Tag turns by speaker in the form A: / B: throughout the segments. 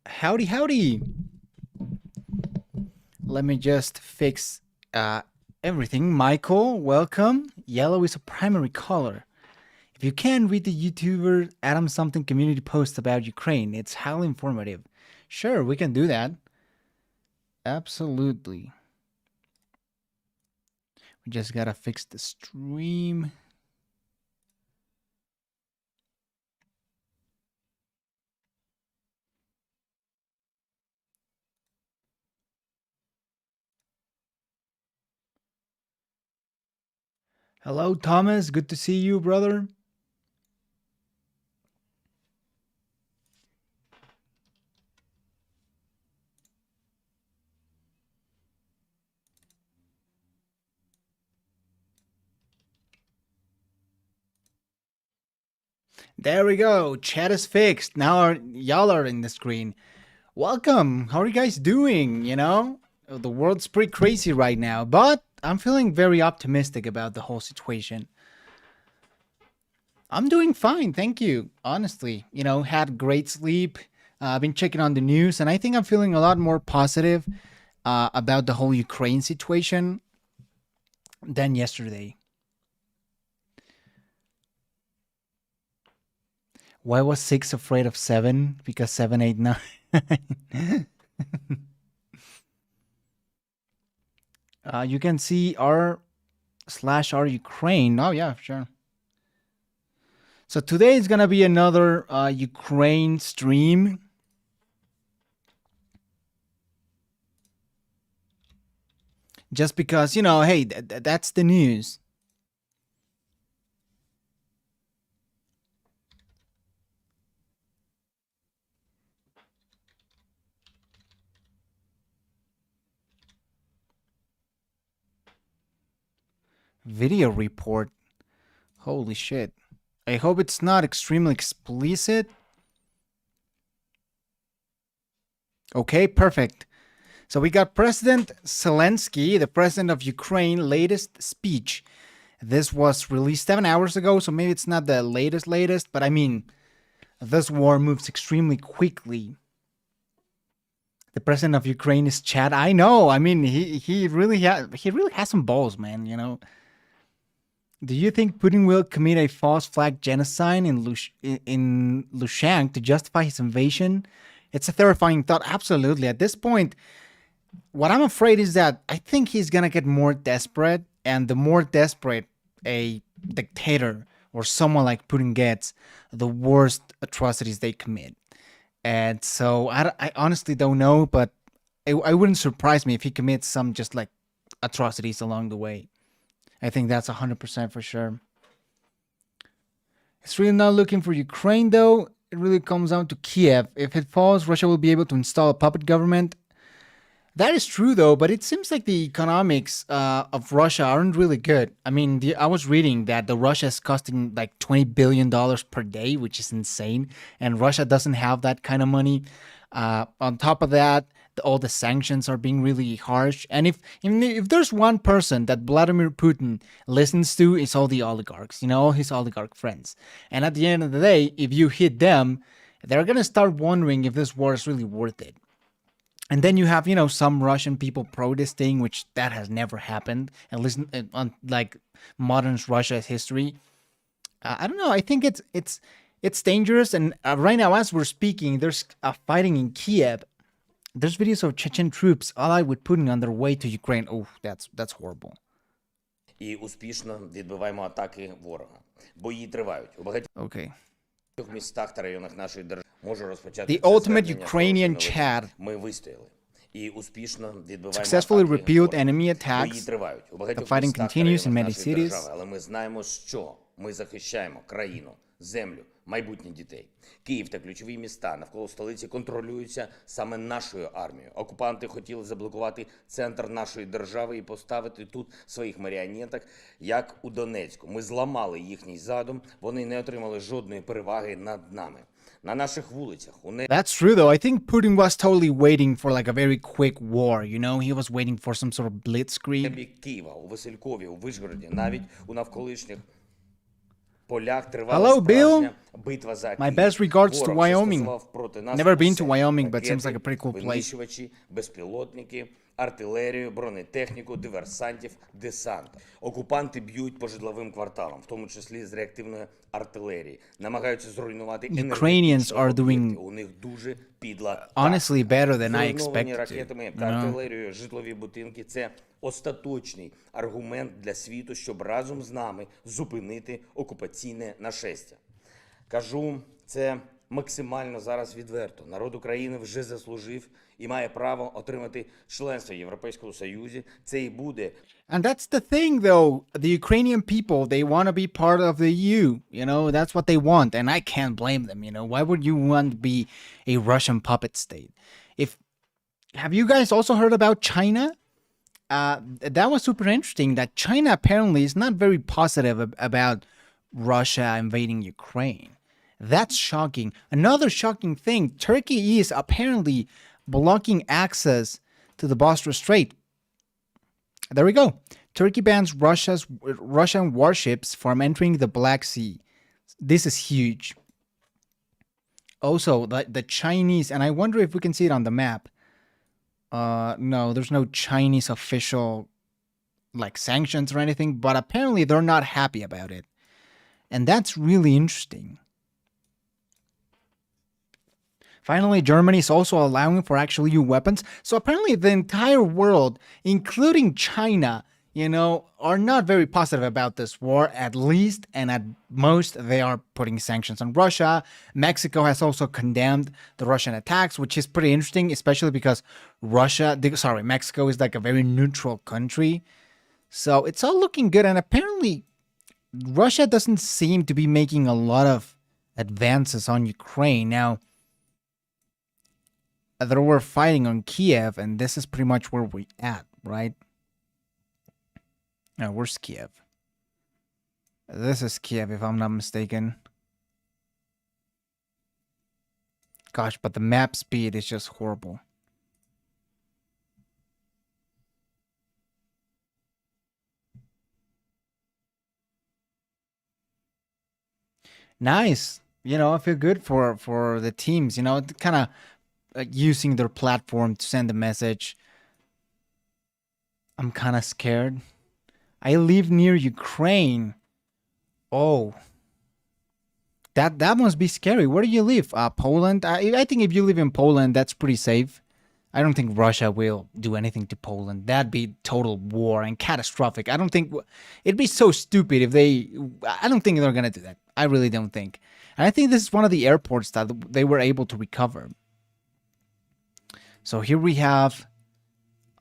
A: Howdy, howdy. Let me just fix everything. Michael, welcome. Yellow is a primary color. If you can read the YouTuber Adam Something community post about Ukraine, it's highly informative. Sure, we can do that. Absolutely. We just gotta fix the stream. Hello, Thomas. Good to see you, brother. There we go. Chat is fixed. Now y'all are in the screen. Welcome. How are you guys doing? You know, the world's pretty crazy right now, but I'm feeling very optimistic about the whole situation. I'm doing fine, thank you. Honestly, had great sleep. I've been checking on the news, and I think I'm feeling a lot more positive about the whole Ukraine situation than yesterday. Why was 6 afraid of 7? Because 7, 8, 9. You can see r/r Ukraine. Oh, yeah, sure. So today is going to be another Ukraine stream. Just because, hey, that's the news. Video report. Holy shit. I hope it's not extremely explicit. Okay, perfect. So we got President Zelensky, the president of Ukraine, latest speech. This was released 7 hours ago, so maybe it's not the latest, but I mean, this war moves extremely quickly. The president of Ukraine is Chad. I know. I mean, he really has some balls, man. Do you think Putin will commit a false flag genocide in Lushansk to justify his invasion? It's a terrifying thought. Absolutely. At this point, what I'm afraid is that I think he's gonna get more desperate, and the more desperate a dictator or someone like Putin gets, the worst atrocities they commit. And so I honestly don't know, but I wouldn't surprise me if he commits some just like atrocities along the way. I think that's 100% for sure. It's really not looking for Ukraine, though. It really comes down to Kiev. If it falls, Russia will be able to install a puppet government. That is true, though, but it seems like the economics of Russia aren't really good. I mean, I was reading that the Russia is costing like $20 billion per day, which is insane, and Russia doesn't have that kind of money. On top of that, all the sanctions are being really harsh. And if there's one person that Vladimir Putin listens to, it's all the oligarchs, all his oligarch friends. And at the end of the day, if you hit them, they're going to start wondering if this war is really worth it. And then you have, some Russian people protesting, which that has never happened, at least on like modern Russia's history. I don't know. I think it's dangerous. And right now, as we're speaking, there's fighting in Kiev. There's videos of Chechen troops allied with Putin on their way to Ukraine. Oh, that's horrible.
B: І успішно відбиваємо атаки ворога. Бої тривають. У багатьох містах та районах нашої держави може розпочати
A: The ultimate Ukrainian Chad.
B: Ми вистояли. І успішно відбиваємо
A: Successfully
B: атаки
A: repelled
B: ворога.
A: enemy attacks.
B: Бої тривають. У
A: The
B: багатьох
A: fighting
B: містах та
A: continues in
B: районах
A: many
B: нашої
A: cities.
B: держави, але ми знаємо, що ми захищаємо країну, землю, майбутнє дітей. Київ та ключові міста навколо столиці контролюються саме нашою армією. Окупанти хотіли заблокувати центр нашої держави і поставити тут своїх маріонеток, як у Донецьку. Ми зламали їхній задум, вони не отримали жодної переваги над нами. На наших вулицях
A: That's true, though. I think Putin was totally waiting for like a very quick war, He was waiting for some sort of blitzkrieg.
B: Києва, у Василькові, у Вишгороді, навіть у навколишніх полях тривала справжня Битва за
A: My
B: Київ.
A: best regards to
B: Ворог
A: Wyoming.
B: застосував проти нас
A: Never been
B: усе:
A: to Wyoming, but seems like a
B: ракети,
A: pretty cool place.
B: винищувачі, безпілотники, артилерію, бронетехніку, диверсантів, десант. Окупанти б'ють по житловим кварталам, в тому числі з реактивної артилерії. Намагаються зруйнувати
A: Ukrainians
B: енергетичні
A: are
B: об'єкти.
A: doing
B: У них дуже підла
A: honestly better than I
B: Зруйновані
A: expected to.
B: ракетами та артилерією житлові будинки – це остаточний аргумент для світу, щоб разом з нами зупинити окупаційне нашестя. Кажу це максимально зараз відверто. Народ України вже заслужив і має право отримати членство в Європейському Союзі. Це і буде
A: And that's the thing, though. The Ukrainian people, they want to be part of the EU. You know, that's what they want. And I can't blame them. You know, why would you want to be a Russian puppet state? Have you guys also heard about China? That was super interesting that China apparently is not very positive about Russia invading Ukraine. That's shocking. Another shocking thing, Turkey is apparently blocking access to the Bosphorus Strait. There we go. Turkey bans Russian warships from entering the Black Sea. This is huge. Also, the Chinese, and I wonder if we can see it on the map. No, there's no Chinese official like sanctions or anything, but apparently they're not happy about it. And that's really interesting. Finally, Germany is also allowing for actual new weapons. So apparently the entire world, including China, you know, are not very positive about this war, at least, and at most they are putting sanctions on Russia. Mexico has also condemned the Russian attacks, which is pretty interesting, especially because Mexico is like a very neutral country. So it's all looking good, and apparently Russia doesn't seem to be making a lot of advances on Ukraine. Now, they were fighting on Kiev, and this is pretty much where we're at, right? No, where's Kiev? This is Kiev, if I'm not mistaken. Gosh, but the map speed is just horrible. Nice. You know, I feel good for the teams, you know, kind of using their platform to send a message. I'm kind of scared. I live near Ukraine. Oh, that must be scary. Where do you live? Poland. I think if you live in Poland, that's pretty safe. I don't think Russia will do anything to Poland. That'd be total war and catastrophic. I don't think it'd be so stupid if they. I don't think they're gonna do that. I really don't think. And I think this is one of the airports that they were able to recover. So here we have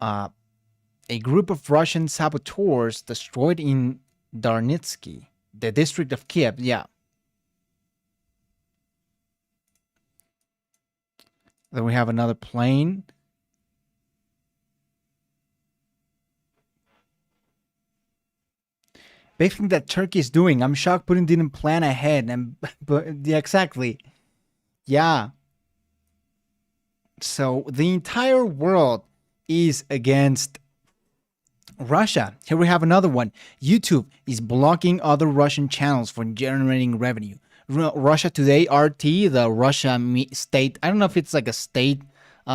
A: a group of Russian saboteurs destroyed in Darnitsky, the district of Kiev. Yeah. Then we have another plane. Big thing that Turkey is doing. I'm shocked Putin didn't plan ahead. But yeah, exactly. Yeah. So the entire world is against Russia. Here we have another one. YouTube is blocking other Russian channels for generating revenue. Russia Today, RT, the Russia state. I don't know if it's like a state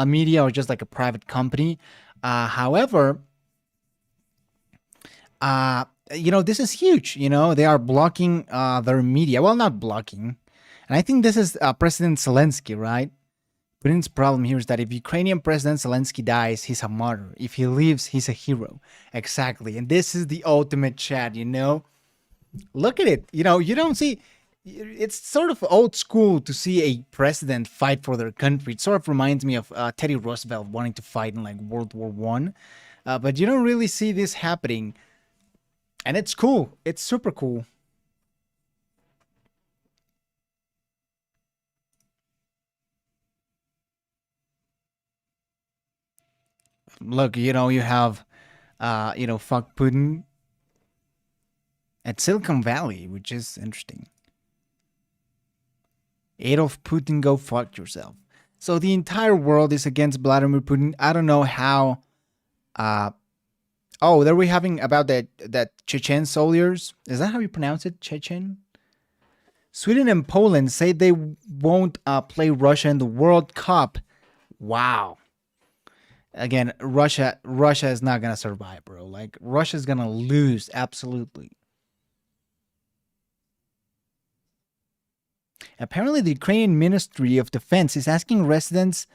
A: media or just like a private company. However, you know, this is huge. You know, they are blocking their media. Well, not blocking. And I think this is President Zelensky, right? Putin's problem here is that if Ukrainian President Zelensky dies, he's a martyr. If he lives, he's a hero. Exactly. And this is the ultimate chat, you know? Look at it. You know, you don't see... It's sort of old school to see a president fight for their country. It sort of reminds me of Teddy Roosevelt wanting to fight in like World War One. But you don't really see this happening. And it's cool. It's super cool. Look, you know, you have, you know, fuck Putin at Silicon Valley, which is interesting. Adolf Putin, go fuck yourself. So the entire world is against Vladimir Putin. I don't know how. Oh, there we having about that Chechen soldiers. Is that how you pronounce it? Chechen? Sweden and Poland say they won't play Russia in the World Cup. Wow. Again, Russia is not gonna survive, bro. Like Russia's gonna lose absolutely. Apparently, the Ukrainian Ministry of Defense is asking residents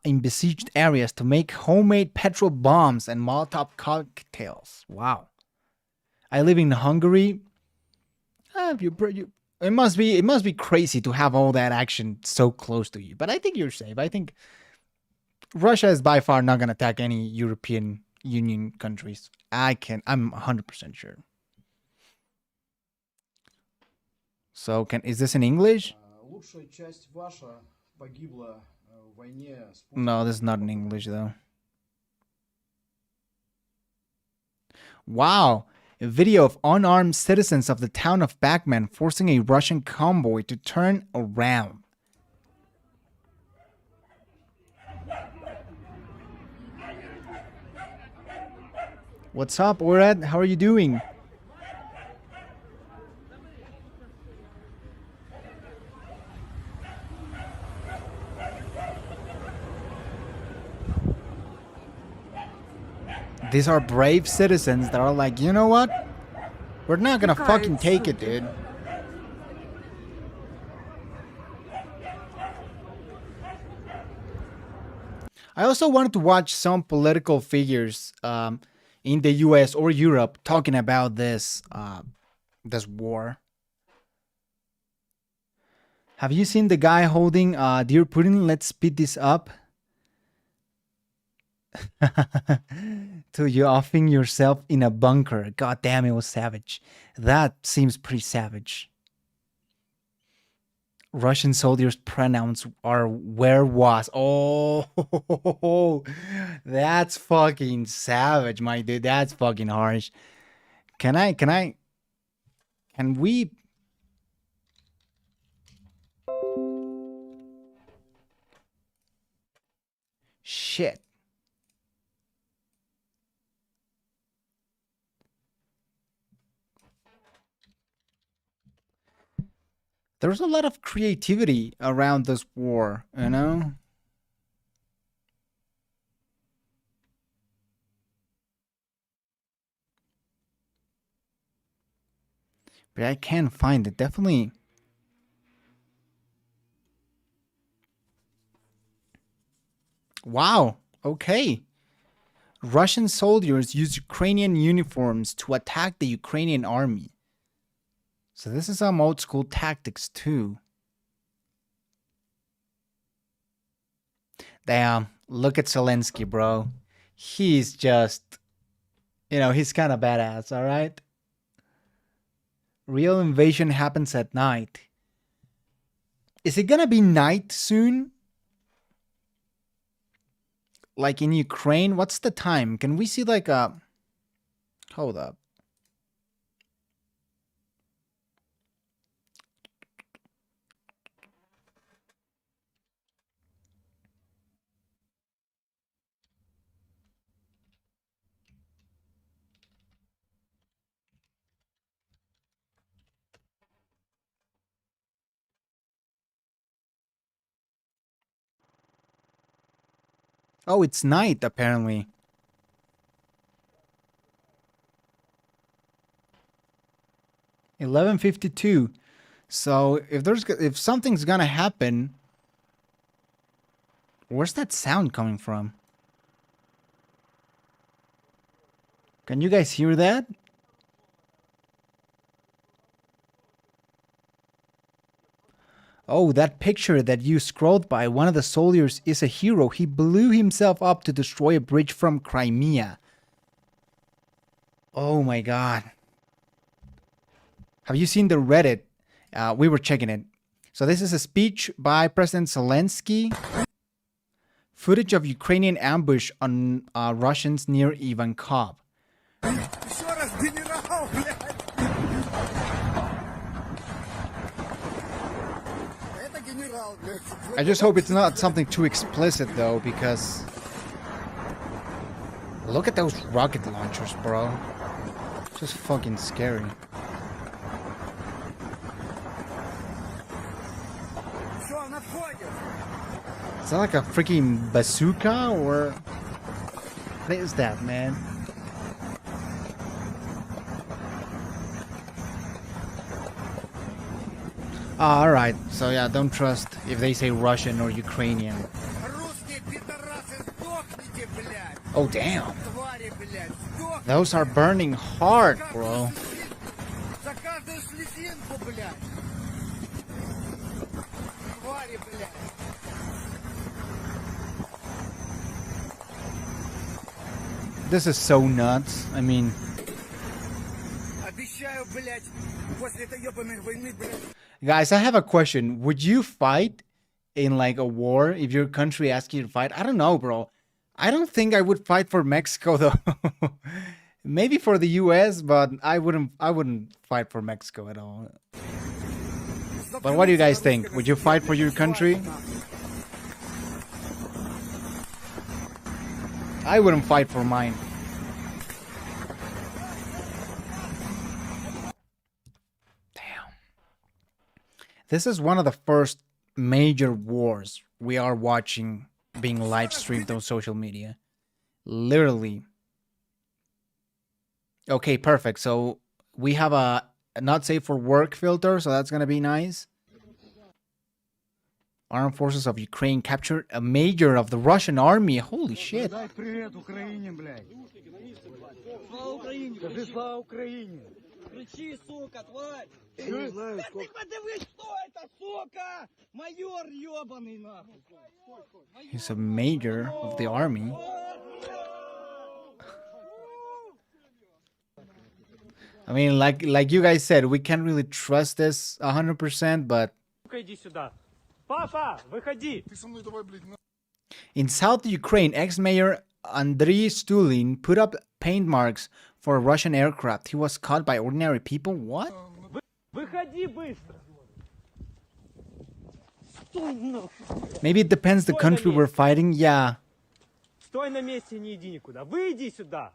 A: in besieged areas to make homemade petrol bombs and Molotov cocktails. Wow. I live in Hungary. It must be crazy to have all that action so close to you. But I think you're safe. I think Russia is by far not going to attack any European Union countries. I'm 100% sure. So is this in English? No, this is not in English though. Wow. A video of unarmed citizens of the town of Backman forcing a Russian convoy to turn around. What's up, Orad? How are you doing? These are brave citizens that are like, you know what? We're not gonna fucking take it, dude. I also wanted to watch some political figures in the US or Europe talking about this war. Have you seen the guy holding Dear Putin, let's speed this up? To you offing yourself in a bunker. God damn, it was savage. That seems pretty savage. Russian soldiers' pronouns are where was. Oh, that's fucking savage, my dude. That's fucking harsh. Can we? Shit. There's a lot of creativity around this war, you know? But I can't find it. Definitely. Wow. Okay. Russian soldiers use Ukrainian uniforms to attack the Ukrainian army. So this is some old school tactics too. Damn, look at Zelensky, bro. He's just, he's kind of badass, all right? Real invasion happens at night. Is it gonna be night soon? Like in Ukraine? What's the time? Can we see like a... Hold up. Oh, it's night, apparently. $11:52. So if something's gonna happen, where's that sound coming from? Can you guys hear that? Oh, that picture that you scrolled by, one of the soldiers is a hero. He blew himself up to destroy a bridge from Crimea. Oh my god. Have you seen the Reddit? We were checking it. So this is a speech by President Zelensky. Footage of Ukrainian ambush on Russians near Ivankov. I just hope it's not something too explicit though, because look at those rocket launchers, bro. Just fucking scary. Is that like a freaking bazooka or what is that, man? All right. So yeah, don't trust if they say Russian or Ukrainian. Oh damn. Those are burning hard, bro. This is so nuts. I mean, guys, I have a question. Would you fight in like a war if your country asked you to fight? I don't know, bro. I don't think I would fight for Mexico though. Maybe for the US, but I wouldn't fight for Mexico at all. But what do you guys think? Would you fight for your country? I wouldn't fight for mine. Damn. This is one of the first major wars we are watching being live streamed on social media. Literally. Okay, perfect. So we have a not safe for work filter, so that's gonna be nice. Armed forces of Ukraine captured a major of the Russian army. Holy shit.
C: Кричи, сука, тварь! Ты подивись, хто это, сука! Майор ёбаный, нахуй!
A: He's a major of the army. I mean, like you guys said, we can't really trust this 100%, but
D: Иди сюда. Папа, выходи.
A: in South Ukraine, ex-mayor Andriy Stulin put up paint marks for a Russian aircraft. He was caught by ordinary people. What?
D: Выходи быстро. Стой нахуй.
A: Maybe it depends the country we're fighting. Yeah,
D: Стой на месте, не иди никуда. Выйди сюда.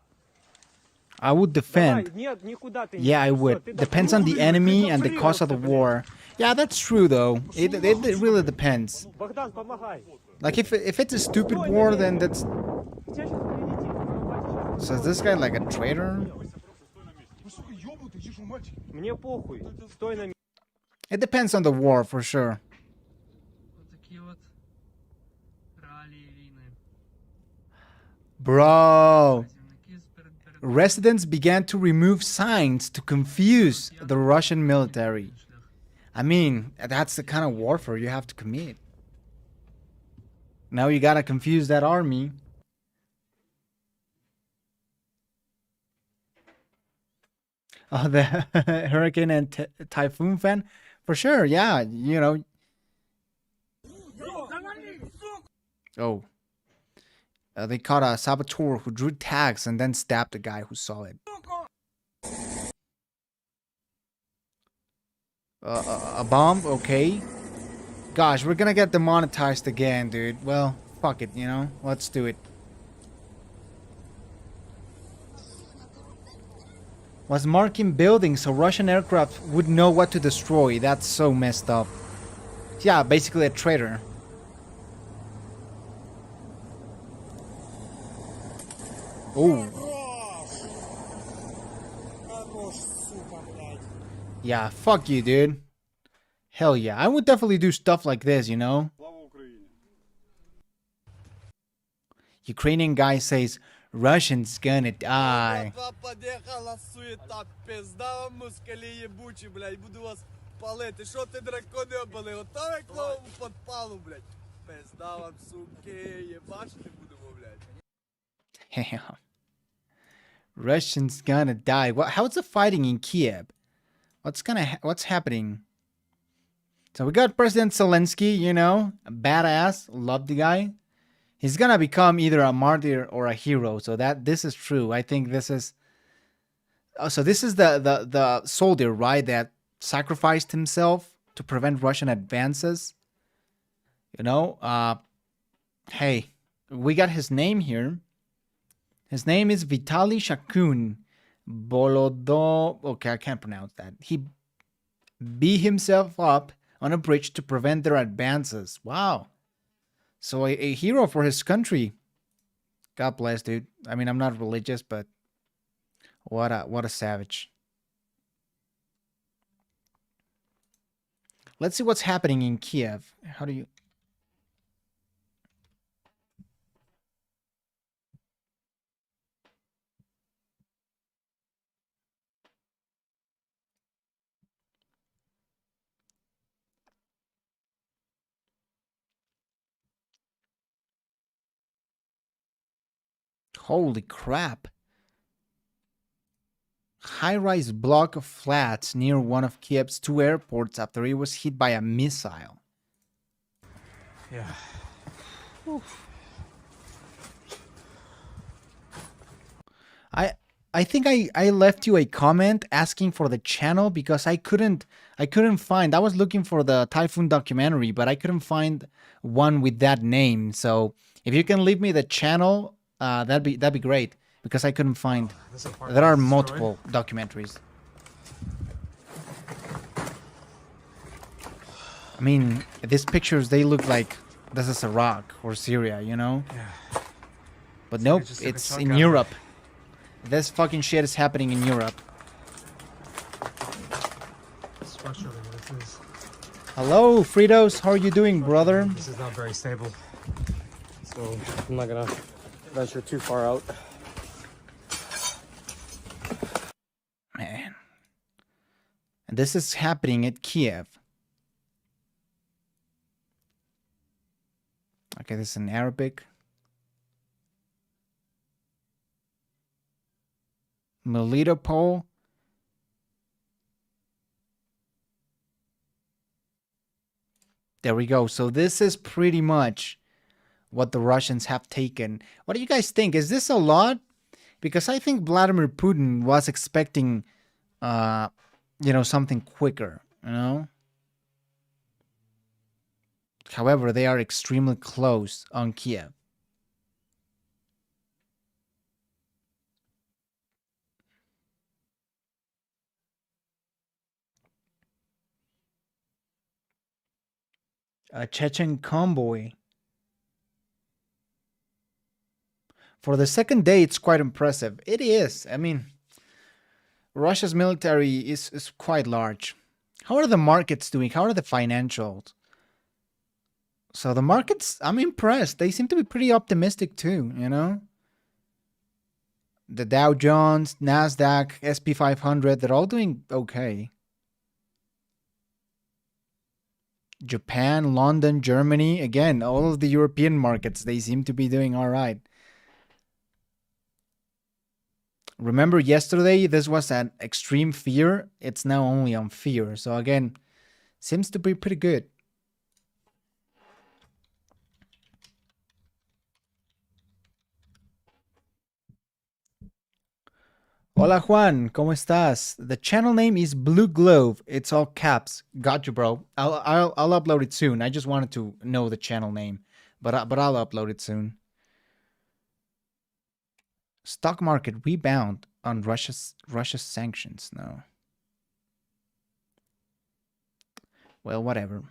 A: I would defend.
D: Давай, нет, никуда ты не
A: Yeah, I
D: идешь.
A: would.
D: Всё, ты
A: Depends on the enemy and the cause of the war. Yeah, that's true though. It really depends.
D: Богдан, помогай.
A: Like if it's a stupid war, then that's.
D: Тебя сейчас прилетит.
A: So is this guy like a traitor?
D: Мне похуй. Стой на месте.
A: It depends on the war for sure. Bro, residents began to remove signs to confuse the Russian military. I mean, that's the kind of warfare you have to commit. Now you gotta confuse that army. Oh, the hurricane and typhoon fan? For sure, yeah, you know. Oh. They caught a saboteur who drew tags and then stabbed the guy who saw it. A bomb? Okay. Gosh, we're gonna get demonetized again, dude. Well, fuck it, you know? Let's do it. Was marking buildings so Russian aircraft would know what to destroy. That's so messed up. Yeah, basically a traitor. Oh. Yeah, fuck you, dude. Hell yeah. I would definitely do stuff like this, you know? Ukrainian guy says, Russians gonna die.
C: Подъехала суета, пизда вам москалі єбучі, блядь, буду вас палити. Що ти дракони обали? Готові к новому подпалу, блядь? Пизда вам, суки, єбачити будемо, блядь.
A: Damn. Russians gonna die. How's the fighting in Kiev? What's happening? So we got President Zelensky, you know, a badass, love the guy. He's gonna become either a martyr or a hero. So this is true. I think this is. Oh, so this is the soldier, right? That sacrificed himself to prevent Russian advances. You know. Hey, we got his name here. His name is Vitaly Shakun Bolodo. Okay, I can't pronounce that. He beat himself up on a bridge to prevent their advances. Wow. So a hero for his country. God bless, dude. I mean, I'm not religious, but what a savage. Let's see what's happening in Kiev. How do you... Holy crap. High-rise block of flats near one of Kiev's two airports after it was hit by a missile.
D: Yeah.
A: I think I left you a comment asking for the channel because I couldn't find. I was looking for the Typhoon documentary, but I couldn't find one with that name. So if you can leave me the channel, that'd be great because I couldn't find. There are multiple documentaries. I mean, these pictures, they look like this is Iraq or Syria, you know?
D: Yeah.
A: But nope, it's in Europe. This fucking shit is happening in Europe.
D: Structurally, this is...
A: Hello, Fritos. How are you doing, brother?
D: This is not very stable. So I'm not gonna venture too far out.
A: Man. And this is happening at Kiev. Okay, this is in Arabic. Melitopol. There we go. So this is pretty much what the Russians have taken. What do you guys think? Is this a lot? Because I think Vladimir Putin was expecting, something quicker, you know? However, they are extremely close on Kiev. A Chechen convoy. For the second day, it's quite impressive. It is. I mean, Russia's military is quite large. How are the markets doing? How are the financials? So the markets, I'm impressed. They seem to be pretty optimistic too, you know? The Dow Jones, Nasdaq, SP 500, they're all doing okay. Japan, London, Germany, again, all of the European markets, they seem to be doing all right. Remember yesterday, this was an extreme fear. It's now only on fear. So again, seems to be pretty good. Hola Juan, ¿cómo estás? The channel name is Blue Glove. It's all caps. Got you, bro. I'll upload it soon. I just wanted to know the channel name, but I'll upload it soon. Stock market rebound on Russia's sanctions. No. Well, whatever.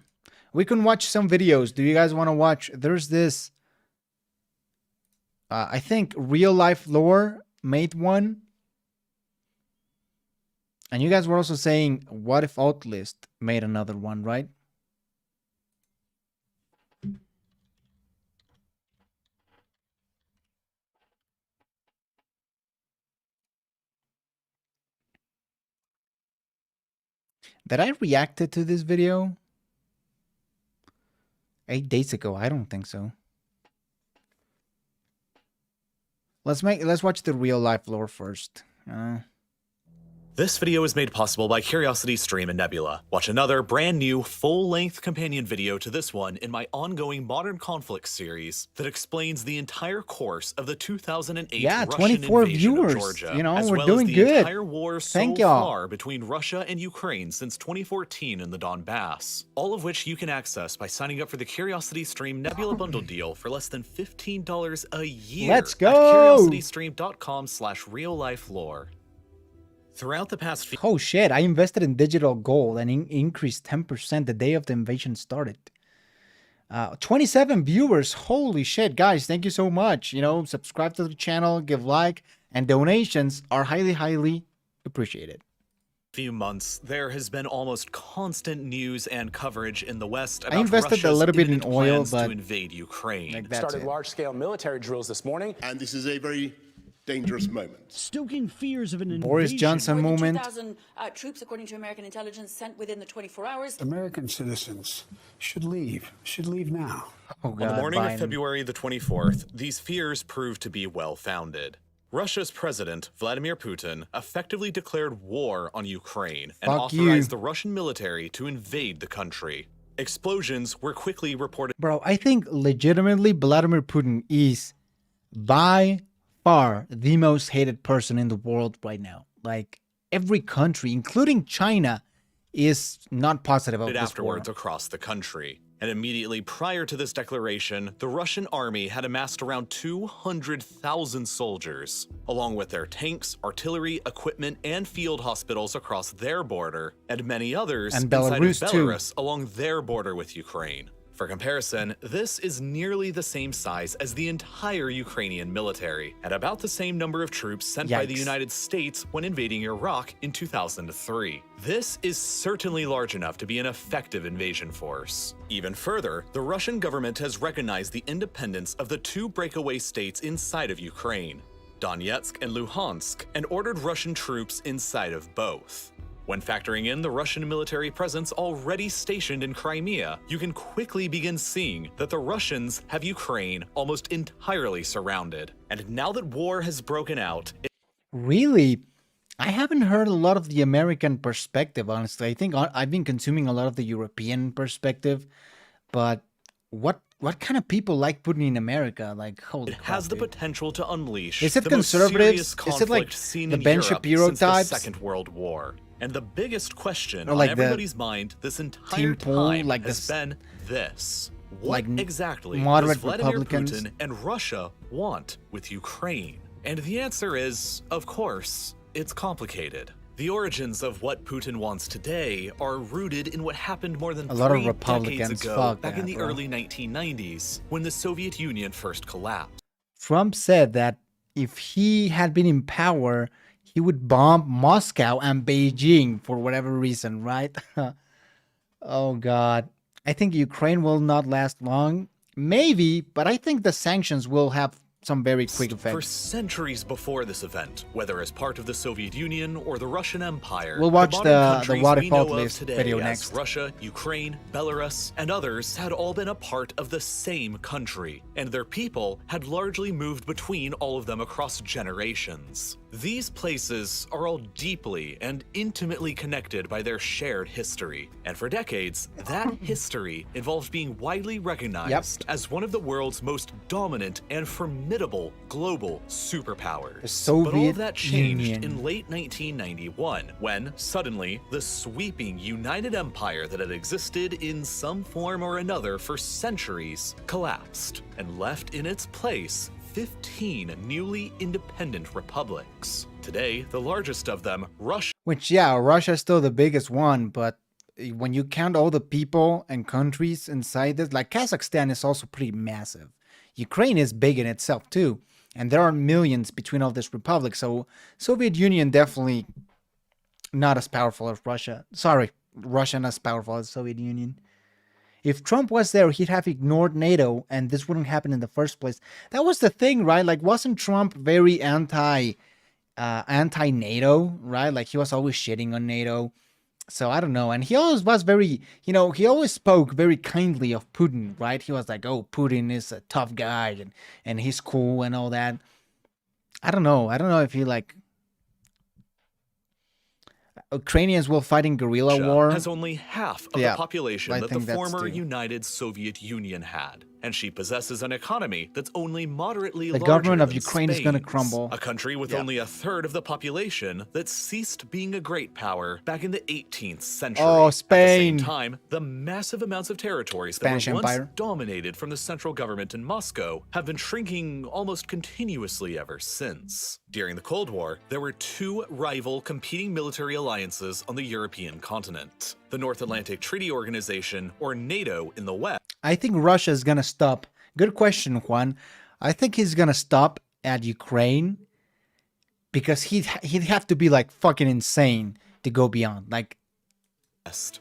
A: We can watch some videos. Do you guys want to watch? There's this. I think Real Life Lore made one. And you guys were also saying, what if Outlist made another one, right? Did I reacted to this video 8 days ago? I don't think so. Let's watch the Real Life Lore first.
E: This video is made possible by CuriosityStream and Nebula. Watch another brand new full-length companion video to this one in my ongoing Modern Conflicts series that explains the entire course of the 2008 Russian
A: 24
E: invasion
A: viewers.
E: of Georgia,
A: You know,
E: as
A: we're
E: well
A: doing
E: as the
A: good.
E: entire war
A: Thank
E: so
A: y'all.
E: far between Russia and Ukraine since 2014 in the Donbass. All of which you can access by signing up for the CuriosityStream Nebula bundle deal for less than $15 a year.
A: Let's go.
E: At curiositystream.com/real-life-lore. Throughout the past few...
A: Oh shit, I invested in digital gold and increased 10% the day of the invasion started. 27 viewers. Holy shit, guys. Thank you so much. Subscribe to the channel, give like, and donations are highly, highly appreciated.
E: Few months, there has been almost constant news and coverage in the West about
A: invested a
E: Russia's
A: little bit in
E: imminent
A: oil,
E: plans
A: but
E: to invade Ukraine.
A: like that's
F: Started
A: it.
F: large-scale military drills this morning.
G: And this is a very dangerous moment.
H: Stoking fears of an invasion.
A: Boris Johnson
I: More than
A: moment.
I: 2,000 troops, according to American intelligence, sent within the 24 hours.
J: American citizens should leave now.
A: Oh,
E: On
A: God,
E: the morning
A: Biden.
E: of February the 24th, these fears proved to be well-founded. Russia's president, Vladimir Putin, effectively declared war on Ukraine and
A: Fuck
E: authorized
A: you.
E: the Russian military to invade the country. Explosions were quickly reported.
A: Bro, I think legitimately Vladimir Putin is by far the most hated person in the world right now. Like, every country, including China, is not positive of this war.
E: Afterwards across the country. And immediately prior to this declaration, the Russian army had amassed around 200,000 soldiers, along with their tanks, artillery, equipment, and field hospitals across their border, and many others
A: And
E: inside
A: Belarus,
E: of
A: too.
E: Belarus along their border with Ukraine. For comparison, this is nearly the same size as the entire Ukrainian military, and about the same number of troops sent by the
A: Yikes.
E: United States when invading Iraq in 2003. This is certainly large enough to be an effective invasion force. Even further, the Russian government has recognized the independence of the two breakaway states inside of Ukraine, Donetsk and Luhansk, and ordered Russian troops inside of both. When factoring in the Russian military presence already stationed in Crimea, you can quickly begin seeing that the Russians have Ukraine almost entirely surrounded. And now that war has broken out,
A: Really? I haven't heard a lot of the American perspective, honestly. I think I've been consuming a lot of the European perspective, but what kind of people like Putin in America? Like, holy
E: it
A: crap,
E: has the
A: dude.
E: potential to unleash
A: Is it
E: the most
A: conservatives?
E: serious
A: Is it like
E: conflict seen
A: the
E: in
A: Ben
E: Europe
A: Shapiro
E: since
A: types?
E: the Second World War. And the biggest question
A: Or
E: on
A: like the
E: everybody's mind this entire
A: Team Pool,
E: time
A: like
E: has
A: this-
E: been this. What
A: like
E: exactly does
A: moderate
E: Vladimir
A: Republicans?
E: Putin and Russia want with Ukraine? And the answer is, of course, it's complicated. The origins of what Putin wants today are rooted in what happened more than
A: A lot of
E: 3
A: Republicans,
E: decades ago,
A: fuck
E: back in
A: that,
E: the
A: bro.
E: early 1990s, when the Soviet Union first collapsed.
A: Trump said that if he had been in power, he would bomb Moscow and Beijing for whatever reason, right? Oh, God. I think Ukraine will not last long. Maybe, but I think the sanctions will have some very quick
E: For
A: effect.
E: centuries before this event, whether as part of the Soviet Union or the Russian Empire,
A: We'll watch
E: modern
A: the
E: countries
A: What
E: we
A: If
E: know
A: Alt
E: of
A: List
E: today
A: video
E: as
A: next.
E: Russia, Ukraine, Belarus, and others had all been a part of the same country, and their people had largely moved between all of them across generations. These places are all deeply and intimately connected by their shared history, and for decades, that history involved being widely recognized as one of the world's most dominant and formidable global superpowers.
A: The
E: But all
A: Soviet
E: of that changed
A: Union.
E: in late 1991, when suddenly the sweeping United Empire that had existed in some form or another for centuries collapsed and left in its place 15 newly independent republics. Today, the largest of them, Russia,
A: Which, yeah, Russia is still the biggest one, but when you count all the people and countries inside this, like Kazakhstan is also pretty massive. Ukraine is big in itself too, and there are millions between all these republics. So Soviet Union definitely not as powerful as Russia. Sorry, Russia not as powerful as Soviet Union. If Trump was there, he'd have ignored NATO, and this wouldn't happen in the first place. That was the thing, right? Like, wasn't Trump very anti-NATO, right? Like, he was always shitting on NATO. So I don't know. And he always was very, he always spoke very kindly of Putin, right? He was like, oh, Putin is a tough guy and he's cool and all that. I don't know. I don't know if he Ukrainians will fight in guerrilla war.
E: has only half of
A: Yeah,
E: the population
A: I
E: that the
A: think that's
E: former
A: too.
E: United Soviet Union had, and she possesses an economy that's only moderately
A: The
E: larger
A: government of
E: than
A: Ukraine is gonna
E: Spain's,
A: crumble.
E: a country with
A: Yeah.
E: only a third of the population that ceased being a great power back in the 18th century.
A: Oh,
E: At the
A: Spain.
E: same time, the massive amounts of territories
A: Spanish
E: that were once
A: Empire.
E: dominated from the central government in Moscow have been shrinking almost continuously ever since. During the Cold War, there were two rival competing military alliances on the European continent. the North Atlantic Treaty Organization, or NATO in the West.
A: I think Russia is gonna stop. Good question, Juan. I think he's gonna stop at Ukraine because he'd have to be like fucking insane to go beyond. Like,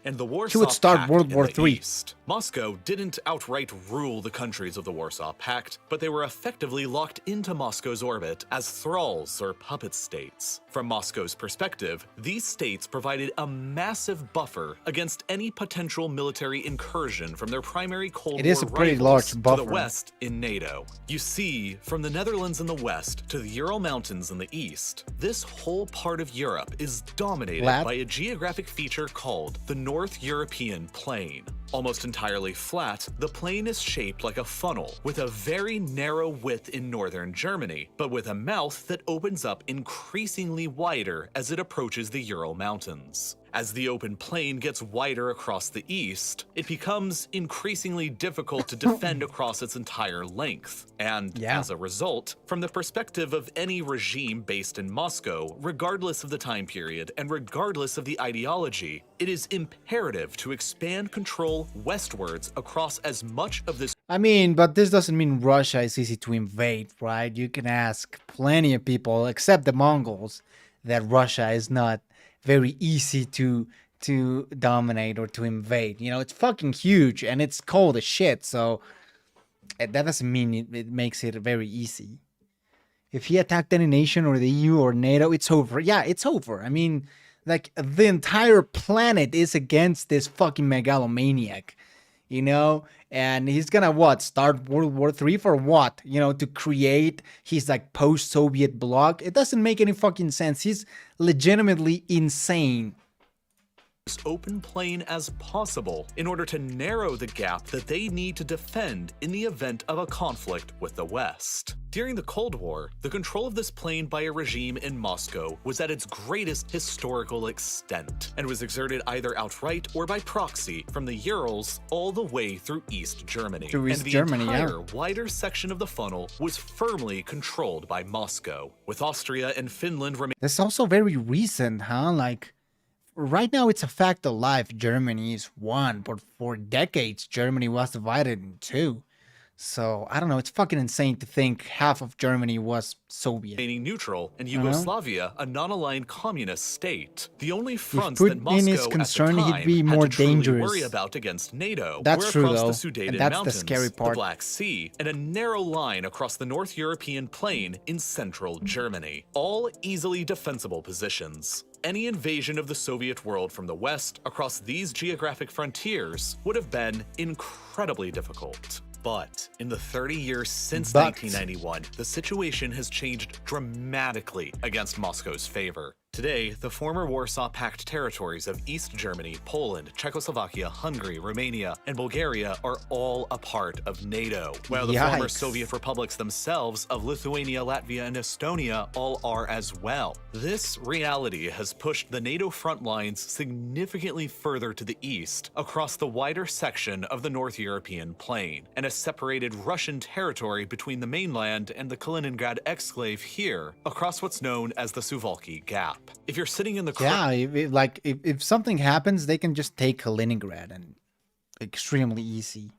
E: And the Warsaw
A: would start
E: Pact
A: World
E: in
A: War
E: the
A: III.
E: East. Moscow didn't outright rule the countries of the Warsaw Pact, but they were effectively locked into Moscow's orbit as thralls or puppet states. From Moscow's perspective, these states provided a massive buffer against any potential military incursion from their primary Cold
A: It
E: War
A: is a pretty
E: rivals
A: large
E: to
A: buffer.
E: the west in NATO. You see, from the Netherlands in the west to the Ural Mountains in the east, this whole part of Europe is dominated
A: Flat.
E: by a geographic feature called the North European Plain. Almost entirely flat, the plain is shaped like a funnel, with a very narrow width in northern Germany, but with a mouth that opens up increasingly wider as it approaches the Ural Mountains. As the open plain gets wider across the east, it becomes increasingly difficult to defend across its entire length. And as a result, from the perspective of any regime based in Moscow, regardless of the time period and regardless of the ideology, it is imperative to expand control westwards across as much of this.
A: I mean, but this doesn't mean Russia is easy to invade, right? You can ask plenty of people, except the Mongols, that Russia is not very easy to dominate or to invade. You know, it's fucking huge and it's cold as shit, so that doesn't mean it makes it very easy. If he attacked any nation or the EU or NATO, it's over. Yeah, it's over. I mean, like, the entire planet is against this fucking megalomaniac, you know? And he's gonna, what, start World War III for what? You know, to create his, like, post-Soviet bloc? It doesn't make any fucking sense. He's legitimately insane.
E: Open plain as possible in order to narrow the gap that they need to defend in the event of a conflict with the West. During the Cold War, the control of this plain by a regime in Moscow was at its greatest historical extent, and was exerted either outright or by proxy from the Urals all the way through East Germany.
A: Through East
E: and the
A: Germany,
E: entire wider section of the funnel was firmly controlled by Moscow, with Austria and Finland remaining.
A: That's also very recent, huh? Like, right now it's a fact of life. Germany is one, but for decades, Germany was divided in two. So, I don't know, it's fucking insane to think half of Germany was Soviet.
E: Remaining neutral, and Yugoslavia a non-aligned communist state. The only
A: If
E: fronts that
A: Putin is
E: Moscow
A: concerned,
E: at the
A: he'd
E: time
A: be
E: had
A: more
E: to truly
A: dangerous.
E: worry about against NATO
A: That's
E: were
A: true,
E: across
A: though,
E: the Sudetan
A: and that's the
E: Mountains,
A: scary part.
E: the Black Sea, and a narrow line across the North European plain in central Germany. All easily defensible positions. Any invasion of the Soviet world from the west across these geographic frontiers would have been incredibly difficult. But in the 30 years since 1991, the situation has changed dramatically against Moscow's favor. Today, the former Warsaw Pact territories of East Germany, Poland, Czechoslovakia, Hungary, Romania, and Bulgaria are all a part of NATO, while the former
A: Yikes.
E: Soviet republics themselves of Lithuania, Latvia, and Estonia all are as well. This reality has pushed the NATO front lines significantly further to the east across the wider section of the North European plain, and has separated Russian territory between the mainland and the Kaliningrad exclave here across what's known as the Suwalki Gap. If you're sitting in the
A: Yeah, if something happens, they can just take Kaliningrad, and extremely easy.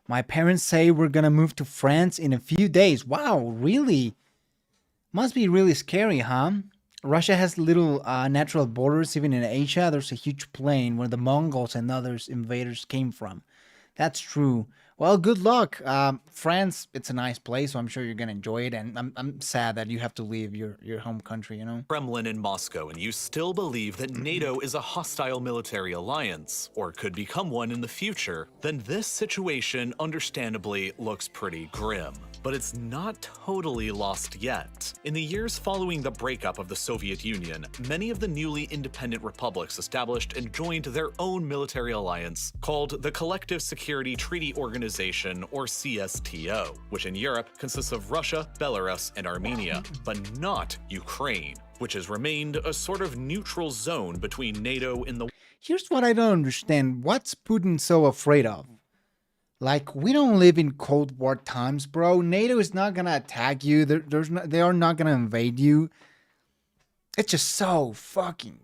A: My parents say we're gonna move to France in a few days. Wow, really? Must be really scary, huh? Russia has little natural borders. Even in Asia, there's a huge plain where the Mongols and others invaders came from. That's true. Well, good luck. France, it's a nice place, so I'm sure you're gonna enjoy it. And I'm sad that you have to leave your home country, you know?
E: Kremlin in Moscow, and you still believe that NATO is a hostile military alliance, or could become one in the future, then this situation understandably looks pretty grim. But it's not totally lost yet. In the years following the breakup of the Soviet Union, many of the newly independent republics established and joined their own military alliance called the Collective Security Treaty Organization, or CSTO, which in Europe consists of Russia, Belarus, and Armenia, but not Ukraine, which has remained a sort of neutral zone between NATO and the.
A: Here's what I don't understand. What's Putin so afraid of? Like, we don't live in Cold War times, bro. NATO is not gonna attack you. They are not gonna invade you. It's just so fucking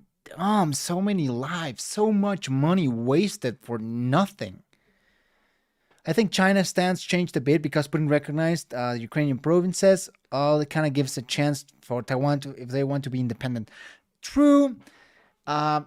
A: so many lives, so much money wasted for nothing. I think China's stance changed a bit because Putin recognized Ukrainian provinces. It kind of gives a chance for Taiwan to, if they want to be independent. True. Well,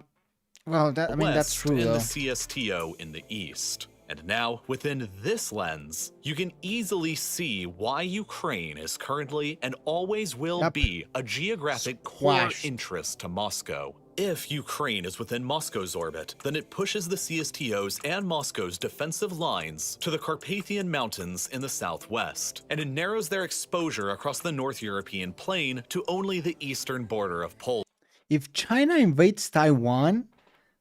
A: I mean, that's
E: West
A: true,
E: and
A: though.
E: the CSTO in the East. And now, within this lens, you can easily see why Ukraine is currently and always will be a geographic core
A: Squashed.
E: interest to Moscow. If Ukraine is within Moscow's orbit, then it pushes the CSTO's and Moscow's defensive lines to the Carpathian Mountains in the southwest, and it narrows their exposure across the North European plain to only the eastern border of Poland.
A: If China invades Taiwan,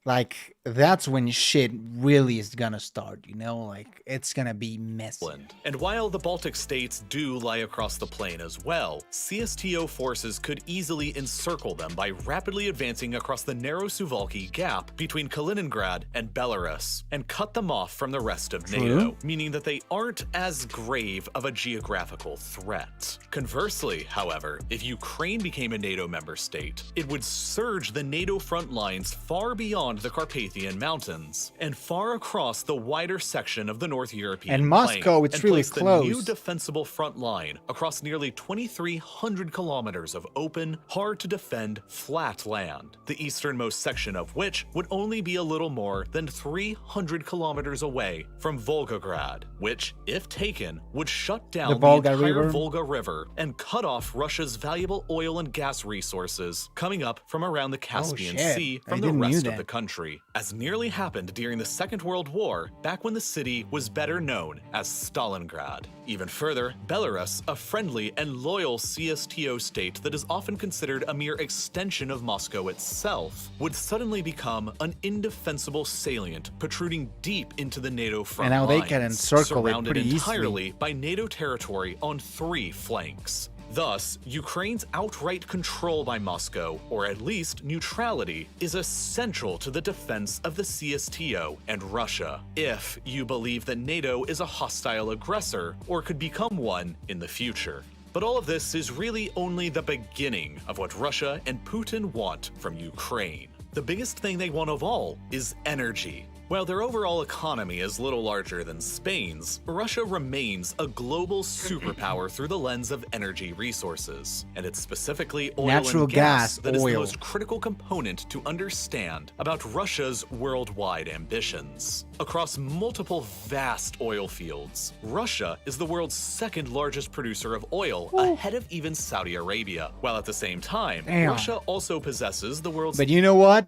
A: like, that's when shit really is gonna start, you know? Like, it's gonna be messy.
E: And while the Baltic states do lie across the plain as well, CSTO forces could easily encircle them by rapidly advancing across the narrow Suwalki gap between Kaliningrad and Belarus, and cut them off from the rest of NATO, meaning that they aren't as grave of a geographical threat. Conversely, however, if Ukraine became a NATO member state, it would surge the NATO front lines far beyond the Carpathian Mountains and far across the wider section of the North European
A: And Moscow,
E: plain,
A: it's
E: and
A: really
E: place
A: close.
E: the new defensible front line across nearly 2,300 kilometers of open, hard-to-defend, flat land, the easternmost section of which would only be a little more than 300 kilometers away from Volgograd, which, if taken, would shut down the
A: Volga
E: entire
A: River.
E: Volga River and cut off Russia's valuable oil and gas resources coming up from around the Caspian
A: shit.
E: Sea
A: I
E: from the
A: didn't knew
E: rest of
A: that.
E: the country, as nearly happened during the Second World War, back when the city was better known as Stalingrad. Even further, Belarus, a friendly and loyal CSTO state that is often considered a mere extension of Moscow itself, would suddenly become an indefensible salient protruding deep into the NATO front
A: And now they
E: lines,
A: can encircle it
E: surrounded
A: pretty
E: entirely
A: easily.
E: by NATO territory on 3 flanks. Thus, Ukraine's outright control by Moscow, or at least neutrality, is essential to the defense of the CSTO and Russia, if you believe that NATO is a hostile aggressor or could become one in the future. But all of this is really only the beginning of what Russia and Putin want from Ukraine. The biggest thing they want of all is energy. While their overall economy is little larger than Spain's, Russia remains a global superpower through the lens of energy resources, and it's specifically oil
A: Natural
E: and gas
A: gas,
E: that is the
A: oil.
E: most critical component to understand about Russia's worldwide ambitions. Across multiple vast oil fields, Russia is the world's second largest producer of oil, ahead of even Saudi Arabia, while at the same time,
A: Damn.
E: Russia also possesses the world's
A: But you know what?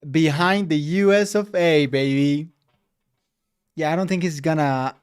A: Behind the US of A, baby. Yeah, I don't think he's gonna,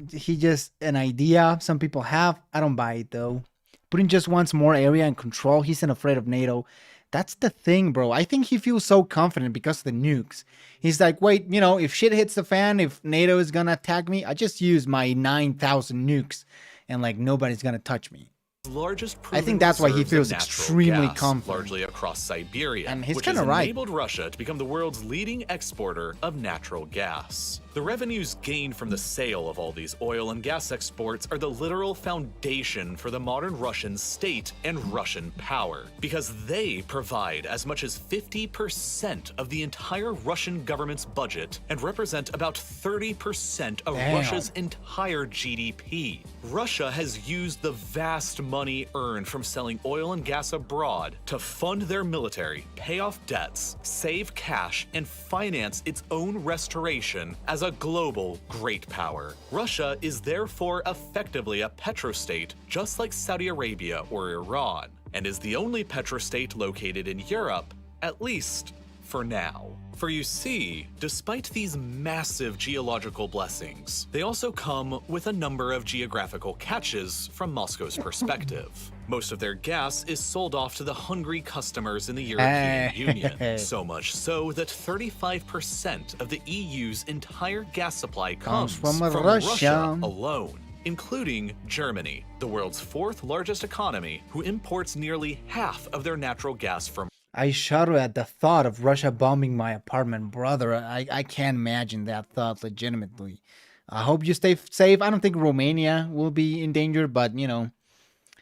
A: he just an idea some people have. I don't buy it though. Putin just wants more area and control. He's not afraid of NATO. That's the thing, bro. I think he feels so confident because of the nukes. He's like, wait, you know, if shit hits the fan, if NATO is gonna attack me, I just use my 9,000 nukes and like nobody's gonna touch me.
E: largest
A: I think
E: proven
A: that's why he
E: reserves of
A: feels
E: natural
A: extremely
E: gas,
A: confident.
E: largely across Siberia,
A: And he's
E: which has
A: kinda right.
E: enabled Russia to become the world's leading exporter of natural gas. The revenues gained from the sale of all these oil and gas exports are the literal foundation for the modern Russian state and Russian power, because they provide as much as 50% of the entire Russian government's budget and represent about 30% of
A: Damn.
E: Russia's entire GDP. Russia has used the vast money earned from selling oil and gas abroad to fund their military, pay off debts, save cash, and finance its own restoration as a global great power. Russia is therefore effectively a petrostate, just like Saudi Arabia or Iran, and is the only petrostate located in Europe, at least for now. For you see, despite these massive geological blessings, they also come with a number of geographical catches from Moscow's perspective. Most of their gas is sold off to the hungry customers in the European Union, so much so that 35% of the EU's entire gas supply comes
A: from
E: from
A: Russia.
E: Russia alone, including Germany, the world's 4th largest economy, who imports nearly half of their natural gas from
A: I shudder at the thought of Russia bombing my apartment, brother. I can't imagine that thought legitimately. I hope you stay safe. I don't think Romania will be in danger, but you know,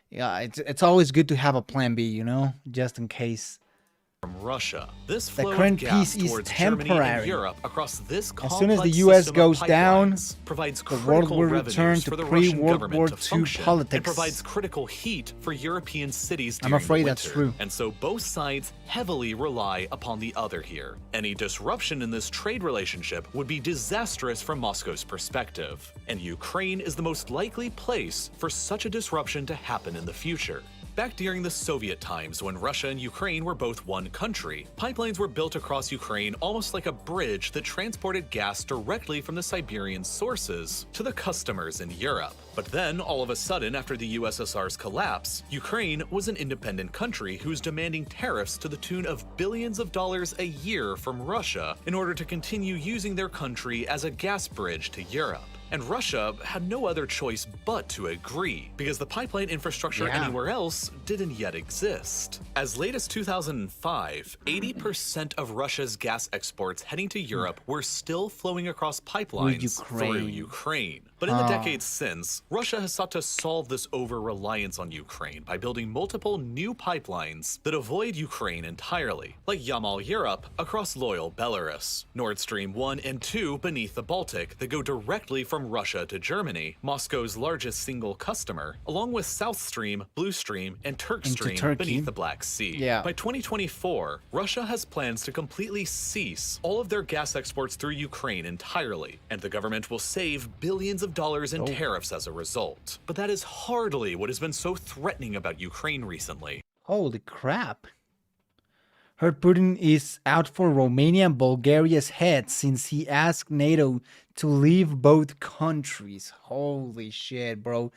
A: yeah, it's always good to have a plan B, you know, just in case.
E: from Russia. This
A: The
E: flow
A: current
E: of gas
A: peace is
E: towards Germany and
A: temporary.
E: Europe across this
A: As
E: complex
A: soon as the US
E: system of
A: goes down,
E: pipelines provides
A: the world
E: critical
A: will return
E: revenues
A: to
E: for the Russian
A: pre-World
E: government
A: War
E: to
A: II
E: function and
A: politics.
E: provides critical heat for European cities
A: I'm
E: during
A: afraid
E: the
A: that's
E: winter.
A: true.
E: And so both sides heavily rely upon the other here. Any disruption in this trade relationship would be disastrous from Moscow's perspective, and Ukraine is the most likely place for such a disruption to happen in the future. Back during the Soviet times, when Russia and Ukraine were both one country, pipelines were built across Ukraine almost like a bridge that transported gas directly from the Siberian sources to the customers in Europe. But then, all of a sudden, after the USSR's collapse, Ukraine was an independent country who was demanding tariffs to the tune of billions of dollars a year from Russia in order to continue using their country as a gas bridge to Europe. And Russia had no other choice but to agree, because the pipeline infrastructure anywhere else didn't yet exist. As late as 2005, 80% of Russia's gas exports heading to Europe were still flowing across pipelines through Ukraine. But in the decades since, Russia has sought to solve this over-reliance on Ukraine by building multiple new pipelines that avoid Ukraine entirely, like Yamal Europe across loyal Belarus, Nord Stream 1 and 2 beneath the Baltic that go directly from Russia to Germany, Moscow's largest single customer, along with South Stream, Blue Stream, and Turk Stream beneath the Black Sea. By 2024, Russia has plans to completely cease all of their gas exports through Ukraine entirely, and the government will save billions of dollars in tariffs as a result. But that is hardly what has been so threatening about Ukraine recently.
A: Holy crap. Heard Putin is out for Romania and Bulgaria's head since he asked NATO to leave both countries. Holy shit, bro.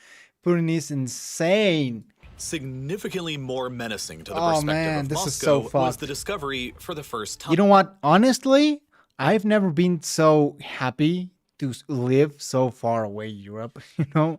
A: Putin is insane.
E: Significantly more menacing to the perspective of
A: this
E: Moscow
A: is so
E: was
A: fucked.
E: the discovery for the first time.
A: You know what? Honestly, I've never been so happy to live so far away Europe, you know?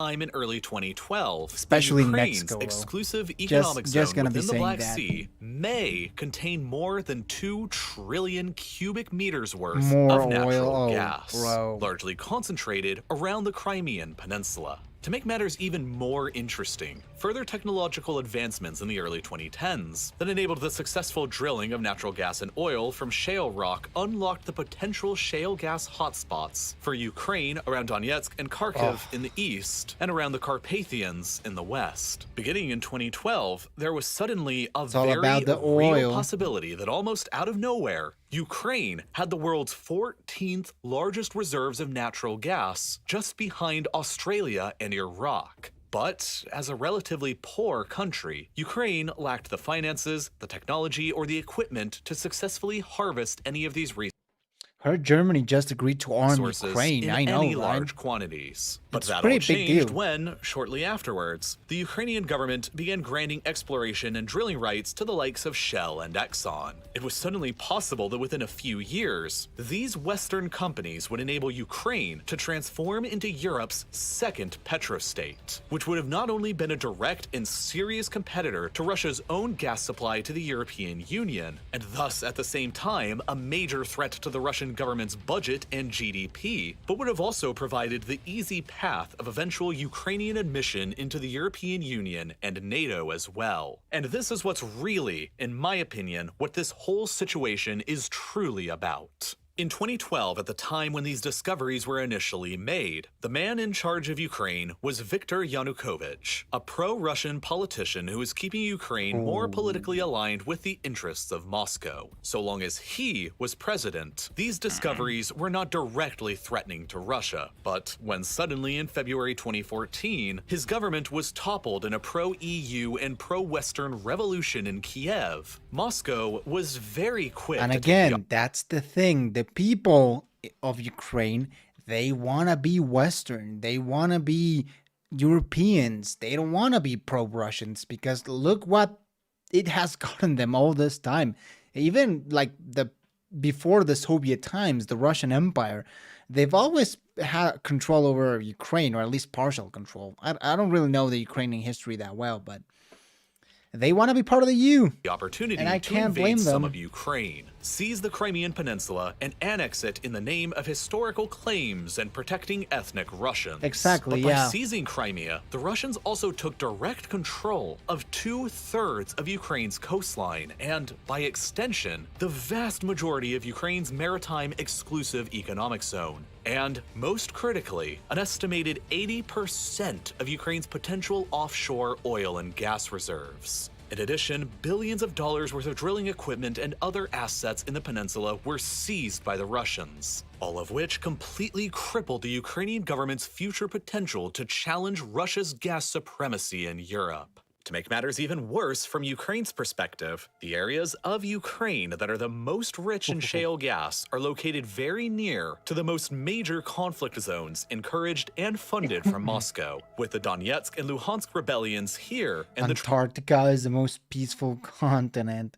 E: Time in early 2012,
A: Especially
E: Ukraine's
A: Mexico,
E: exclusive economic
A: just
E: zone
A: gonna be
E: within the
A: saying
E: Black
A: that.
E: Sea may contain more than 2 trillion cubic meters worth
A: More
E: of natural
A: oil,
E: gas,
A: bro.
E: largely concentrated around the Crimean Peninsula. To make matters even more interesting, further technological advancements in the early 2010s that enabled the successful drilling of natural gas and oil from shale rock unlocked the potential shale gas hotspots for Ukraine around Donetsk and Kharkiv in the east and around the Carpathians in the west. Beginning in 2012, there was suddenly a
A: all
E: very
A: about the
E: real
A: oil.
E: possibility that almost out of nowhere, Ukraine had the world's 14th largest reserves of natural gas, just behind Australia and Iraq. But as a relatively poor country, Ukraine lacked the finances, the technology, or the equipment to successfully harvest any of these
A: Heard Germany just agreed to arm
E: resources
A: Ukraine.
E: in
A: I know,
E: any
A: right?
E: large quantities. But
A: It's
E: that
A: a pretty
E: all
A: big
E: changed
A: deal.
E: when, shortly afterwards, the Ukrainian government began granting exploration and drilling rights to the likes of Shell and Exxon. It was suddenly possible that within a few years, these Western companies would enable Ukraine to transform into Europe's second petrostate, which would have not only been a direct and serious competitor to Russia's own gas supply to the European Union, and thus at the same time a major threat to the Russian government's budget and GDP, but would have also provided the easy path of eventual Ukrainian admission into the European Union and NATO as well. And this is what's really, in my opinion, what this whole situation is truly about. In 2012, at the time when these discoveries were initially made, the man in charge of Ukraine was Viktor Yanukovych, a pro-Russian politician who was keeping Ukraine more politically aligned with the interests of Moscow. So long as he was president, these discoveries were not directly threatening to Russia. But when suddenly in February 2014, his government was toppled in a pro-EU and pro-Western revolution in Kiev, Moscow was very quick
A: And
E: to
A: again, that's the thing. The people of Ukraine, they want to be Western. They want to be Europeans. They don't want to be pro-Russians because look what it has gotten them all this time. Even like before the Soviet times, the Russian Empire, they've always had control over Ukraine, or at least partial control. I don't really know the Ukrainian history that well, but they want to be part of the EU.
E: The opportunity
A: And I
E: to
A: can't blame
E: invade some
A: them.
E: of Ukraine, seize the Crimean Peninsula, and annex it in the name of historical claims and protecting ethnic Russians.
A: Exactly,
E: But by
A: yeah.
E: seizing Crimea, the Russians also took direct control of 2/3 of Ukraine's coastline and, by extension, the vast majority of Ukraine's maritime exclusive economic zone. And, most critically, an estimated 80% of Ukraine's potential offshore oil and gas reserves. In addition, billions of dollars worth of drilling equipment and other assets in the peninsula were seized by the Russians, all of which completely crippled the Ukrainian government's future potential to challenge Russia's gas supremacy in Europe. To make matters even worse, from Ukraine's perspective, the areas of Ukraine that are the most rich in shale gas are located very near to the most major conflict zones encouraged and funded from Moscow, with the Donetsk and Luhansk rebellions here and the
A: Antarctica is the most peaceful continent.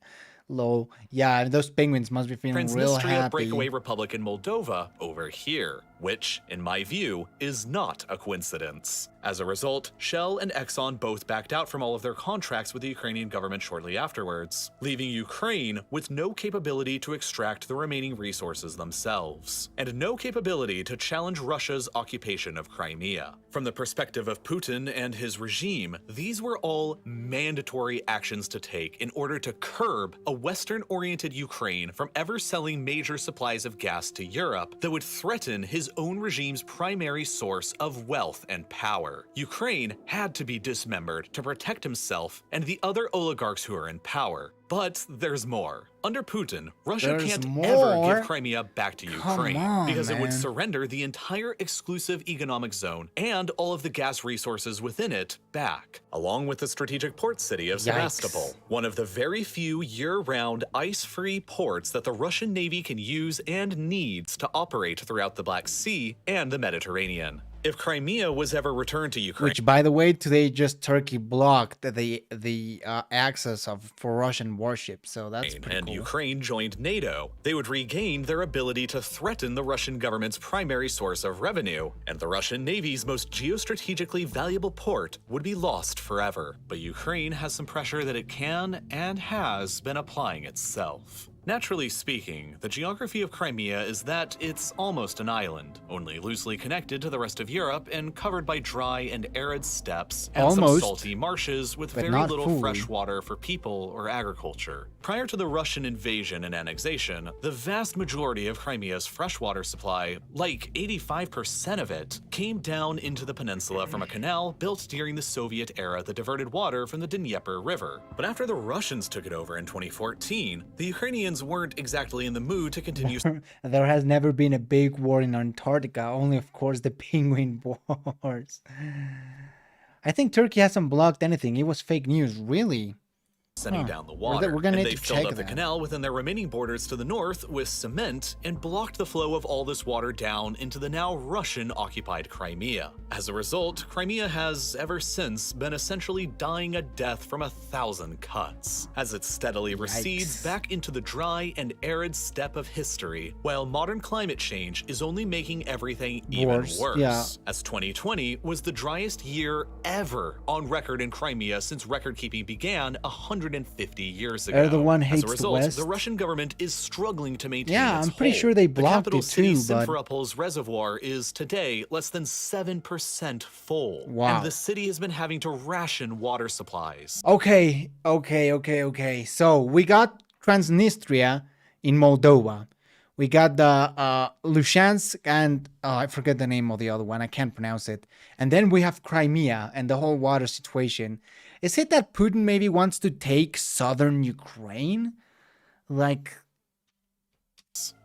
A: Lol. Yeah, those penguins must be feeling real
E: Transnistria
A: happy.
E: breakaway republic in Moldova over here, which, in my view, is not a coincidence. As a result, Shell and Exxon both backed out from all of their contracts with the Ukrainian government shortly afterwards, leaving Ukraine with no capability to extract the remaining resources themselves, and no capability to challenge Russia's occupation of Crimea. From the perspective of Putin and his regime, these were all mandatory actions to take in order to curb a Western-oriented Ukraine from ever selling major supplies of gas to Europe that would threaten his own regime's primary source of wealth and power. Ukraine had to be dismembered to protect himself and the other oligarchs who are in power. But there's more. Under Putin, Russia
A: There's
E: can't
A: more?
E: ever give Crimea back to Ukraine
A: on,
E: because it would
A: man.
E: surrender the entire exclusive economic zone and all of the gas resources within it back, along with the strategic port city of Sevastopol, one of the very few year-round ice-free ports that the Russian Navy can use and needs to operate throughout the Black Sea and the Mediterranean. If Crimea was ever returned to Ukraine,
A: Which, by the way, today just Turkey blocked the access for Russian warships, so that's pretty
E: and
A: cool.
E: Ukraine joined NATO, they would regain their ability to threaten the Russian government's primary source of revenue, and the Russian Navy's most geostrategically valuable port would be lost forever. But Ukraine has some pressure that it can and has been applying itself. Naturally speaking, the geography of Crimea is that it's almost an island, only loosely connected to the rest of Europe and covered by dry and arid steppes and some
A: Almost,
E: salty marshes with
A: but
E: very
A: not
E: little
A: fully.
E: fresh water for people or agriculture. Prior to the Russian invasion and annexation, the vast majority of Crimea's freshwater supply, like 85% of it, came down into the peninsula from a canal built during the Soviet era that diverted water from the Dnieper River. But after the Russians took it over in 2014, the Ukrainians weren't exactly in the mood to continue
A: There has never been a big war in Antarctica, only of course the Penguin Wars. I think Turkey hasn't blocked anything. It was fake news, really.
E: sending down the water,
A: we're gonna
E: and
A: need
E: they
A: to
E: filled
A: check
E: up the
A: that.
E: canal within their remaining borders to the north with cement and blocked the flow of all this water down into the now Russian-occupied Crimea. As a result, Crimea has ever since been essentially dying a death from 1,000 cuts, as it steadily recedes back into the dry and arid steppe of history, while modern climate change is only making everything even worse,
A: yeah.
E: as 2020 was the driest year ever on record in Crimea since record-keeping began 150 years ago.
A: Erdogan
E: As
A: hates
E: a
A: the
E: result,
A: West.
E: the Russian government is struggling to maintain
A: Yeah,
E: its
A: I'm pretty
E: hold.
A: sure they
E: The
A: blocked
E: capital
A: it
E: city,
A: too, but-
E: Simferopol's reservoir is today less than 7% full,
A: Wow.
E: and the city has been having to ration water supplies.
A: Okay. So we got Transnistria in Moldova. We got the Luhansk and I forget the name of the other one. I can't pronounce it. And then we have Crimea and the whole water situation. Is it that Putin maybe wants to take southern Ukraine? Like,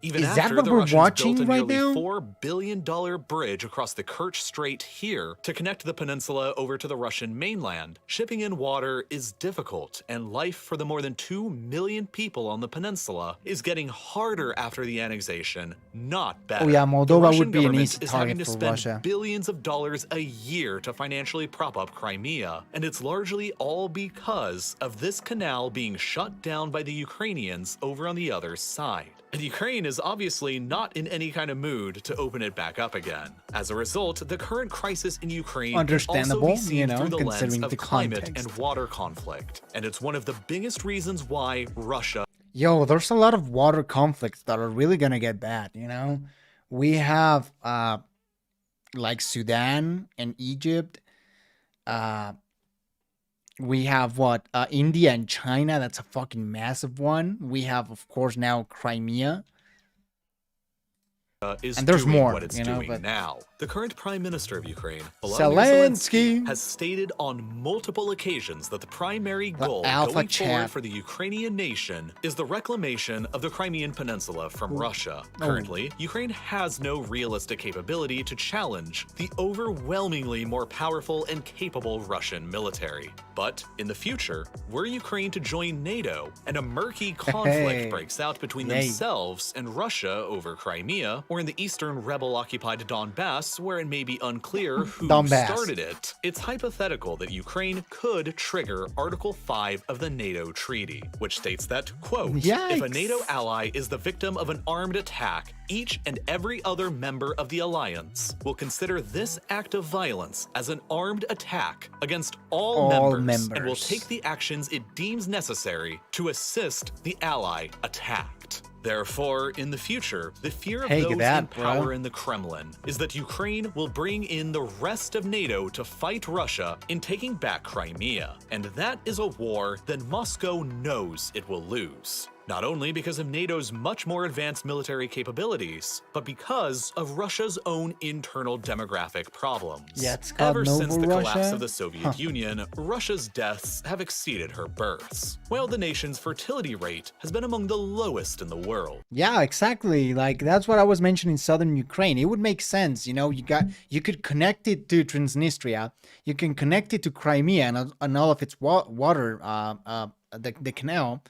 E: Even
A: Is that
E: after
A: what
E: the
A: we're
E: Russians
A: watching
E: built a
A: right
E: nearly
A: now?
E: $4 billion bridge across the Kerch Strait here to connect the peninsula over to the Russian mainland, shipping in water is difficult, and life for the more than 2 million people on the peninsula is getting harder after the annexation, not better.
A: Oh yeah,
E: The
A: Moldova
E: Russian
A: would be an
E: government
A: easy
E: is having
A: target
E: to
A: for
E: spend
A: Russia.
E: billions of dollars a year to financially prop up Crimea, and it's largely all because of this canal being shut down by the Ukrainians over on the other side. And Ukraine is obviously not in any kind of mood to open it back up again. As a result, the current crisis in Ukraine can also
A: Understandable,
E: be seen
A: you know,
E: through the lens
A: considering
E: of
A: the
E: climate
A: context.
E: and water conflict. And it's one of the biggest reasons why Russia
A: Yo, there's a lot of water conflicts that are really gonna get bad, you know? We have like Sudan and Egypt. We have what? India and China. That's a fucking massive one. We have, of course, now Crimea.
E: is
A: And there's
E: doing
A: more,
E: what it's
A: you know,
E: doing
A: but-
E: now. The current Prime Minister of Ukraine,
A: Zelensky.
E: has stated on multiple occasions that the primary goal
A: alpha
E: going
A: chat.
E: forward for the Ukrainian nation is the reclamation of the Crimean Peninsula from Russia. Currently, Ukraine has no realistic capability to challenge the overwhelmingly more powerful and capable Russian military. But in the future, were Ukraine to join NATO and a murky conflict breaks out between
A: Yay.
E: themselves and Russia over Crimea, or in the eastern rebel-occupied Donbass, where it may be unclear who
A: Donbass.
E: started it, it's hypothetical that Ukraine could trigger Article 5 of the NATO treaty, which states that, quote, if a
A: Yikes.
E: NATO ally is the victim of an armed attack, each and every other member of the alliance will consider this act of violence as an armed attack against all members and will
A: members.
E: take the actions it deems necessary to assist the ally attacked. Therefore, in the future, the fear of
A: Hey,
E: those
A: get that,
E: in power
A: bro.
E: in the Kremlin is that Ukraine will bring in the rest of NATO to fight Russia in taking back Crimea. And that is a war that Moscow knows it will lose. Not only because of NATO's much more advanced military capabilities, but because of Russia's own internal demographic problems.
A: Yeah, it's called
E: Ever since the
A: Novo
E: collapse
A: Russia.
E: of the Soviet Union, Russia's deaths have exceeded her births, while the nation's fertility rate has been among the lowest in the world.
A: Yeah, exactly. Like that's what I was mentioning. Southern Ukraine. It would make sense, you know. You could connect it to Transnistria. You can connect it to Crimea and all of its water, the canal,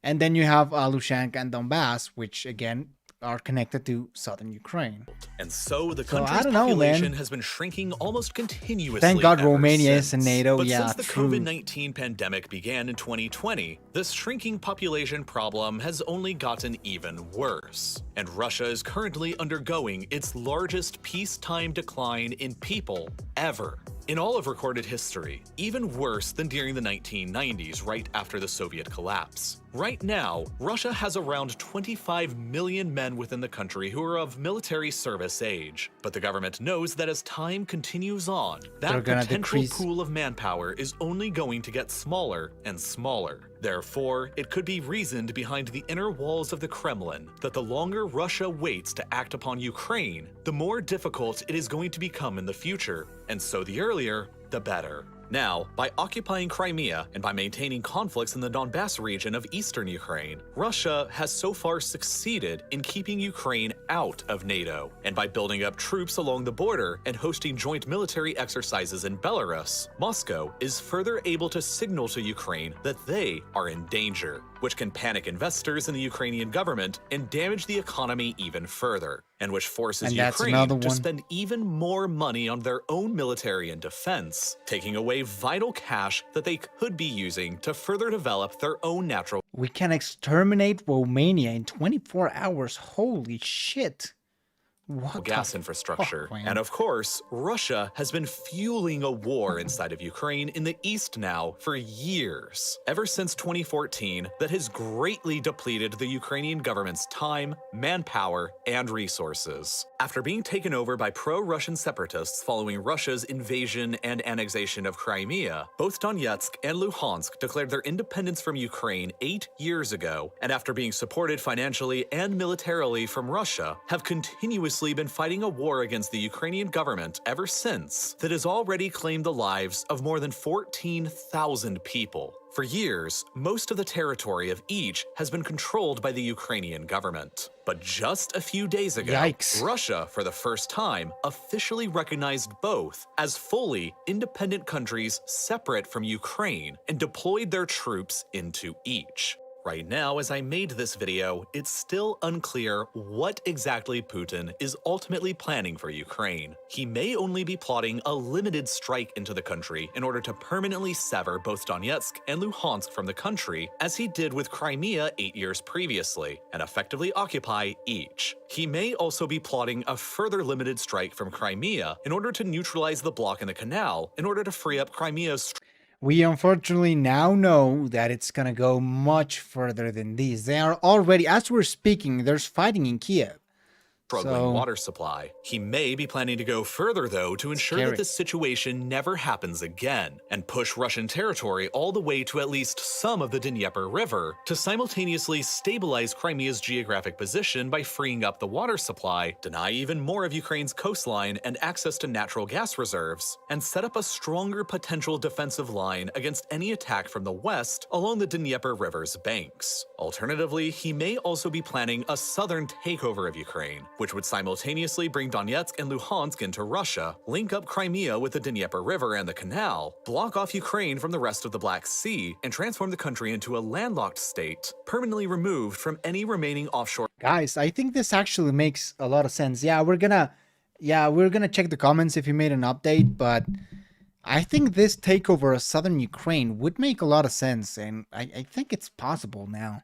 A: and then you have Lushanka and Donbass, which again are connected to southern Ukraine.
E: And so the
A: I
E: country's
A: don't know,
E: population
A: man.
E: has been shrinking almost continuously.
A: Thank God
E: ever
A: Romania
E: since.
A: is in NATO.
E: But
A: Yeah,
E: since the
A: true.
E: COVID-19 pandemic began in 2020, this shrinking population problem has only gotten even worse. And Russia is currently undergoing its largest peacetime decline in people ever. In all of recorded history, even worse than during the 1990s, right after the Soviet collapse. Right now, Russia has around 25 million men within the country who are of military service age. But the government knows that as time continues on,
A: They're
E: that
A: gonna
E: potential
A: decrease.
E: pool of manpower is only going to get smaller and smaller. Therefore, it could be reasoned behind the inner walls of the Kremlin that the longer Russia waits to act upon Ukraine, the more difficult it is going to become in the future, and so the earlier, the better. Now, by occupying Crimea and by maintaining conflicts in the Donbass region of eastern Ukraine, Russia has so far succeeded in keeping Ukraine out of NATO. And by building up troops along the border and hosting joint military exercises in Belarus, Moscow is further able to signal to Ukraine that they are in danger, which can panic investors in the Ukrainian government and damage the economy even further, and which forces
A: And that's
E: Ukraine
A: another
E: to
A: one.
E: spend even more money on their own military and defense, taking away vital cash that they could be using to further develop their own natural
A: We can exterminate Romania in 24 hours. Holy shit. What
E: gas
A: the
E: infrastructure.
A: fuck, man?
E: And of course, Russia has been fueling a war inside of Ukraine in the east now for years, ever since 2014, that has greatly depleted the Ukrainian government's time, manpower, and resources. After being taken over by pro-Russian separatists following Russia's invasion and annexation of Crimea, both Donetsk and Luhansk declared their independence from Ukraine 8 years ago, and after being supported financially and militarily from Russia, have continuously been fighting a war against the Ukrainian government ever since that has already claimed the lives of more than 14,000 people. For years, most of the territory of each has been controlled by the Ukrainian government. But just a few days ago,
A: Yikes.
E: Russia, for the first time, officially recognized both as fully independent countries separate from Ukraine and deployed their troops into each. Right now, as I made this video, it's still unclear what exactly Putin is ultimately planning for Ukraine. He may only be plotting a limited strike into the country in order to permanently sever both Donetsk and Luhansk from the country, as he did with Crimea 8 years previously, and effectively occupy each. He may also be plotting a further limited strike from Crimea in order to neutralize the block in the canal in order to free up Crimea's
A: We unfortunately now know that it's gonna go much further than these. They are already, as we're speaking, there's fighting in Kiev.
E: struggling water supply. He may be planning to go further, though, to ensure
A: Scary.
E: that this situation never happens again, and push Russian territory all the way to at least some of the Dnieper River to simultaneously stabilize Crimea's geographic position by freeing up the water supply, deny even more of Ukraine's coastline and access to natural gas reserves, and set up a stronger potential defensive line against any attack from the west along the Dnieper River's banks. Alternatively, he may also be planning a southern takeover of Ukraine, which would simultaneously bring Donetsk and Luhansk into Russia, link up Crimea with the Dnieper River and the canal, block off Ukraine from the rest of the Black Sea, and transform the country into a landlocked state, permanently removed from any remaining offshore.
A: Guys, I think this actually makes a lot of sense. We're gonna check the comments if you made an update, but I think this takeover of southern Ukraine would make a lot of sense, and I think it's possible now.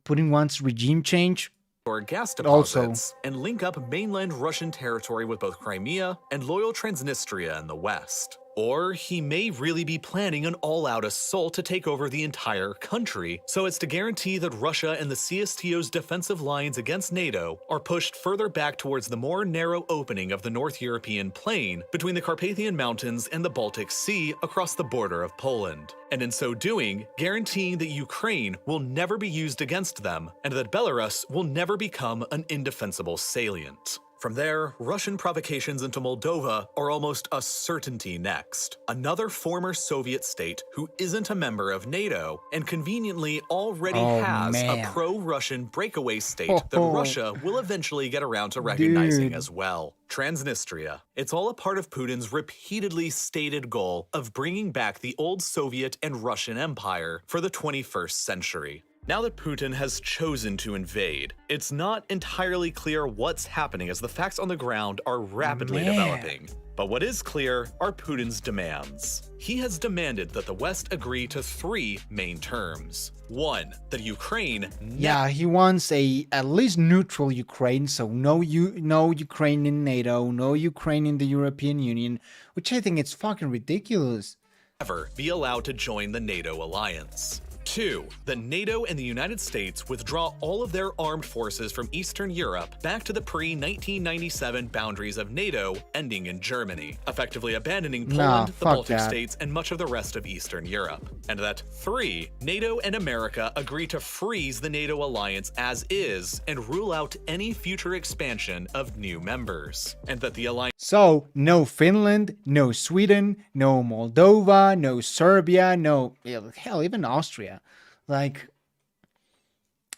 A: Putin wants regime change.
E: Or gas
A: Also-
E: deposits, and link up mainland Russian territory with both Crimea and loyal Transnistria in the west. Or he may really be planning an all-out assault to take over the entire country, so as to guarantee that Russia and the CSTO's defensive lines against NATO are pushed further back towards the more narrow opening of the North European plain between the Carpathian Mountains and the Baltic Sea across the border of Poland, and in so doing, guaranteeing that Ukraine will never be used against them and that Belarus will never become an indefensible salient. From there, Russian provocations into Moldova are almost a certainty next. Another former Soviet state who isn't a member of NATO and conveniently already has a pro-Russian breakaway state that Russia will eventually get around to recognizing as well. Transnistria. It's all a part of Putin's repeatedly stated goal of bringing back the old Soviet and Russian Empire for the 21st century. Now that Putin has chosen to invade, it's not entirely clear what's happening as the facts on the ground are rapidly developing. But what is clear are Putin's demands. He has demanded that the West agree to 3 main terms. 1. That Ukraine
A: He wants a at least neutral Ukraine, so no Ukraine in NATO, no Ukraine in the European Union, which I think is fucking ridiculous.
E: never be allowed to join the NATO alliance. 2. That NATO and the United States withdraw all of their armed forces from Eastern Europe back to the pre-1997 boundaries of NATO, ending in Germany, effectively abandoning Poland, the Baltic states, and much of the rest of Eastern Europe. And that 3. NATO and America agree to freeze the NATO alliance as is and rule out any future expansion of new members. And that the alliance
A: So, no Finland, no Sweden, no Moldova, no Serbia, no, hell, even Austria. Like,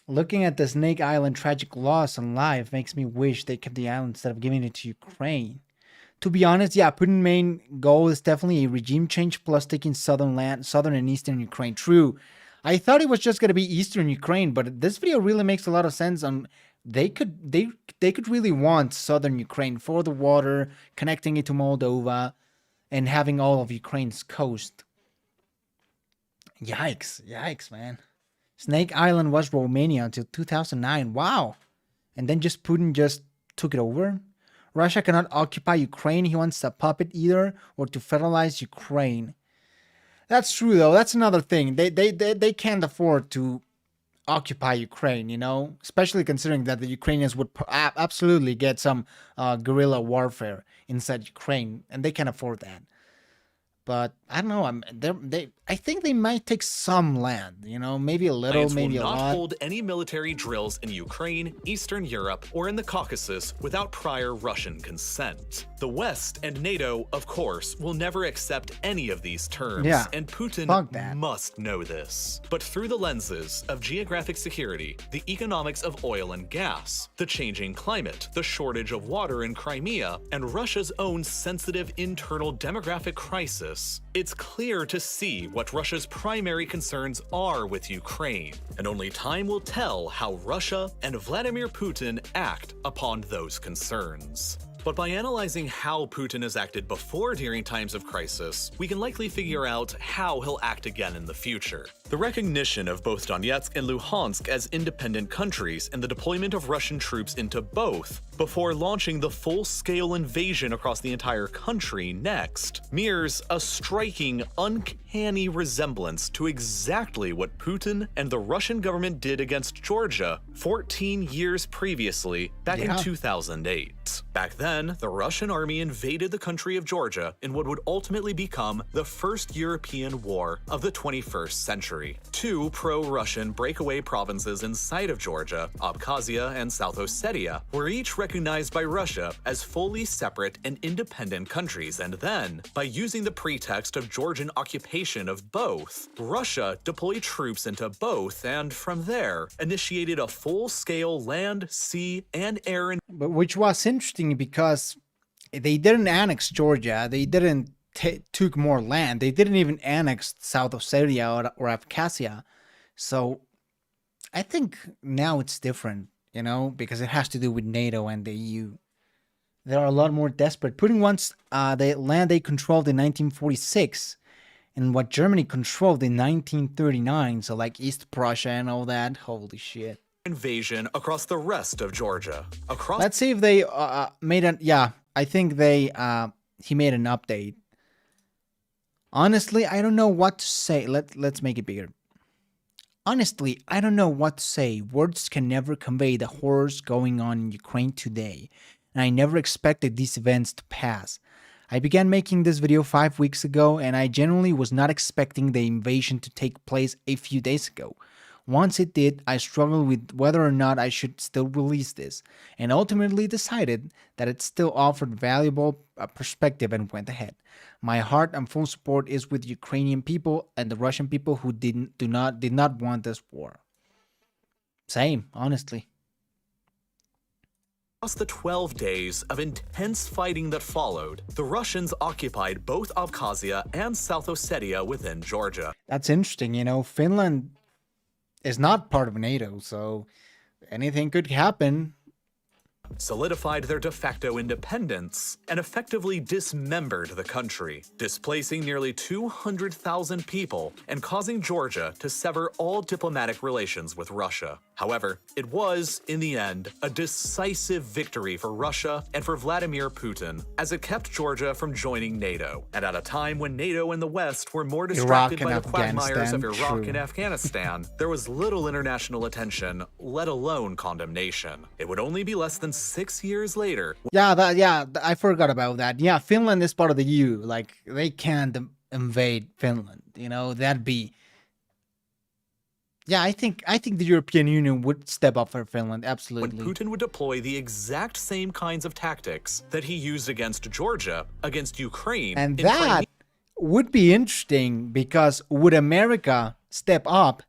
A: looking at the Snake Island tragic loss on live makes me wish they kept the island instead of giving it to Ukraine. To be honest, Putin's main goal is definitely a regime change plus taking southern and eastern Ukraine. True. I thought it was just going to be eastern Ukraine, but this video really makes a lot of sense on they could really want southern Ukraine for the water, connecting it to Moldova, and having all of Ukraine's coast. Yikes, man. Snake Island was Romania until 2009. Wow. And then Putin just took it over. Russia cannot occupy Ukraine. He wants a puppet either, or to federalize Ukraine. That's true, though. That's another thing. They can't afford to occupy Ukraine, especially considering that the Ukrainians would absolutely get some guerrilla warfare inside Ukraine, and they can't afford that. But I don't know. I think they might take some land. Maybe a little, maybe a lot.
E: will not hold any military drills in Ukraine, Eastern Europe, or in the Caucasus without prior Russian consent. The West and NATO, of course, will never accept any of these terms, and Putin must know this. But through the lenses of geographic security, the economics of oil and gas, the changing climate, the shortage of water in Crimea, and Russia's own sensitive internal demographic crisis, crisis, it's clear to see what Russia's primary concerns are with Ukraine, and only time will tell how Russia and Vladimir Putin act upon those concerns. But by analyzing how Putin has acted before during times of crisis, we can likely figure out how he'll act again in the future. The recognition of both Donetsk and Luhansk as independent countries and the deployment of Russian troops into both, before launching the full-scale invasion across the entire country next, mirrors a striking, uncanny resemblance to exactly what Putin and the Russian government did against Georgia 14 years previously, back in 2008. Back then, the Russian army invaded the country of Georgia in what would ultimately become the first European war of the 21st century. Two pro-Russian breakaway provinces inside of Georgia, Abkhazia and South Ossetia, were each recognized by Russia as fully separate and independent countries, and then, by using the pretext of Georgian occupation of both, Russia deployed troops into both and, from there, initiated a full-scale land, sea, and air
A: But which was interesting because they didn't annex Georgia, they didn't took more land, they didn't even annex South Ossetia or Abkhazia. So I think now it's different, you know, because it has to do with NATO and the EU. They are a lot more desperate. Putin wants the land they controlled in 1946 and what Germany controlled in 1939, so like East Prussia and all that. Holy shit.
E: invasion across the rest of Georgia.
A: Let's see if they made an... Yeah, I think they... he made an update. Honestly, I don't know what to say. Let's make it bigger. Honestly, I don't know what to say. Words can never convey the horrors going on in Ukraine today, and I never expected these events to pass. I began making this video 5 weeks ago, and I genuinely was not expecting the invasion to take place a few days ago. Once it did, I struggled with whether or not I should still release this, and ultimately decided that it still offered valuable perspective and went ahead. My heart and full support is with Ukrainian people and the Russian people who did not want this war. Same, honestly.
E: Across the 12 days of intense fighting that followed, the Russians occupied both Abkhazia and South Ossetia within Georgia.
A: That's interesting, you know, Finland is not part of NATO, so anything could happen.
E: Solidified their de facto independence, and effectively dismembered the country, displacing nearly 200,000 people and causing Georgia to sever all diplomatic relations with Russia. However, it was, in the end, a decisive victory for Russia and for Vladimir Putin, as it kept Georgia from joining NATO, and at a time when NATO and the West were more distracted by the quagmires of Iraq and Afghanistan, there was little international attention, let alone condemnation. It would only be less than 6 years later.
A: I forgot about that. Yeah, Finland is part of the EU. Like, they can't invade Finland. You know, that'd be... Yeah, I think the European Union would step up for Finland, absolutely.
E: When Putin would deploy the exact same kinds of tactics that he used against Georgia, against Ukraine...
A: And that would be interesting, because would America step up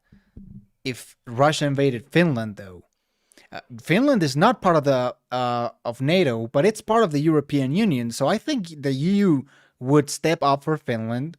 A: if Russia invaded Finland, though? Finland is not part of the of NATO, but it's part of the European Union. So I think the EU would step up for Finland,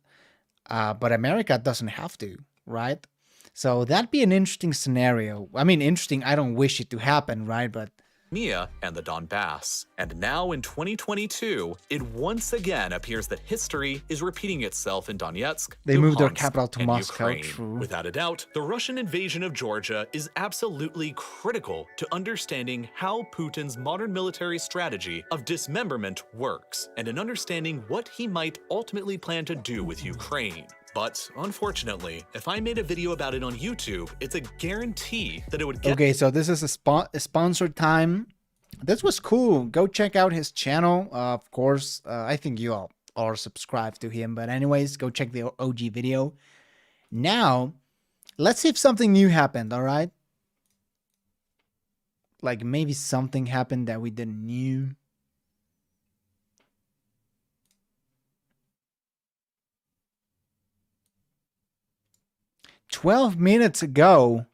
A: but America doesn't have to, right? So that'd be an interesting scenario. I mean, interesting. I don't wish it to happen, right? But
E: Crimea and the Donbass. And now in 2022, it once again appears that history is repeating itself in Donetsk,
A: they moved their
E: Luhansk,
A: capital to
E: and
A: Moscow.
E: Ukraine.
A: True.
E: Without a doubt, the Russian invasion of Georgia is absolutely critical to understanding how Putin's modern military strategy of dismemberment works, and in understanding what he might ultimately plan to do with Ukraine. But unfortunately, if I made a video about it on YouTube, it's a guarantee that it would get...
A: Okay, so this is a sponsored time. This was cool. Go check out his channel. Of course, I think you all are subscribed to him. But anyways, go check the OG video. Now, let's see if something new happened, all right? Like maybe something happened that we didn't know. "12 minutes ago,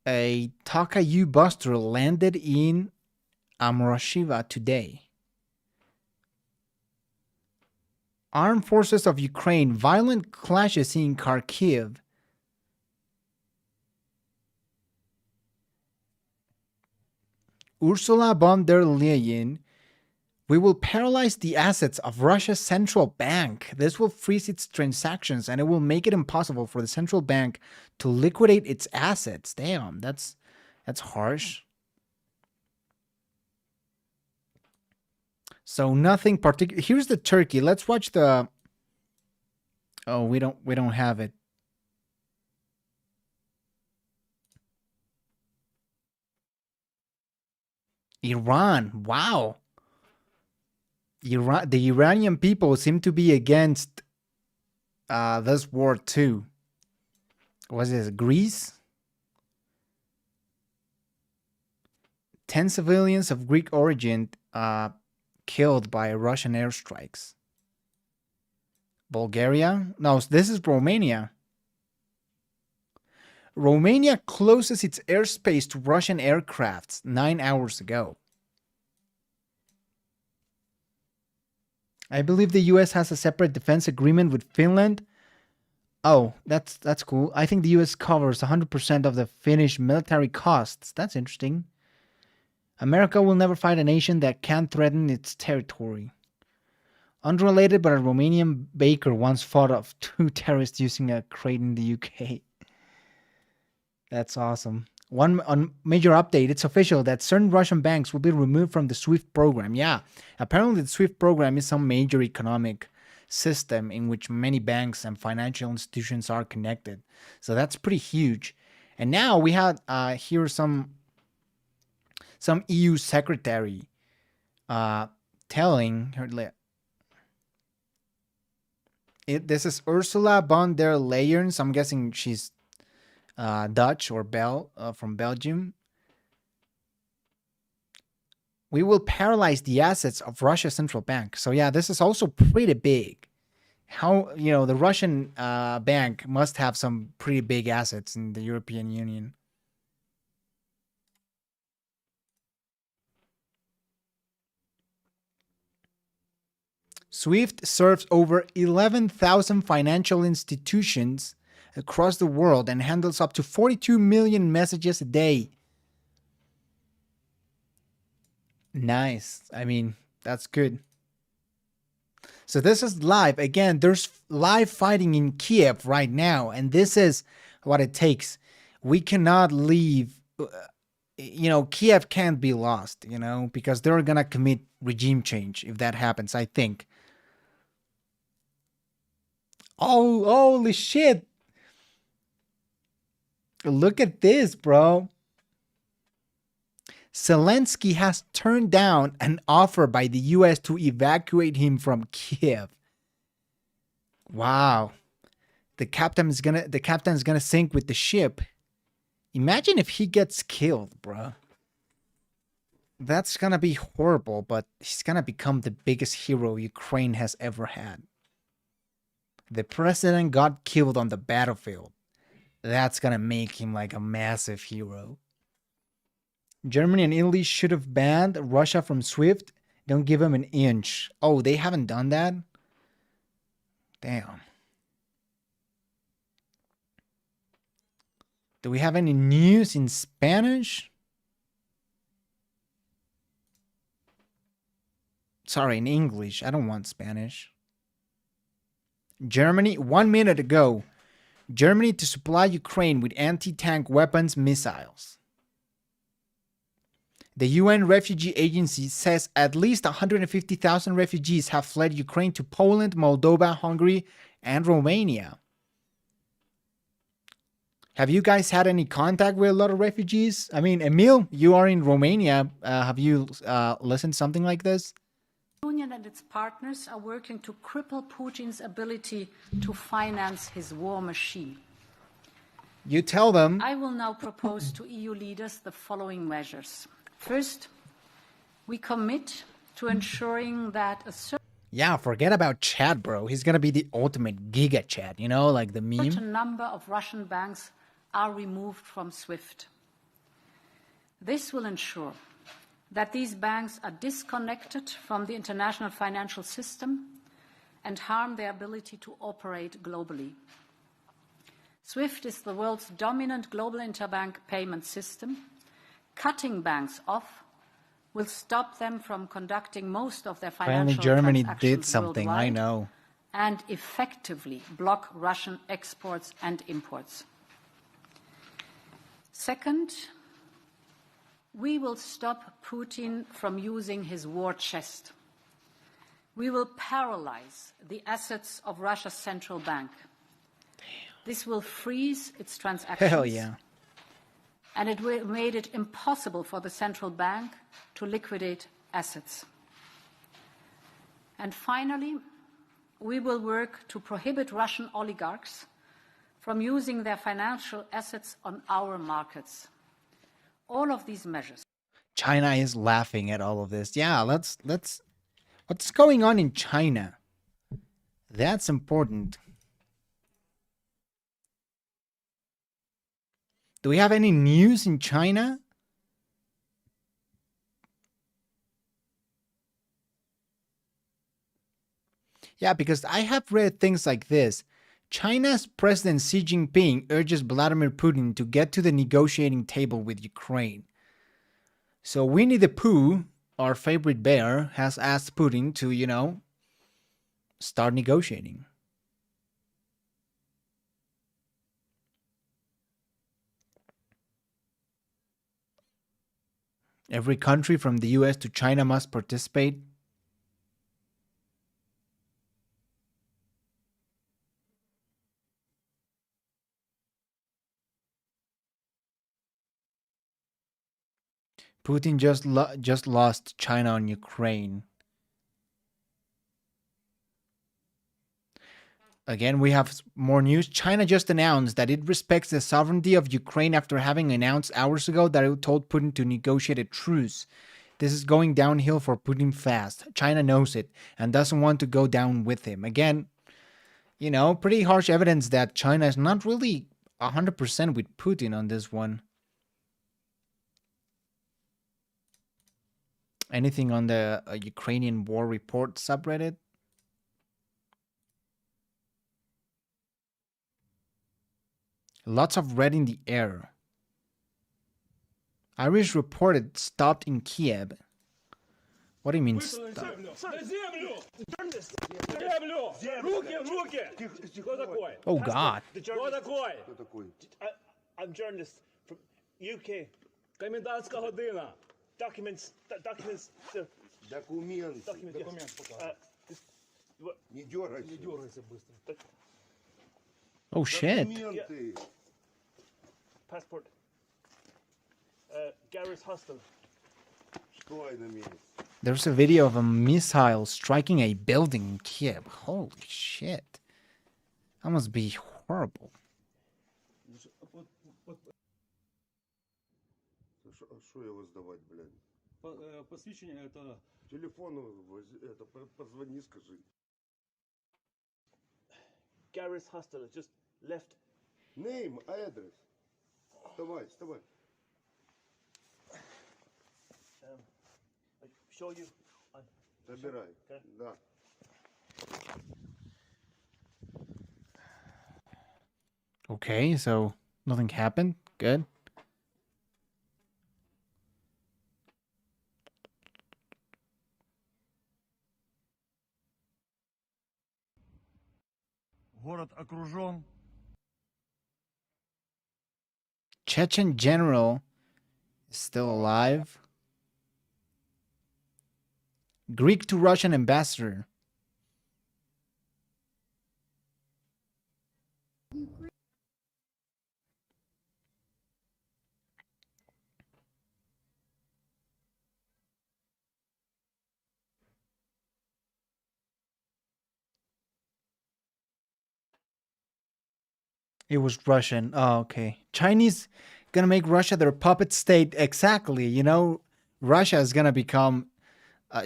A: a Taka-U buster landed in Amurashiva today." Armed forces of Ukraine, violent clashes in Kharkiv. Ursula von der Leyen, we will paralyze the assets of Russia's central bank. This will freeze its transactions and it will make it impossible for the central bank to liquidate its assets. Damn, that's harsh. So nothing particular. Here's the Turkey. Let's watch the. Oh, we don't have it. Iran. Wow. Iran. The Iranian people seem to be against this war too. Was it Greece? 10 civilians of Greek origin killed by Russian airstrikes. Bulgaria? No, this is Romania. Romania closes its airspace to Russian aircrafts 9 hours ago. I believe the US has a separate defense agreement with Finland. Oh, that's cool. I think the US covers 100% of the Finnish military costs. That's interesting. America will never fight a nation that can threaten its territory. Unrelated, but a Romanian baker once fought off 2 terrorists using a crate in the UK. That's awesome. One major update, it's official that certain Russian banks will be removed from the SWIFT program. Yeah, apparently the SWIFT program is some major economic system in which many banks and financial institutions are connected. So that's pretty huge. And now we had here some EU secretary telling her, this is Ursula von der Leyen. So I'm guessing she's Dutch or from Belgium. We will paralyze the assets of Russia's central bank. So yeah, this is also pretty big. How, the Russian bank must have some pretty big assets in the European Union. SWIFT serves over 11,000 financial institutions across the world and handles up to 42 million messages a day. Nice. I mean, that's good. So this is live. Again, there's live fighting in Kiev right now, and this is what it takes. We cannot leave. Kiev can't be lost, because they're going to commit regime change if that happens, I think. Oh, holy shit. Look at this, bro. Zelensky has turned down an offer by the US to evacuate him from Kiev. Wow. The captain's gonna sink with the ship. Imagine if he gets killed, bro. That's gonna be horrible, but he's gonna become the biggest hero Ukraine has ever had. The president got killed on the battlefield. That's gonna make him like a massive hero. Germany and Italy should have banned Russia from SWIFT. Don't give them an inch. Oh, they haven't done that? Damn. Do we have any news in Spanish? Sorry, in English. I don't want Spanish. Germany, 1 minute ago. Germany to supply Ukraine with anti-tank weapons missiles. The UN Refugee Agency says at least 150,000 refugees have fled Ukraine to Poland, Moldova, Hungary, and Romania. Have you guys had any contact with a lot of refugees? I mean, Emil, you are in Romania. Have you listened to something like this?
K: The Union and its partners are working to cripple Putin's ability to finance his war machine.
A: You tell them.
K: I will now propose to EU leaders the following measures. First, we commit to ensuring that a
A: yeah, forget about Chad, bro. He's gonna be the ultimate giga Chad, like the meme.
K: certain number of Russian banks are removed from SWIFT. This will ensure that these banks are disconnected from the international financial system and harm their ability to operate globally. SWIFT is the world's dominant global interbank payment system. Cutting banks off will stop them from conducting most of their
A: Finally,
K: financial
A: Germany
K: transactions
A: did something, I
K: worldwide
A: know.
K: and effectively block Russian exports and imports. Second, we will stop Putin from using his war chest. We will paralyze the assets of Russia's central bank. This will freeze its transactions.
A: Hell yeah.
K: And it made it impossible for the central bank to liquidate assets. And finally, we will work to prohibit Russian oligarchs from using their financial assets on our markets. All of these measures.
A: China is laughing at all of this. Yeah, let's what's going on in China? That's important. Do we have any news in China? Yeah, because I have read things like this. China's President Xi Jinping urges Vladimir Putin to get to the negotiating table with Ukraine. So Winnie the Pooh, our favorite bear, has asked Putin to, start negotiating. Every country from the US to China must participate. Putin just lost China on Ukraine. Again, we have more news. China just announced that it respects the sovereignty of Ukraine after having announced hours ago that it told Putin to negotiate a truce. This is going downhill for Putin fast. China knows it and doesn't want to go down with him. Again, pretty harsh evidence that China is not really 100% with Putin on this one. Anything on the Ukrainian war report subreddit? Lots of red in the air. Irish reported stopped in Kiev. What do you mean stop? Oh God.
C: I'm journalist from UK. Комендантська година. Documents.
G: Не дергайся быстро.
A: Oh shit.
C: Passport. Gareth Hostel.
A: There's a video of a missile striking a building in Kiev. Holy shit. That must be horrible.
G: Что я воздавать, блядь? Посвящение это... Телефон, это, позвони, скажи.
C: Gareth Hostel just left.
G: Name, address. Вставай.
C: I show you.
G: Забирай. Да.
A: Okay, so nothing happened. Good.
C: Город окружен.
A: Chechen general is still alive. Greek to Russian ambassador. It was Russian. Oh, okay. Chinese gonna make Russia their puppet state. Exactly. Russia is gonna become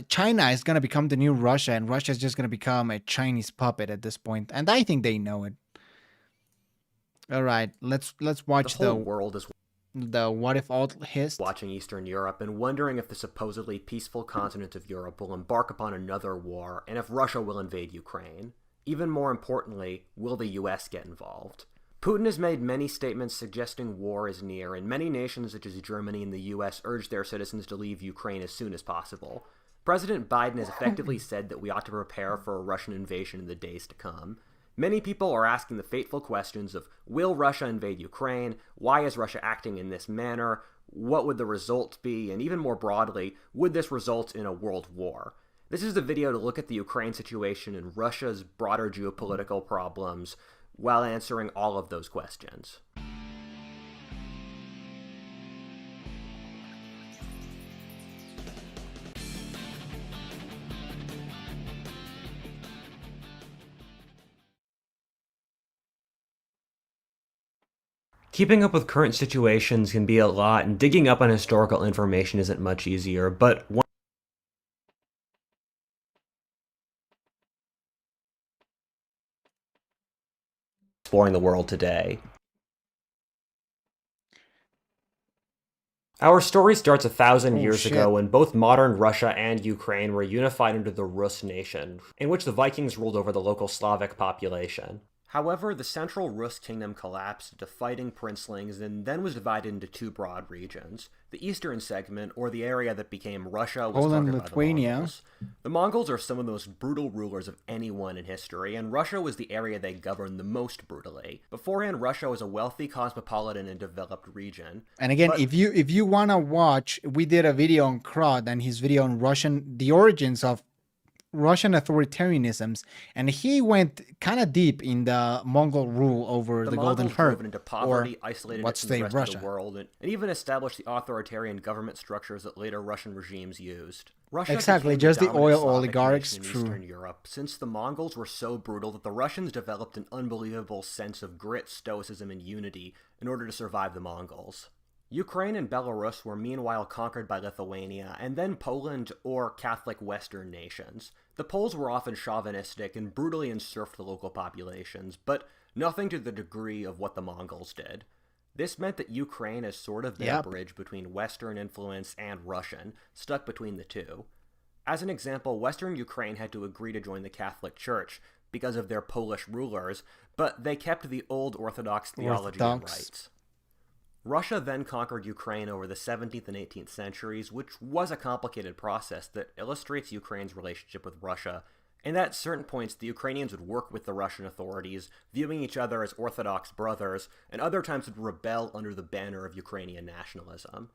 A: China is gonna become the new Russia, and Russia is just gonna become a Chinese puppet at this point. And I think they know it. All right, let's watch
L: the whole world is.
A: the what if alt hist.
L: Watching Eastern Europe and wondering if the supposedly peaceful continent of Europe will embark upon another war and if Russia will invade Ukraine. Even more importantly, will the US get involved? Putin has made many statements suggesting war is near, and many nations such as Germany and the US urge their citizens to leave Ukraine as soon as possible. President Biden has effectively said that we ought to prepare for a Russian invasion in the days to come. Many people are asking the fateful questions of, will Russia invade Ukraine? Why is Russia acting in this manner? What would the result be? And even more broadly, would this result in a world war? This is the video to look at the Ukraine situation and Russia's broader geopolitical problems while answering all of those questions. Keeping up with current situations can be a lot, and digging up on historical information isn't much easier, but exploring the world today. Our story starts 1,000 years ago when both modern Russia and Ukraine were unified under the Rus nation, in which the Vikings ruled over the local Slavic population. However, the central Rus kingdom collapsed into fighting princelings and then was divided into two broad regions. The eastern segment, or the area that became Russia, was
A: Poland,
L: conquered
A: Lithuania.
L: by the Mongols. The Mongols are some of the most brutal rulers of anyone in history, and Russia was the area they governed the most brutally. Beforehand, Russia was a wealthy, cosmopolitan, and developed region.
A: And again, if you wanna watch, we did a video on Krod and his video on the origins of Russian authoritarianisms, and he went kind of deep in the Mongol rule over the Golden Herd,
L: drove it into poverty, isolated
A: what's
L: it from the rest
A: Russia.
L: of the world, and even established the authoritarian government structures that later Russian regimes used. Russia
A: Exactly,
L: became
A: just the
L: dominant
A: oil
L: Slavic
A: oligarchs,
L: nation in
A: true.
L: Eastern Europe, since the Mongols were so brutal that the Russians developed an unbelievable sense of grit, stoicism, and unity in order to survive the Mongols. Ukraine and Belarus were meanwhile conquered by Lithuania, and then Poland or Catholic Western nations. The Poles were often chauvinistic and brutally enserfed the local populations, but nothing to the degree of what the Mongols did. This meant that Ukraine has sort of been a bridge between Western influence and Russian, stuck between the two. As an example, Western Ukraine had to agree to join the Catholic Church because of their Polish rulers, but they kept the old Orthodox theology and rites. Russia then conquered Ukraine over the 17th and 18th centuries, which was a complicated process that illustrates Ukraine's relationship with Russia, and at certain points the Ukrainians would work with the Russian authorities, viewing each other as Orthodox brothers, and other times would rebel under the banner of Ukrainian nationalism.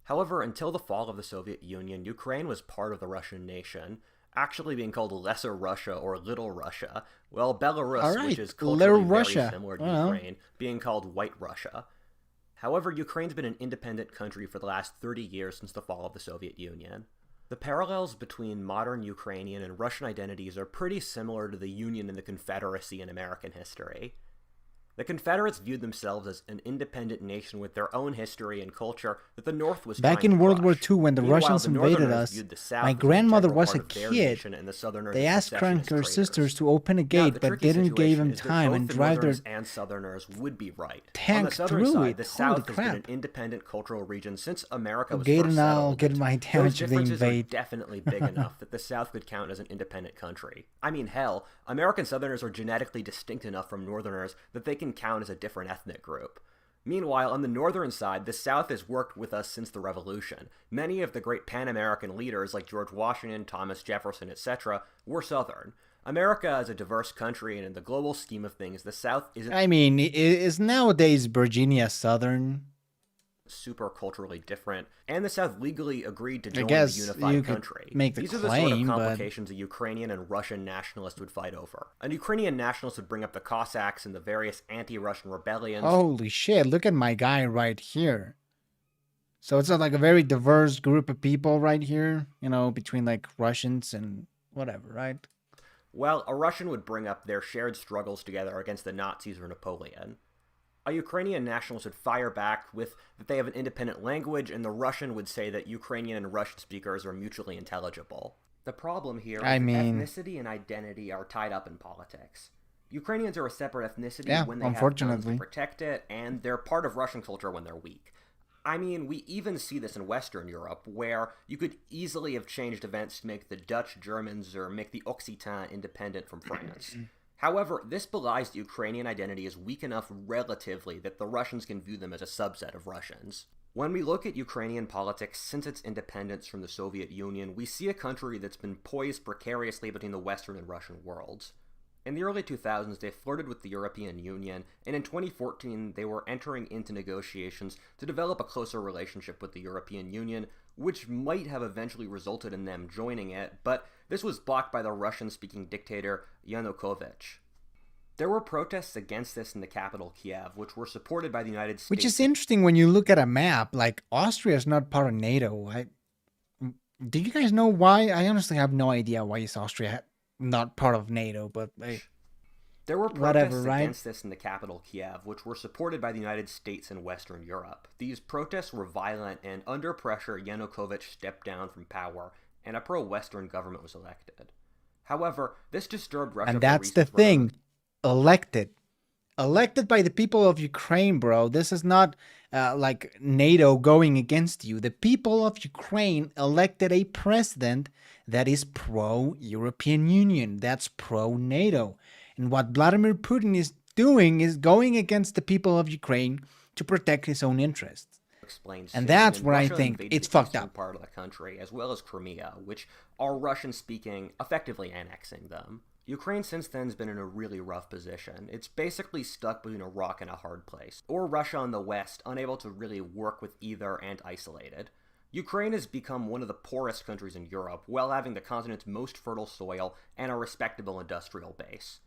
L: However, until the fall of the Soviet Union, Ukraine was part of the Russian nation, actually being called Lesser Russia or Little Russia, while Belarus, which is culturally very similar to Ukraine, being called White Russia. However, Ukraine's been an independent country for the last 30 years since the fall of the Soviet Union. The parallels between modern Ukrainian and Russian identities are pretty similar to the Union and the Confederacy in American history. The Confederates viewed themselves as an independent nation with their own history and culture that the North was
A: Back
L: trying
A: in
L: to
A: World War
L: crush.
A: II, when the
L: Meanwhile,
A: Russians
L: the
A: invaded
L: Northerners
A: us,
L: viewed the South
A: my
L: as an
A: grandmother
L: integral
A: was a
L: part of their
A: kid.
L: nation, and the Southerners
A: They
L: as
A: asked Crown
L: secessionist
A: sisters
L: traitors.
A: to open a
L: Now,
A: gate,
L: the
A: but
L: tricky
A: didn't give
L: situation
A: them
L: is that
A: time
L: both
A: and
L: the
A: drive their
L: Northerners and Southerners would be right. On the
A: tank
L: Southern
A: through
L: side,
A: it.
L: the
A: Holy
L: South has been an
A: crap.
L: independent cultural region since America was
A: Gate
L: first
A: and I'll
L: settled.
A: get my
L: Those
A: damage if they
L: differences are
A: invade.
L: definitely big enough that the South could count as an independent country. I mean, hell, American Southerners are genetically distinct enough from Northerners that they can count as a different ethnic group. Meanwhile, on the northern side, the South has worked with us since the Revolution. Many of the great Pan-American leaders like George Washington, Thomas Jefferson, etc. were Southern. America is a diverse country, and in the global scheme of things, the South isn't...
A: I mean, is nowadays Virginia Southern?
L: super culturally different, and the South legally agreed to join the
A: guess
L: unified
A: you could
L: country.
A: make the
L: These are the sort of
A: claim, but-
L: complications a Ukrainian and Russian nationalists would fight over. A Ukrainian nationalist would bring up the Cossacks and the various anti-Russian rebellions.
A: Holy shit, look at my guy right here. So it's like a very diverse group of people right here, you know, between like Russians and whatever, right?
L: Well, a Russian would bring up their shared struggles together against the Nazis or Napoleon. A Ukrainian nationalist would fire back with that they have an independent language, and the Russian would say that Ukrainian and Russian speakers are mutually intelligible. The problem here is that ethnicity and identity are tied up in politics. Ukrainians are a separate ethnicity when they have guns to protect it, and they're part of Russian culture when they're weak. I mean, we even see this in Western Europe, where you could easily have changed events to make the Dutch Germans or make the Occitan independent from France. However, this belies the Ukrainian identity is weak enough relatively that the Russians can view them as a subset of Russians. When we look at Ukrainian politics since its independence from the Soviet Union, we see a country that's been poised precariously between the Western and Russian worlds. In the early 2000s, they flirted with the European Union, and in 2014, they were entering into negotiations to develop a closer relationship with the European Union, which might have eventually resulted in them joining it, but this was blocked by the Russian-speaking dictator Yanukovych. There were protests against this in the capital, Kiev, which were supported by the United States.
A: Which is interesting when you look at a map. Like, Austria is not part of NATO. Do you guys know why? I honestly have no idea why is Austria not part of NATO, but hey,
L: there were protests
A: whatever, right?
L: against this in the capital, Kiev, which were supported by the United States and Western Europe. These protests were violent, and under pressure, Yanukovych stepped down from power, and a pro-Western government was elected. However, this disturbed Russia.
A: And that's the thing. Elected by the people of Ukraine, bro. This is not like NATO going against you. The people of Ukraine elected a president that is pro-European Union. That's pro-NATO. And what Vladimir Putin is doing is going against the people of Ukraine to protect his own interests. And that's where I think it's fucked up.
L: Part of the country, as well as Crimea, which are Russian-speaking, effectively annexing them. Ukraine since then has been in a really rough position. It's basically stuck between a rock and a hard place, or Russia on the west, unable to really work with either and isolated. Ukraine has become one of the poorest countries in Europe, while having the continent's most fertile soil and a respectable industrial base.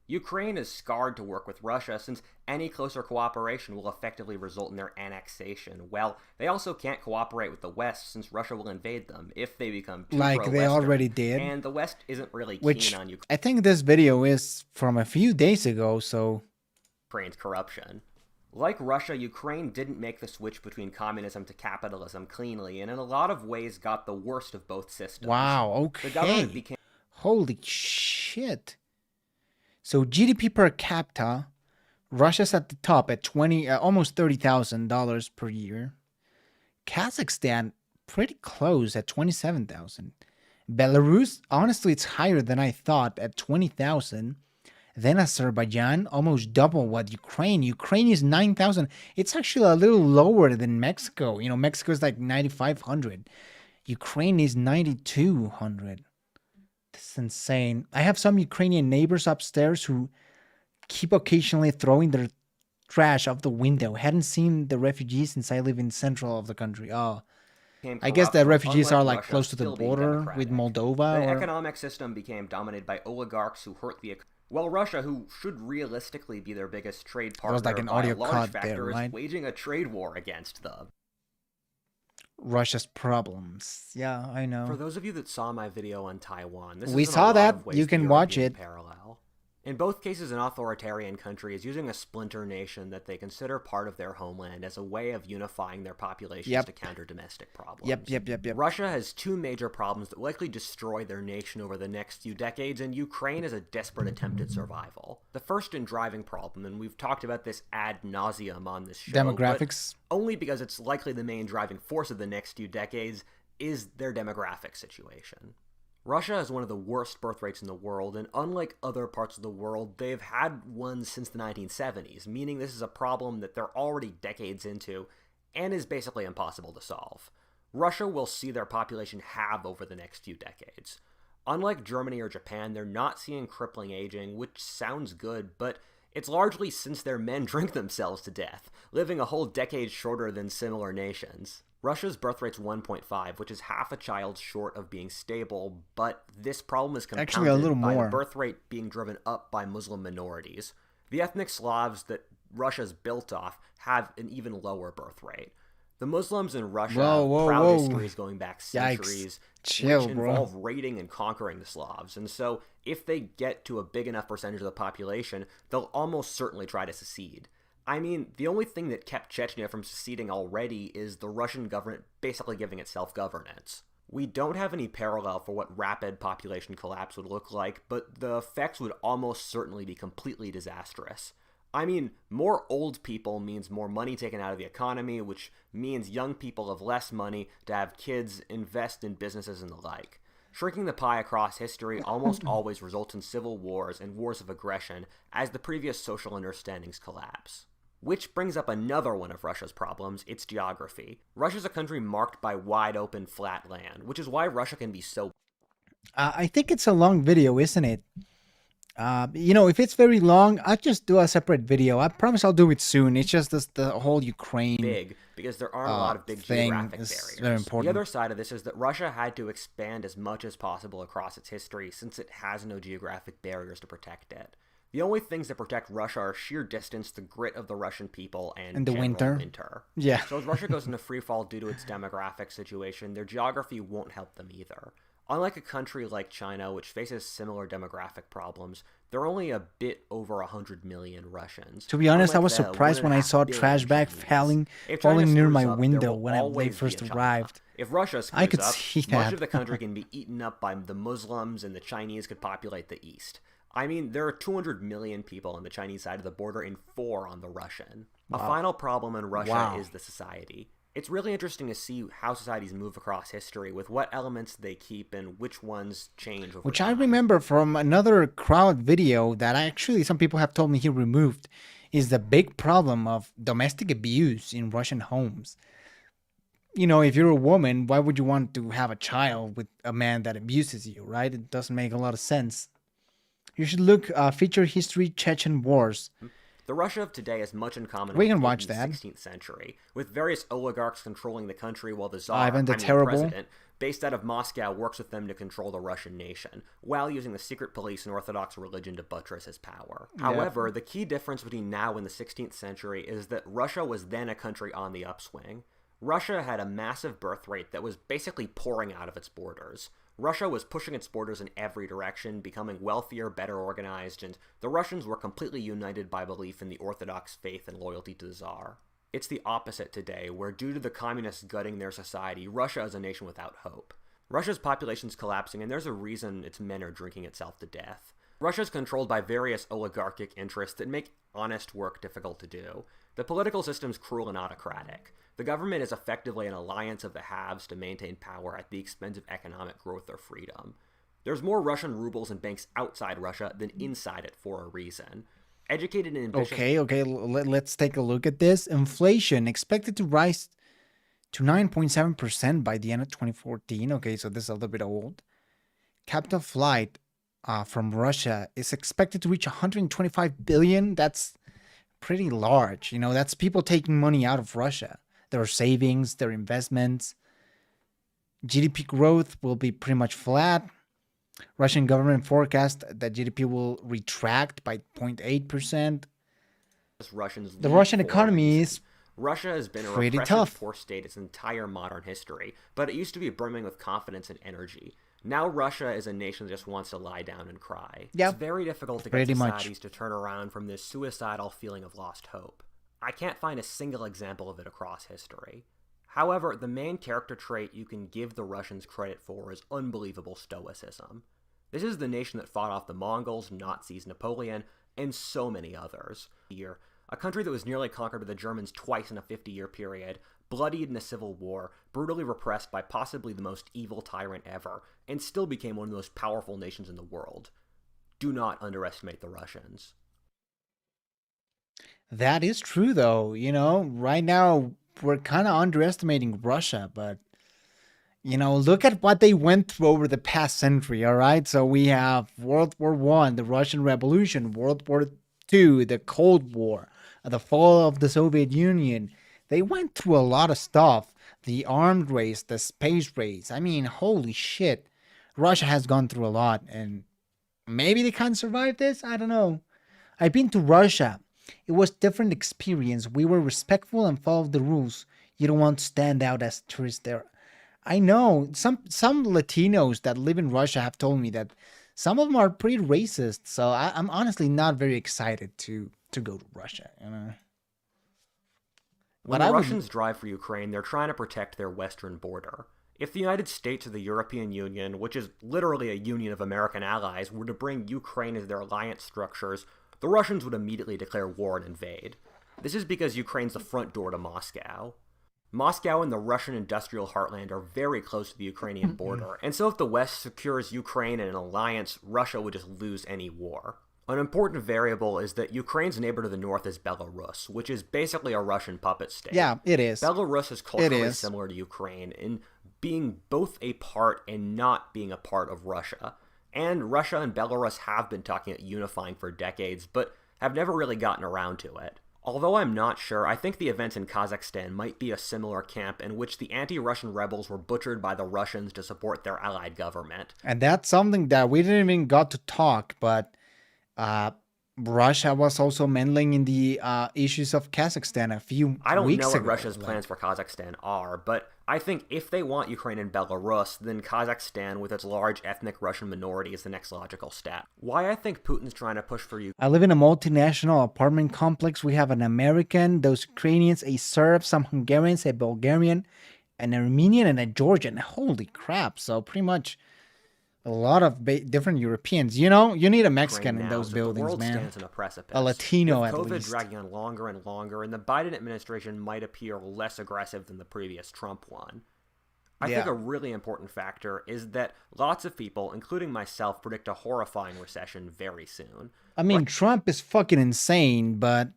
L: Ukraine is scarred to work with Russia since any closer cooperation will effectively result in their annexation. Well, they also can't cooperate with the West since Russia will invade them if they become too
A: like they already did.
L: And the West isn't really
A: Which
L: keen on Ukraine.
A: I think this video is from a few days ago, so
L: Ukraine's corruption. Like Russia, Ukraine didn't make the switch between communism to capitalism cleanly, and in a lot of ways got the worst of both systems.
A: wow, okay.
L: The government became
A: Holy shit. So GDP per capita, Russia's at the top at almost $30,000 per year. Kazakhstan pretty close at 27,000. Belarus, honestly, it's higher than I thought at 20,000. Then Azerbaijan, almost double what Ukraine. Ukraine is 9,000. It's actually a little lower than Mexico. You know, Mexico is like 9,500. Ukraine is 9,200. That's insane. I have some Ukrainian neighbors upstairs who keep occasionally throwing their trash out the window. Hadn't seen the refugees since I live in central of the country. Oh, I guess the refugees are like close to the border with Moldova.
L: The economic system became dominated by oligarchs who hurt the while Russia, who should realistically be their biggest trade partner,
A: was like an audio
L: by a large
A: cut
L: factor,
A: there, right?
L: is waging a trade war against them.
A: Russia's problems. Yeah, I know.
L: For those of you that saw my video on Taiwan, this
A: we
L: is in a
A: saw
L: lot
A: that.
L: of ways
A: You
L: the
A: can watch
L: European
A: it.
L: Parallel. In both cases, an authoritarian country is using a splinter nation that they consider part of their homeland as a way of unifying their populations to counter domestic problems.
A: Yep.
L: Russia has two major problems that will likely destroy their nation over the next few decades, and Ukraine is a desperate attempt at survival. The first and driving problem, and we've talked about this ad nauseum on this show,
A: Demographics.
L: but only because it's likely the main driving force of the next few decades, is their demographic situation. Russia has one of the worst birth rates in the world, and unlike other parts of the world, they've had one since the 1970s, meaning this is a problem that they're already decades into and is basically impossible to solve. Russia will see their population halve over the next few decades. Unlike Germany or Japan, they're not seeing crippling aging, which sounds good, but it's largely since their men drink themselves to death, living a whole decade shorter than similar nations. Russia's birth rate's 1.5, which is half a child short of being stable, but this problem is compounded
A: Actually, a little
L: by
A: more.
L: the birth rate being driven up by Muslim minorities. The ethnic Slavs that Russia's built off have an even lower birth rate. The Muslims in Russia have proud histories going back centuries,
A: Chill,
L: which involve raiding and conquering the Slavs, and so if they get to a big enough percentage of the population, they'll almost certainly try to secede. I mean, the only thing that kept Chechnya from seceding already is the Russian government basically giving it self-governance. We don't have any parallel for what rapid population collapse would look like, but the effects would almost certainly be completely disastrous. I mean, more old people means more money taken out of the economy, which means young people have less money to have kids, invest in businesses, and the like. Shrinking the pie across history almost always results in civil wars and wars of aggression as the previous social understandings collapse. Which brings up another one of Russia's problems, its geography. Russia's a country marked by wide open flat land, which is why Russia can be so...
A: I think it's a long video, isn't it? If it's very long, I'll just do a separate video. I promise I'll do it soon. It's just the whole Ukraine
L: big because there aren't a lot of big geographic barriers.
A: Very important.
L: The other side of this is that Russia had to expand as much as possible across its history since it has no geographic barriers to protect it. The only things that protect Russia are sheer distance, the grit of the Russian people, and
A: the winter. Yeah.
L: So as Russia goes into freefall due to its demographic situation, their geography won't help them either. Unlike a country like China, which faces similar demographic problems, there are only a bit over 100 million Russians.
A: To be honest, I was surprised when I saw a trash bag falling near my window when they first arrived.
L: If Russia
A: I could
L: up,
A: see that.
L: much of the country can be eaten up by the Muslims, and the Chinese could populate the east. I mean, there are 200 million people on the Chinese side of the border and 4 on the Russian. A final problem in Russia is the society. It's really interesting to see how societies move across history, with what elements they keep and which ones change over
A: Which
L: time.
A: I remember from another crowd video that actually some people have told me he removed, is the big problem of domestic abuse in Russian homes. If you're a woman, why would you want to have a child with a man that abuses you, right? It doesn't make a lot of sense. You should look feature history Chechen wars.
L: The Russia of today has much in common
A: We
L: with
A: can watch
L: the
A: that.
L: 16th century, with various oligarchs controlling the country while the
A: Ivan the Terrible.
L: president, based out of Moscow, works with them to control the Russian nation, while using the secret police and Orthodox religion to buttress his power. However, the key difference between now and the 16th century is that Russia was then a country on the upswing. Russia had a massive birth rate that was basically pouring out of its borders. Russia was pushing its borders in every direction, becoming wealthier, better organized, and the Russians were completely united by belief in the Orthodox faith and loyalty to the Tsar. It's the opposite today, where due to the communists gutting their society, Russia is a nation without hope. Russia's population's collapsing, and there's a reason its men are drinking itself to death. Russia's controlled by various oligarchic interests that make honest work difficult to do. The political system's cruel and autocratic. The government is effectively an alliance of the haves to maintain power at the expense of economic growth or freedom. There's more Russian rubles in banks outside Russia than inside it for a reason. Educated and ambitious...
A: Okay, let's take a look at this. Inflation expected to rise to 9.7% by the end of 2014. Okay, so this is a little bit old. Capital flight from Russia is expected to reach 125 billion. That's pretty large. That's people taking money out of Russia. Their savings, their investments. GDP growth will be pretty much flat. Russian government forecast that GDP will retract by 0.8%. The Russian economy is
L: Russia has been a
A: pretty
L: repressive,
A: tough.
L: poor state its entire modern history, but it used to be brimming with confidence and energy. Now Russia is a nation that just wants to lie down and cry.
A: Yep.
L: It's very difficult to get
A: Pretty much.
L: societies to turn around from this suicidal feeling of lost hope. I can't find a single example of it across history. However, the main character trait you can give the Russians credit for is unbelievable stoicism. This is the nation that fought off the Mongols, Nazis, Napoleon, and so many others. A country that was nearly conquered by the Germans twice in a 50-year period, bloodied in a civil war, brutally repressed by possibly the most evil tyrant ever, and still became one of the most powerful nations in the world. Do not underestimate the Russians.
A: That is true, though. Right now we're kind of underestimating Russia, but look at what they went through over the past century. All right, so we have World War I, the Russian Revolution, World War II, the Cold War, the fall of the Soviet Union. They went through a lot of stuff. The armed race, the space race. I mean, holy shit. Russia has gone through a lot, and maybe they can't survive this. I don't know. I've been to Russia. It was different experience. We were respectful and followed the rules. You don't want to stand out as a tourist there. I know some Latinos that live in Russia have told me that some of them are pretty racist. So I'm honestly not very excited to go to Russia.
L: When the Russians drive for Ukraine, they're trying to protect their western border. If the United States or the European Union, which is literally a union of American allies, were to bring Ukraine into their alliance structures, the Russians would immediately declare war and invade. This is because Ukraine's the front door to Moscow. Moscow and the Russian industrial heartland are very close to the Ukrainian border, and so if the West secures Ukraine in an alliance, Russia would just lose any war. An important variable is that Ukraine's neighbor to the north is Belarus, which is basically a Russian puppet state.
A: Yeah, it is.
L: Belarus is culturally similar to Ukraine in being both a part and not being a part of Russia. And Russia and Belarus have been talking about unifying for decades, but have never really gotten around to it. Although I'm not sure, I think the events in Kazakhstan might be a similar camp in which the anti-Russian rebels were butchered by the Russians to support their allied government.
A: And that's something that we didn't even got to talk, but Russia was also meddling in the issues of Kazakhstan a few weeks ago.
L: I don't know what Russia's plans for Kazakhstan are, but I think if they want Ukraine and Belarus, then Kazakhstan with its large ethnic Russian minority is the next logical step. Why I think Putin's trying to push for Ukraine.
A: I live in a multinational apartment complex. We have an American, those Ukrainians, a Serb, some Hungarians, a Bulgarian, an Armenian, and a Georgian. Holy crap. So pretty much a lot of different Europeans. You know, you need a Mexican in those buildings,
L: the world
A: man.
L: Stands on a precipice.
A: A Latino,
L: with
A: at
L: COVID
A: least.
L: dragging on longer and longer, and the Biden administration might appear less aggressive than the previous Trump one. I think a really important factor is that lots of people, including myself, predict a horrifying recession very soon.
A: I mean, Trump is fucking insane, but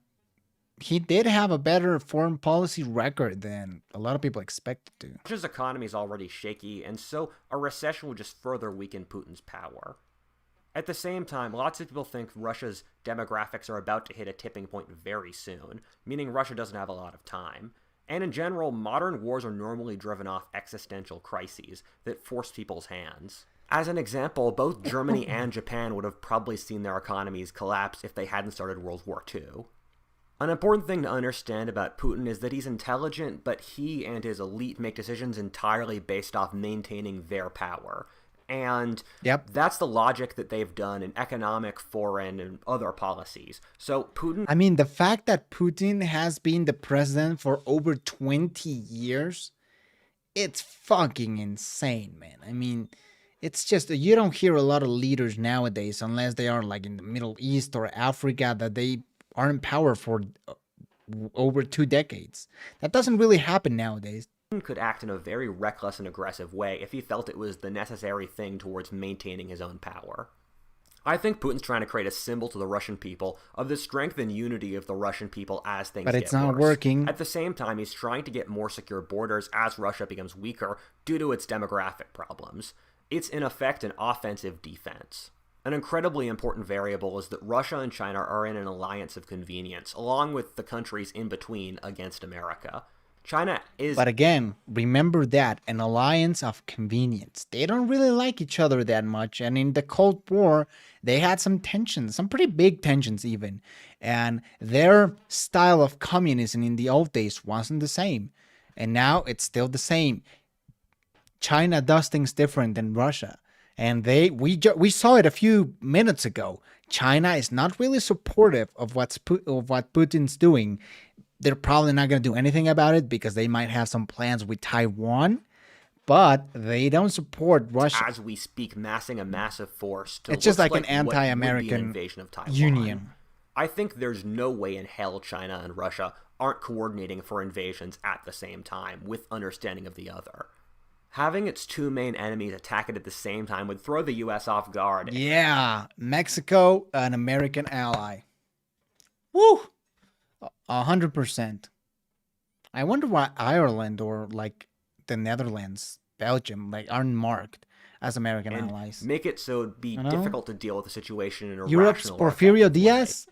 A: he did have a better foreign policy record than a lot of people expected to.
L: Russia's economy is already shaky, and so a recession would just further weaken Putin's power. At the same time, lots of people think Russia's demographics are about to hit a tipping point very soon, meaning Russia doesn't have a lot of time. And in general, modern wars are normally driven off existential crises that force people's hands. As an example, both Germany and Japan would have probably seen their economies collapse if they hadn't started World War II. An important thing to understand about Putin is that he's intelligent, but he and his elite make decisions entirely based off maintaining their power. And that's the logic that they've done in economic, foreign, and other policies. So Putin...
A: I mean, the fact that Putin has been the president for over 20 years, it's fucking insane, man. I mean, it's just, you don't hear a lot of leaders nowadays, unless they are like in the Middle East or Africa, that they are in power for over 2 decades. That doesn't really happen nowadays.
L: Could act in a very reckless and aggressive way if he felt it was the necessary thing towards maintaining his own power. I think Putin's trying to create a symbol to the Russian people of the strength and unity of the Russian people as things get worse.
A: But it's not working.
L: At the same time, he's trying to get more secure borders as Russia becomes weaker due to its demographic problems. It's in effect an offensive defense. An incredibly important variable is that Russia and China are in an alliance of convenience, along with the countries in between against America. China is...
A: But again, remember that, an alliance of convenience. They don't really like each other that much, and in the Cold War, they had some tensions, some pretty big tensions even. And their style of communism in the old days wasn't the same. And now it's still the same. China does things different than Russia. And we saw it a few minutes ago. China is not really supportive of what Putin's doing. They're probably not going to do anything about it because they might have some plans with Taiwan, but they don't support Russia.
L: As we speak, massing a massive force to
A: it's just like an
L: anti-American invasion of Taiwan.
A: union.
L: I think there's no way in hell China and Russia aren't coordinating for invasions at the same time with understanding of the other. Having its two main enemies attack it at the same time would throw the U.S. off guard.
A: Yeah, Mexico, an American ally. Woo! 100%. I wonder why Ireland or like the Netherlands, Belgium, like aren't marked as American allies.
L: Make it so it'd be difficult to deal with the situation in a
A: Europe's
L: rational
A: Porfirio Diaz?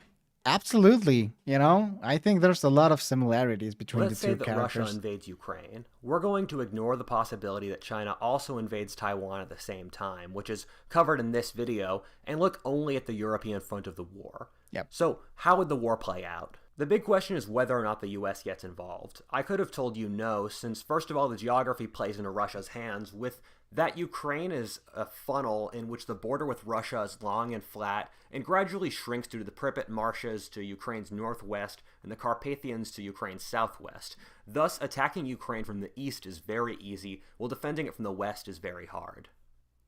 A: Absolutely. You know, I think there's a lot of similarities between
L: Let's
A: the two
L: say that
A: characters.
L: Russia invades Ukraine. We're going to ignore the possibility that China also invades Taiwan at the same time, which is covered in this video, and look only at the European front of the war.
A: Yep.
L: So how would the war play out? The big question is whether or not the US gets involved. I could have told you no, since first of all the geography plays into Russia's hands, with that Ukraine is a funnel in which the border with Russia is long and flat and gradually shrinks due to the Pripyat marshes to Ukraine's northwest and the Carpathians to Ukraine's southwest. Thus, attacking Ukraine from the east is very easy, while defending it from the west is very hard.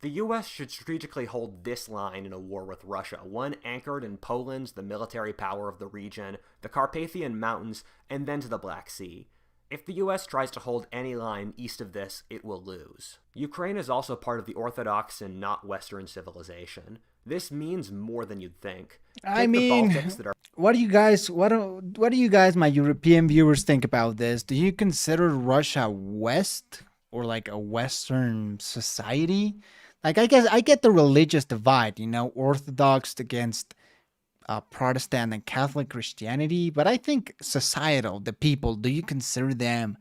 L: The US should strategically hold this line in a war with Russia, one anchored in Poland's the military power of the region, the Carpathian Mountains, and then to the Black Sea. If the US tries to hold any line east of this, it will lose. Ukraine is also part of the Orthodox and not Western civilization. This means more than you'd think.
A: I mean, what do you guys, my European viewers, think about this? Do you consider Russia West or like a Western society? Like, I guess I get the religious divide, you know, Orthodox against Protestant and Catholic Christianity, but I think societal, the people, do you consider them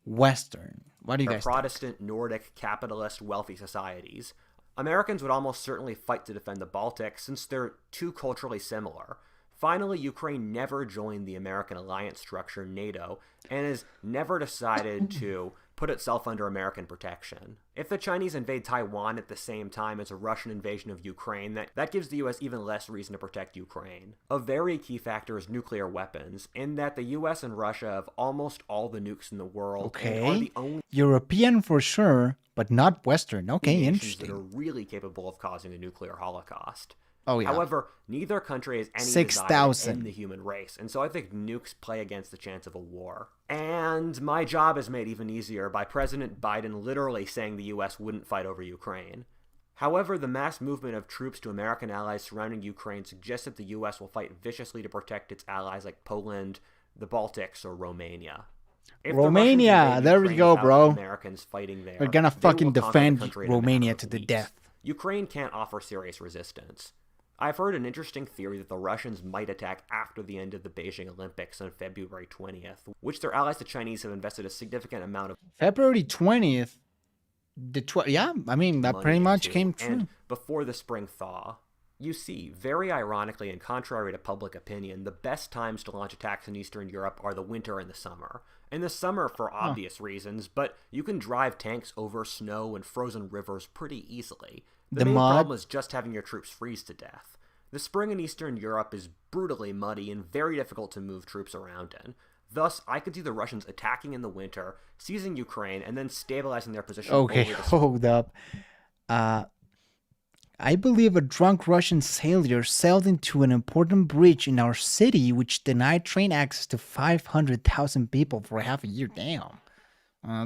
A: Western? What do you guys
L: Protestant,
A: think?
L: Nordic, capitalist, wealthy societies. Americans would almost certainly fight to defend the Baltics since they're too culturally similar. Finally, Ukraine never joined the American alliance structure, Nato, and has never decided to put itself under American protection. If the Chinese invade Taiwan at the same time as a Russian invasion of Ukraine, that gives the US even less reason to protect Ukraine. A very key factor is nuclear weapons, in that the US and Russia have almost all the nukes in the world.
A: Okay,
L: and are the only
A: European for sure, but not Western. Okay, interesting.
L: That are really capable of causing a nuclear holocaust.
A: Oh, yeah.
L: However, neither country has any
A: 6,000
L: desire to end the human race, and so I think nukes play against the chance of a war. And my job is made even easier by President Biden literally saying the US wouldn't fight over Ukraine. However, the mass movement of troops to American allies surrounding Ukraine suggests that the US will fight viciously to protect its allies like Poland, the Baltics, or Romania. If
A: Romania, there we go, bro.
L: Americans fighting there,
A: we're gonna fucking defend
L: the
A: Romania to the death.
L: Ukraine can't offer serious resistance. I've heard an interesting theory that the Russians might attack after the end of the Beijing Olympics on February 20th, which their allies the Chinese have invested a significant amount of
A: February 20th, yeah, I mean, that pretty much came true.
L: And before the spring thaw. You see, very ironically and contrary to public opinion, the best times to launch attacks in Eastern Europe are the winter and the summer. In the summer for obvious reasons, but you can drive tanks over snow and frozen rivers pretty easily. The main problem is just having your troops freeze to death. The spring in Eastern Europe is brutally muddy and very difficult to move troops around in. Thus, I could see the Russians attacking in the winter, seizing Ukraine, and then stabilizing their position.
A: Okay, hold up. I believe a drunk Russian sailor sailed into an important bridge in our city, which denied train access to 500,000 people for half a year. Damn,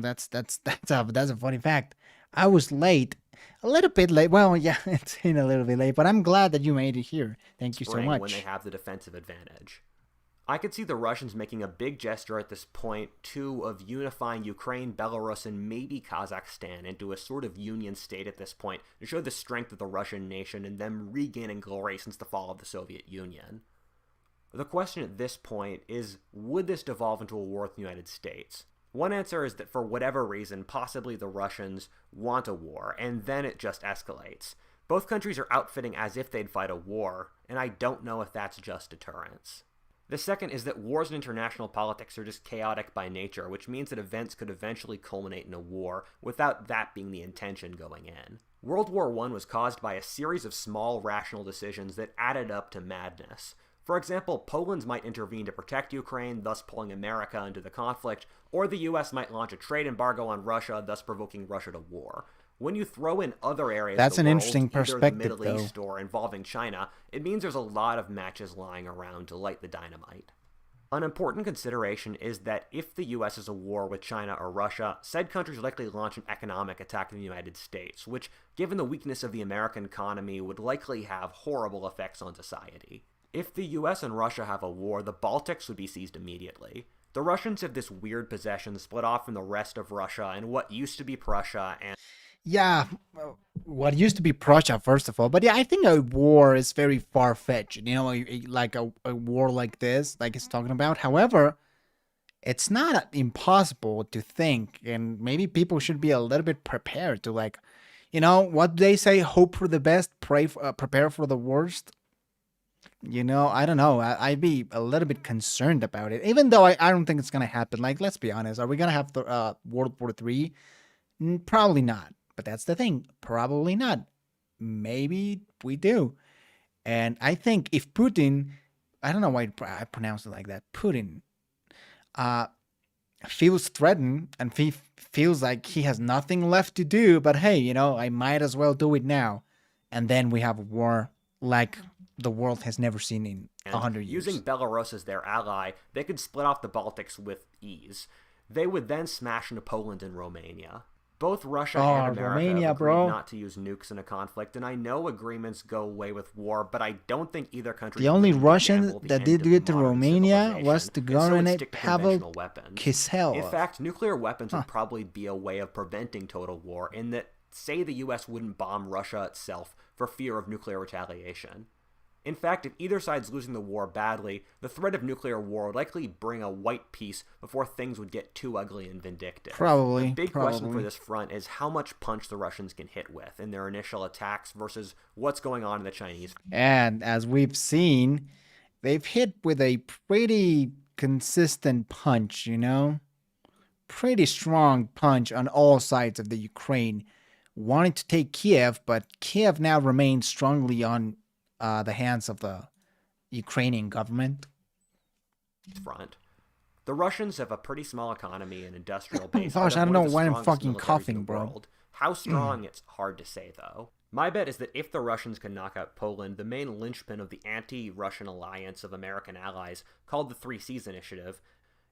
A: that's a funny fact. I was late, a little bit late. Well, yeah, it's been a little bit late, but I'm glad that you made it here. Thank you so much.
L: When they have the defensive advantage. I could see the Russians making a big gesture at this point, too, of unifying Ukraine, Belarus, and maybe Kazakhstan into a sort of union state at this point to show the strength of the Russian nation and them regaining glory since the fall of the Soviet Union. The question at this point is, would this devolve into a war with the United States? One answer is that for whatever reason, possibly the Russians want a war, and then it just escalates. Both countries are outfitting as if they'd fight a war, and I don't know if that's just deterrence. The second is that wars in international politics are just chaotic by nature, which means that events could eventually culminate in a war without that being the intention going in. World War I was caused by a series of small rational decisions that added up to madness. For example, Poland might intervene to protect Ukraine, thus pulling America into the conflict, or the US might launch a trade embargo on Russia, thus provoking Russia to war. When you throw in other areas
A: That's
L: of the
A: an
L: world,
A: interesting
L: either
A: perspective,
L: the Middle East or involving China, it means there's a lot of matches lying around to light the dynamite. An important consideration is that if the US is at war with China or Russia, said countries likely launch an economic attack on the United States, which, given the weakness of the American economy, would likely have horrible effects on society. If the US and Russia have a war, the Baltics would be seized immediately. The Russians have this weird possession split off from the rest of Russia and what used to be Prussia and...
A: Yeah, what used to be Prussia, first of all. But yeah, I think a war is very far-fetched. You know, like a war like this, like it's talking about. However, it's not impossible to think, and maybe people should be a little bit prepared to, like, you know, what do they say? Hope for the best, prepare for the worst. You know, I don't know. I'd be a little bit concerned about it, even though I don't think it's gonna happen. Like, let's be honest. Are we gonna have the World War III? Probably not. But that's the thing. Probably not. Maybe we do. And I think if Putin, I don't know why I pronounce it like that, Putin. I feels threatened and feels like he has nothing left to do, but hey, I might as well do it now. And then we have a war like the world has never seen in 100 years.
L: Using Belarus as their ally, they could split off the Baltics with ease. They would then smash into Poland and Romania. Both Russia and America
A: Romania,
L: have agreed
A: bro.
L: not to use nukes in a conflict, and I know agreements go away with war, but I don't think either country...
A: The only
L: really
A: Russian
L: gambled the
A: that
L: end
A: did
L: of
A: it to
L: modern
A: Romania
L: civilization,
A: was the
L: and so it'd
A: government
L: stick to
A: Pavel
L: conventional weapons.
A: Kiselov.
L: In fact, nuclear weapons would probably be a way of preventing total war, in that, say the US wouldn't bomb Russia itself for fear of nuclear retaliation. In fact, if either side's losing the war badly, the threat of nuclear war would likely bring a white peace before things would get too ugly and vindictive.
A: Probably.
L: The big question for this front is how much punch the Russians can hit with in their initial attacks versus what's going on in the Chinese.
A: And as we've seen, they've hit with a pretty consistent punch, Pretty strong punch on all sides of the Ukraine, wanting to take Kiev, but Kiev now remains strongly on the hands of the Ukrainian government.
L: Front. The Russians have a pretty small economy and industrial base.
A: Gosh, I don't know why I'm fucking
L: militaries in
A: coughing,
L: the
A: bro.
L: world. How strong, it's hard to say, though. My bet is that if the Russians can knock out Poland, the main linchpin of the anti-Russian alliance of American allies, called the Three Seas Initiative,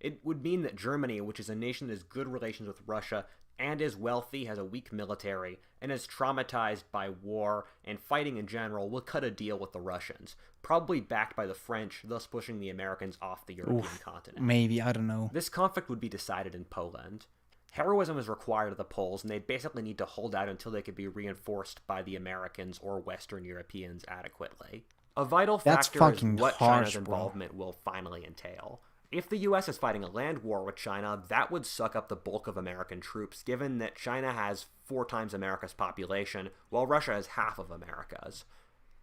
L: it would mean that Germany, which is a nation that has good relations with Russia and is wealthy, has a weak military, and is traumatized by war and fighting in general, will cut a deal with the Russians, probably backed by the French, thus pushing the Americans off the European continent.
A: Maybe, I don't know.
L: This conflict would be decided in Poland. Heroism is required of the Poles, and they basically need to hold out until they could be reinforced by the Americans or Western Europeans adequately. A vital factor is what China's involvement will finally entail. If the US is fighting a land war with China, that would suck up the bulk of American troops, given that China has 4 times America's population, while Russia has half of America's.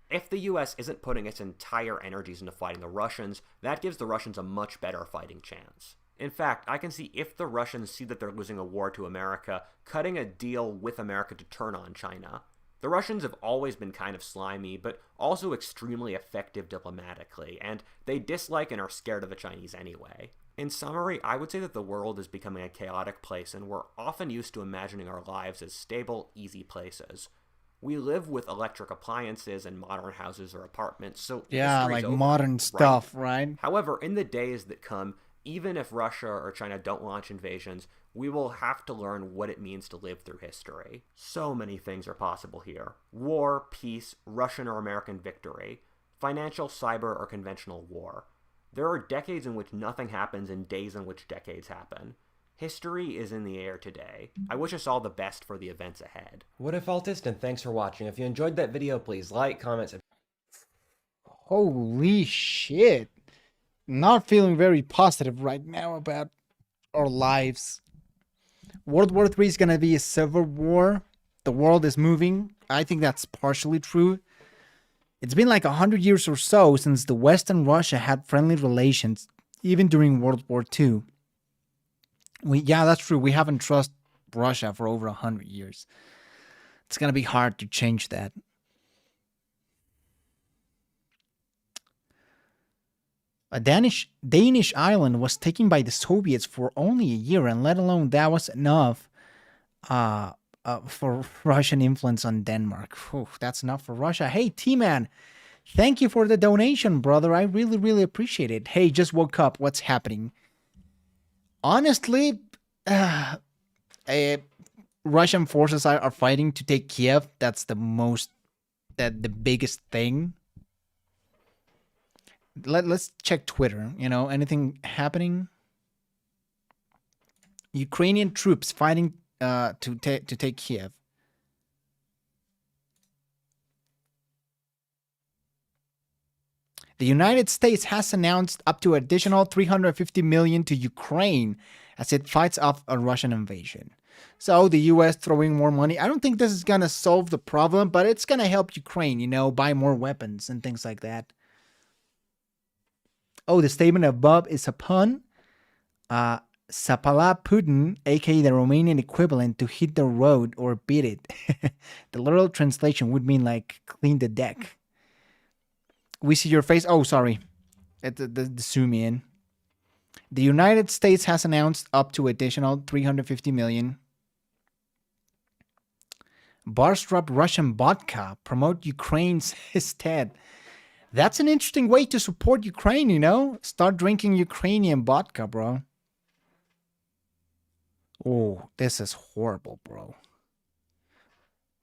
L: If the US isn't putting its entire energies into fighting the Russians, that gives the Russians a much better fighting chance. In fact, I can see if the Russians see that they're losing a war to America, cutting a deal with America to turn on China. The Russians have always been kind of slimy, but also extremely effective diplomatically, and they dislike and are scared of the Chinese anyway. In summary, I would say that the world is becoming a chaotic place, and we're often used to imagining our lives as stable, easy places. We live with electric appliances and modern houses or apartments, so
A: yeah, like modern stuff, right?
L: However, in the days that come, even if Russia or China don't launch invasions, we will have to learn what it means to live through history. So many things are possible here. War, peace, Russian or American victory, financial, cyber, or conventional war. There are decades in which nothing happens and days in which decades happen. History is in the air today. I wish us all the best for the events ahead.
D: What if Altist, and thanks for watching. If you enjoyed that video, please like, comment,
A: Holy shit. Not feeling very positive right now about our lives. World War III is going to be a civil war. The world is moving. I think that's partially true. It's been like 100 years or so since the West and Russia had friendly relations, even during World War II. Yeah, that's true. We haven't trusted Russia for over 100 years. It's going to be hard to change that. A Danish island was taken by the Soviets for only a year, and let alone that was enough for Russian influence on Denmark. Whew, that's enough for Russia. Hey, T-Man, thank you for the donation, brother. I really, really appreciate it. Hey, just woke up. What's happening? Honestly, Russian forces are fighting to take Kiev. That's the biggest thing. Let's check Twitter. Anything happening? Ukrainian troops fighting to take Kiev. The United States has announced up to additional $350 million to Ukraine as it fights off a Russian invasion. So the U.S. throwing more money. I don't think this is going to solve the problem, but it's going to help Ukraine, buy more weapons and things like that. Oh, the statement above is a pun. Sapala Putin, aka the Romanian equivalent to hit the road or beat it. The literal translation would mean like clean the deck. We see your face. Oh, sorry. The zoom in. The United States has announced up to additional $350 million. Bars drop Russian vodka, promote Ukraine's instead. That's an interesting way to support Ukraine, you know? Start drinking Ukrainian vodka, bro. Oh, this is horrible, bro.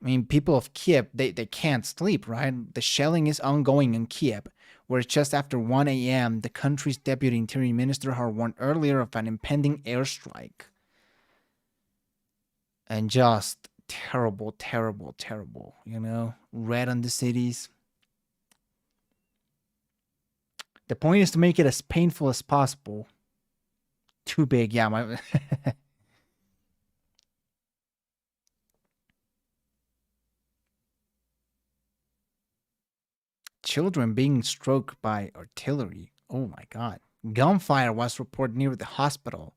A: I mean, people of Kiev, they can't sleep, right? The shelling is ongoing in Kiev, where just after 1 a.m., the country's deputy interior minister had warned earlier of an impending airstrike. And just terrible, terrible, terrible, you know? Red on the cities. The point is to make it as painful as possible. Too big, yeah. My children being struck by artillery. Oh my God. Gunfire was reported near the hospital.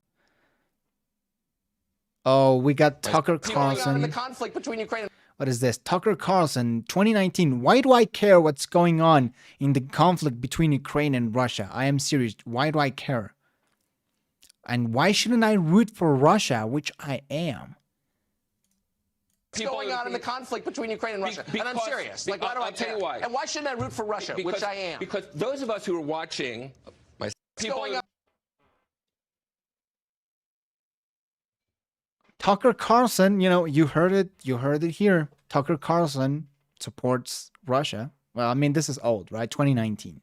A: Oh, we got Tucker Carlson.
F: The conflict between Ukraine and
A: What is this? Tucker Carlson, 2019. Why do I care what's going on in the conflict between Ukraine and Russia? I am serious. Why do I care? And why shouldn't I root for Russia, which I am?
F: what's going on in the conflict between Ukraine and Russia. And I'm serious. Like, why do I care?
M: Tell you why.
F: And why shouldn't I root for Russia, which I am?
M: Because those of us who are watching,
F: What's going on?
A: Tucker Carlson, you know, you heard it here. Tucker Carlson supports Russia. Well, I mean, this is old, right? 2019.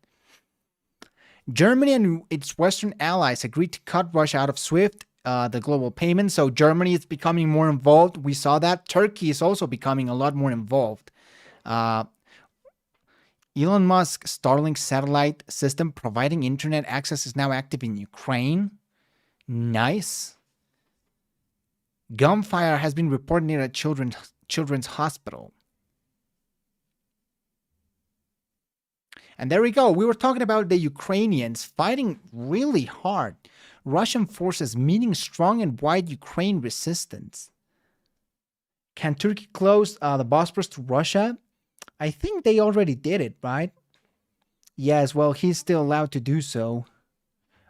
A: Germany and its Western allies agreed to cut Russia out of SWIFT, the global payment. So Germany is becoming more involved. We saw that. Turkey is also becoming a lot more involved. Elon Musk's Starlink satellite system providing internet access is now active in Ukraine. Nice. Gunfire has been reported near a children's hospital. And there we go. We were talking about the Ukrainians fighting really hard. Russian forces meeting strong and wide Ukraine resistance. Can Turkey close the Bosporus to Russia? I think they already did it, right? Yes, well, he's still allowed to do so.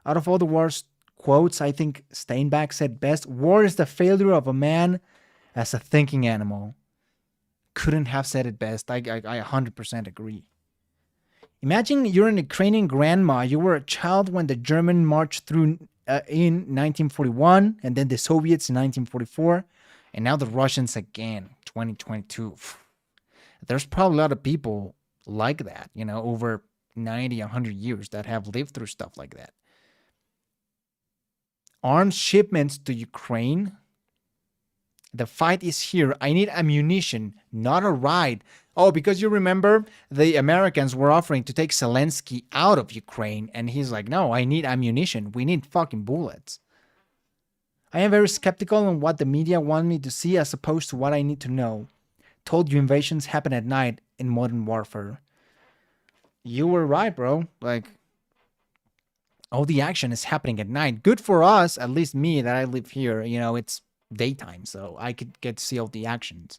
A: Out of all the war's quotes, I think Steinbeck said best, war is the failure of a man as a thinking animal. Couldn't have said it best. I 100% agree. Imagine you're an Ukrainian grandma. You were a child when the German marched through in 1941, and then the Soviets in 1944, and now the Russians again, 2022. There's probably a lot of people like that, you know, over 90, 100 years that have lived through stuff like that. Arms shipments to Ukraine. The fight is here. I need ammunition, not a ride. Oh, because you remember the Americans were offering to take Zelensky out of Ukraine. And he's like, no, I need ammunition. We need fucking bullets. I am very skeptical on what the media want me to see as opposed to what I need to know. Told you invasions happen at night in modern warfare. You were right, bro. Like, all the action is happening at night. Good for us, at least me that I live here. You know, it's daytime, so I could get to see all the actions.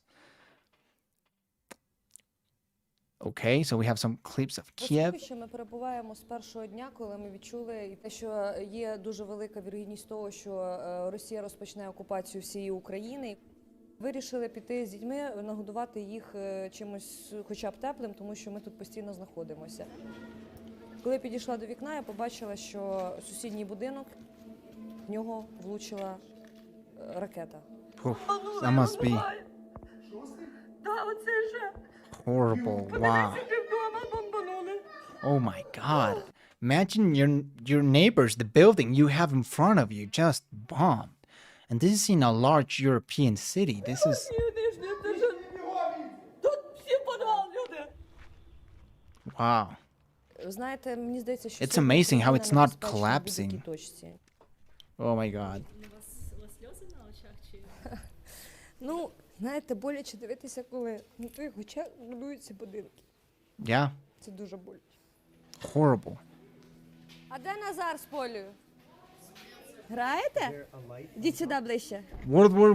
A: Okay, so we have some clips of Kiev.
N: Що ми перебуваємо з першого дня, коли ми відчули те, що є дуже велика вірогідність того, що Росія розпочне окупацію всієї України. Вирішили піти з дітьми, нагодувати їх чимось хоча б теплим, тому що ми тут постійно знаходимося. Коли підійшла до вікна, я побачила, що сусідній будинок, в нього влучила ракета.
A: That must be horrible. Wow. Oh my God. Imagine your neighbors, the building you have in front of you just bombed. And this is in a large European city. This is... Wow.
N: Знаєте, мені здається, що
A: It's amazing how it's not collapsing. Oh my God.
N: Ну, знаєте, боляче дивитися, коли на твоїх очах будуються будинки.
A: Yeah.
N: Це дуже боляче.
A: Horrible.
N: А де Назар з Полею? Граєте? Йдіть сюди ближче.
A: World War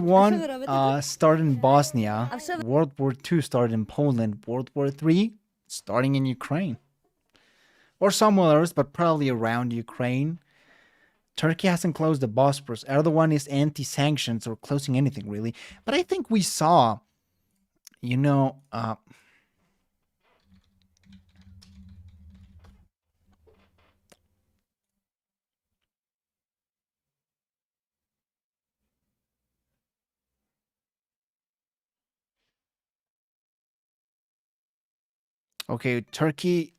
A: I started in Bosnia. World War II started in Poland. World War III starting in Ukraine. Or somewhere else, but probably around Ukraine. Turkey hasn't closed the Bosporus. Erdogan is anti-sanctions or closing anything, really. But I think we saw, you know, okay, Turkey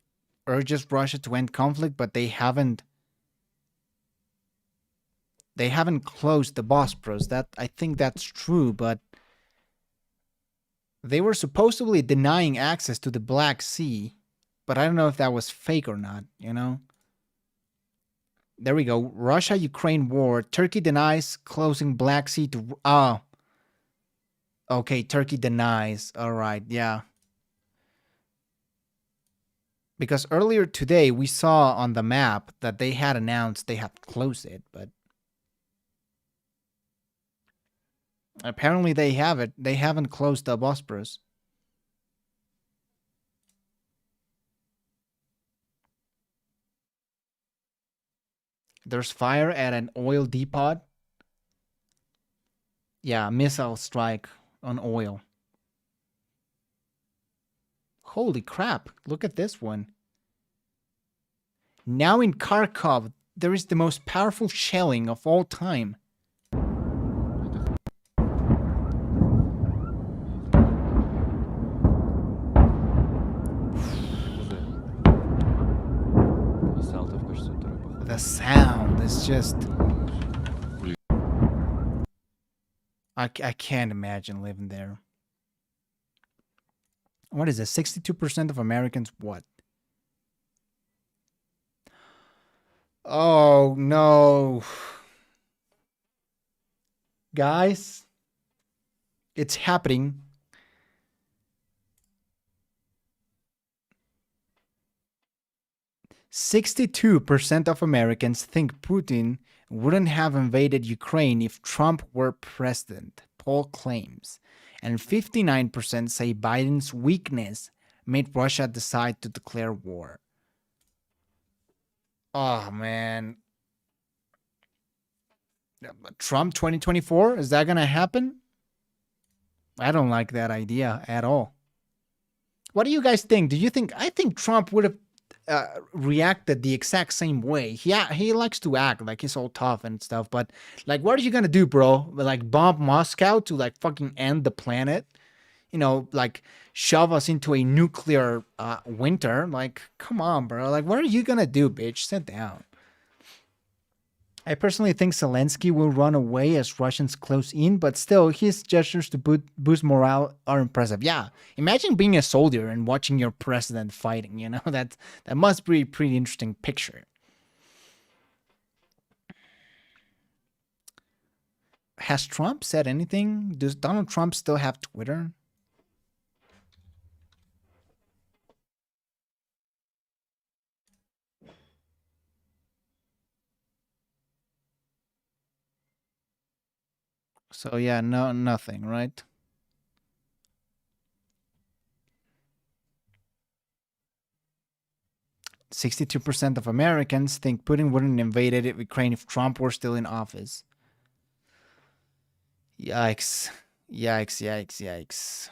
A: urges Russia to end conflict, but they haven't closed the Bosporus. That I think that's true, but they were supposedly denying access to the Black Sea, but I don't know if that was fake or not, you know? There we go. Russia-Ukraine war. Turkey denies closing Black Sea to... Oh. Okay, Turkey denies. All right, yeah. Because earlier today, we saw on the map that they had announced they had closed it, but... apparently they have it. They haven't closed the Bosporus. There's fire at an oil depot. Yeah, missile strike on oil. Holy crap, look at this one. Now in Kharkov, there is the most powerful shelling of all time. The sound is just... I can't imagine living there. What is it? 62% of Americans what? Oh, no. Guys, it's happening. "62% of Americans think Putin wouldn't have invaded Ukraine if Trump were president," poll claims. And 59% say Biden's weakness made Russia decide to declare war. Oh, man. Trump 2024? Is that going to happen? I don't like that idea at all. What do you guys think? Do you think... I think Trump would have reacted the exact same way. He likes to act like he's all tough and stuff, but like, what are you gonna do, bro? Like, bomb Moscow to like fucking end the planet? You know, like shove us into a nuclear winter? Like, come on, bro. Like, what are you gonna do, bitch? Sit down. I personally think Zelensky will run away as Russians close in, but still, his gestures to boost morale are impressive. Yeah, imagine being a soldier and watching your president fighting, you know? That must be a pretty interesting picture. Has Trump said anything? Does Donald Trump still have Twitter? So yeah, no, nothing, right? "62% of Americans think Putin wouldn't invade Ukraine if Trump were still in office." Yikes. Yikes, yikes, yikes.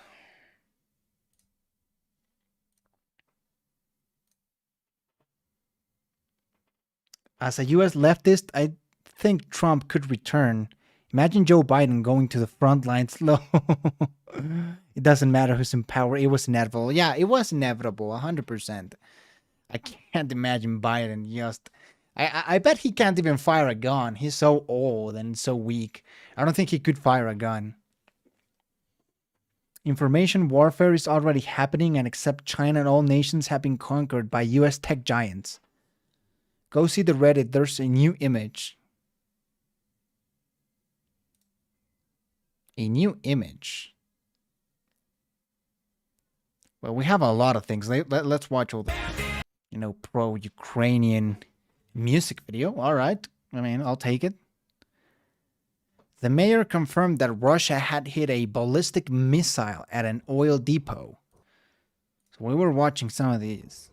A: As a US leftist, I think Trump could return. Imagine Joe Biden going to the front lines. It doesn't matter who's in power. It was inevitable. Yeah, it was inevitable, 100%. I can't imagine Biden just... I bet he can't even fire a gun. He's so old and so weak. I don't think he could fire a gun. Information warfare is already happening, and except China and all nations have been conquered by US tech giants. Go see the Reddit. There's a new image. A new image. Well, we have a lot of things. Let's watch all the, you know, pro-Ukrainian music video. All right. I mean, I'll take it. The mayor confirmed that Russia had hit a ballistic missile at an oil depot. So we were watching some of these.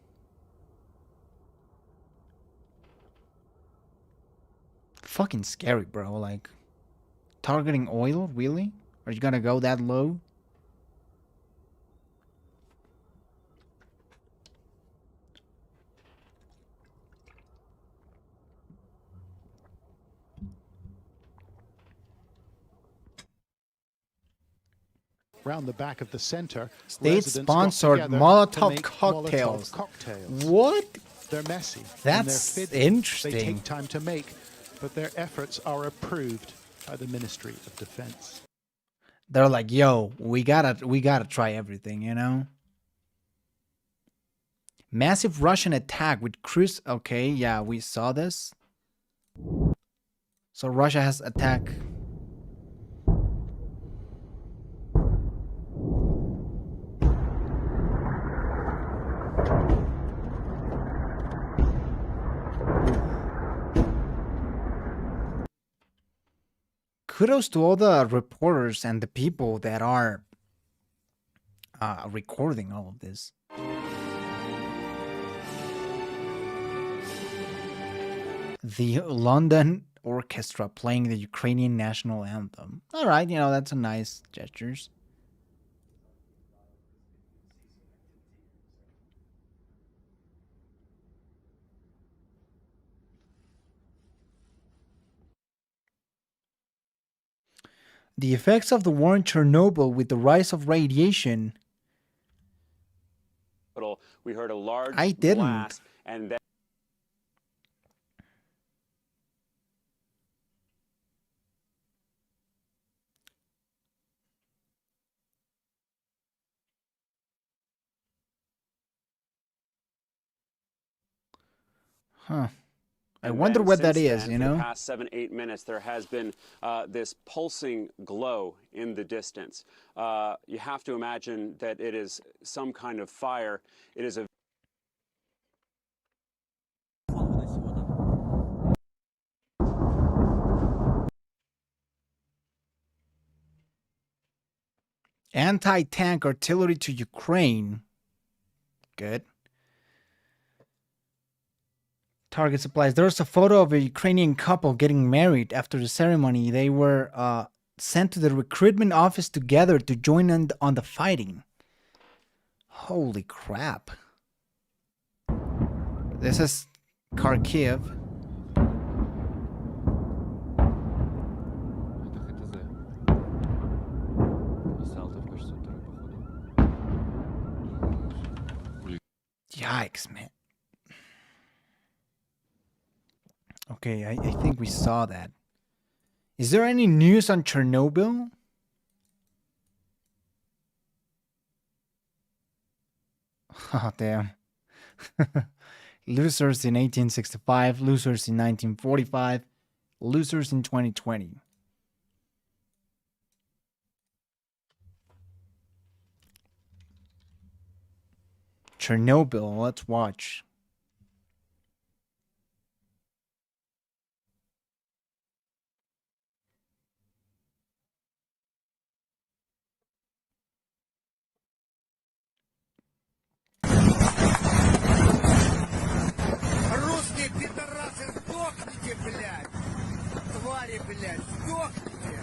A: fucking scary, bro. Like, targeting oil, really? Are you gonna go that low?
J: Around the back of the center,
A: State-sponsored Molotov cocktails. What?
J: They're messy.
A: That's
J: and they're
A: interesting.
J: They take time to make, but their efforts are approved by the Ministry of Defense.
A: They're like, yo, we gotta try everything, you know? Massive Russian attack with cruise. Okay, yeah, we saw this. So Russia has attacked. Kudos to all the reporters and the people that are recording all of this. The London Orchestra playing the Ukrainian national anthem. All right, you know, that's a nice gestures. The effects of the war in Chernobyl with the rise of radiation.
O: We heard a large
A: I didn't.
O: blast and then
A: Huh. I wonder what that is, you know?
O: For the past 7-8 minutes, there has been this pulsing glow in the distance. You have to imagine that it is some kind of fire. It is a
A: Anti-tank artillery to Ukraine. Good. Target supplies. There's a photo of a Ukrainian couple getting married. After the ceremony, they were sent to the recruitment office together to join in on the fighting. Holy crap. This is Kharkiv. Yikes, man. Okay, I think we saw that. Is there any news on Chernobyl? Oh, damn. Losers in 1865, losers in 1945, losers in 2020. Chernobyl, let's watch.
C: Русские пидорасы, сдохните, блядь! Твари, блядь, сдохните!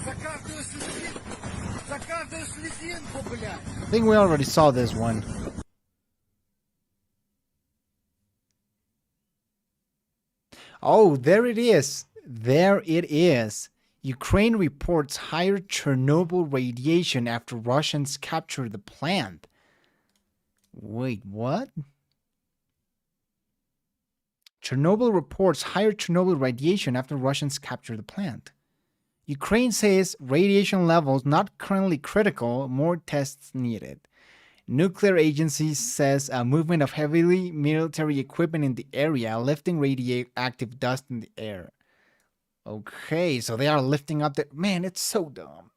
C: За каждую слезинку! За каждую слезинку, блядь!
A: I think we already saw this one. Oh, there it is. There it is. Ukraine reports higher Chernobyl radiation after Russians capture the plant. Wait, what? Chernobyl reports higher Chernobyl radiation after Russians capture the plant. Ukraine says radiation levels not currently critical, more tests needed. Nuclear agency says a movement of heavily military equipment in the area, lifting radioactive dust in the air. Okay, so they are lifting up the... Man, it's so dumb.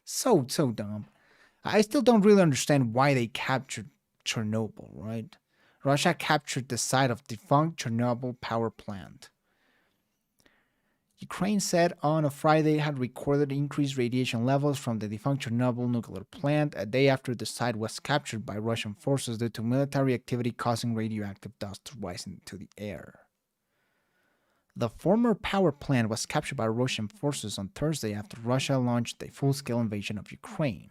A: So dumb. I still don't really understand why they captured Chernobyl, right? Russia captured the site of defunct Chernobyl power plant. Ukraine said on a Friday it had recorded increased radiation levels from the defunct Chernobyl nuclear plant a day after the site was captured by Russian forces due to military activity causing radioactive dust to rise into the air. The former power plant was captured by Russian forces on Thursday after Russia launched a full-scale invasion of Ukraine.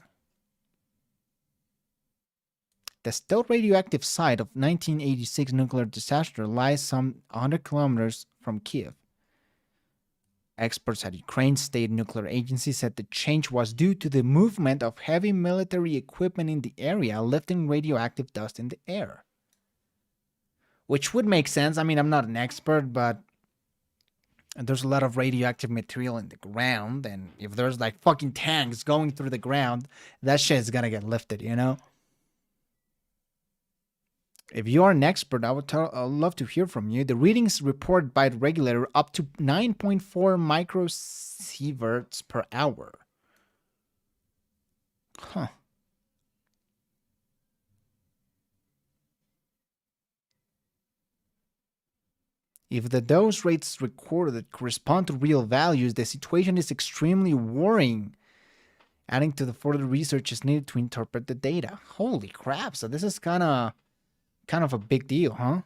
A: The still radioactive site of 1986 nuclear disaster lies some 100 kilometers from Kiev. Experts at Ukraine's state nuclear agency said the change was due to the movement of heavy military equipment in the area, lifting radioactive dust in the air. Which would make sense. I mean, I'm not an expert, but there's a lot of radioactive material in the ground, and if there's like fucking tanks going through the ground, that shit's gonna get lifted, you know? If you are an expert, I'd love to hear from you. The readings reported by the regulator up to 9.4 microsieverts per hour. Huh. If the dose rates recorded correspond to real values, the situation is extremely worrying. Adding to the further research is needed to interpret the data. Holy crap, so this is kind of a big deal, huh?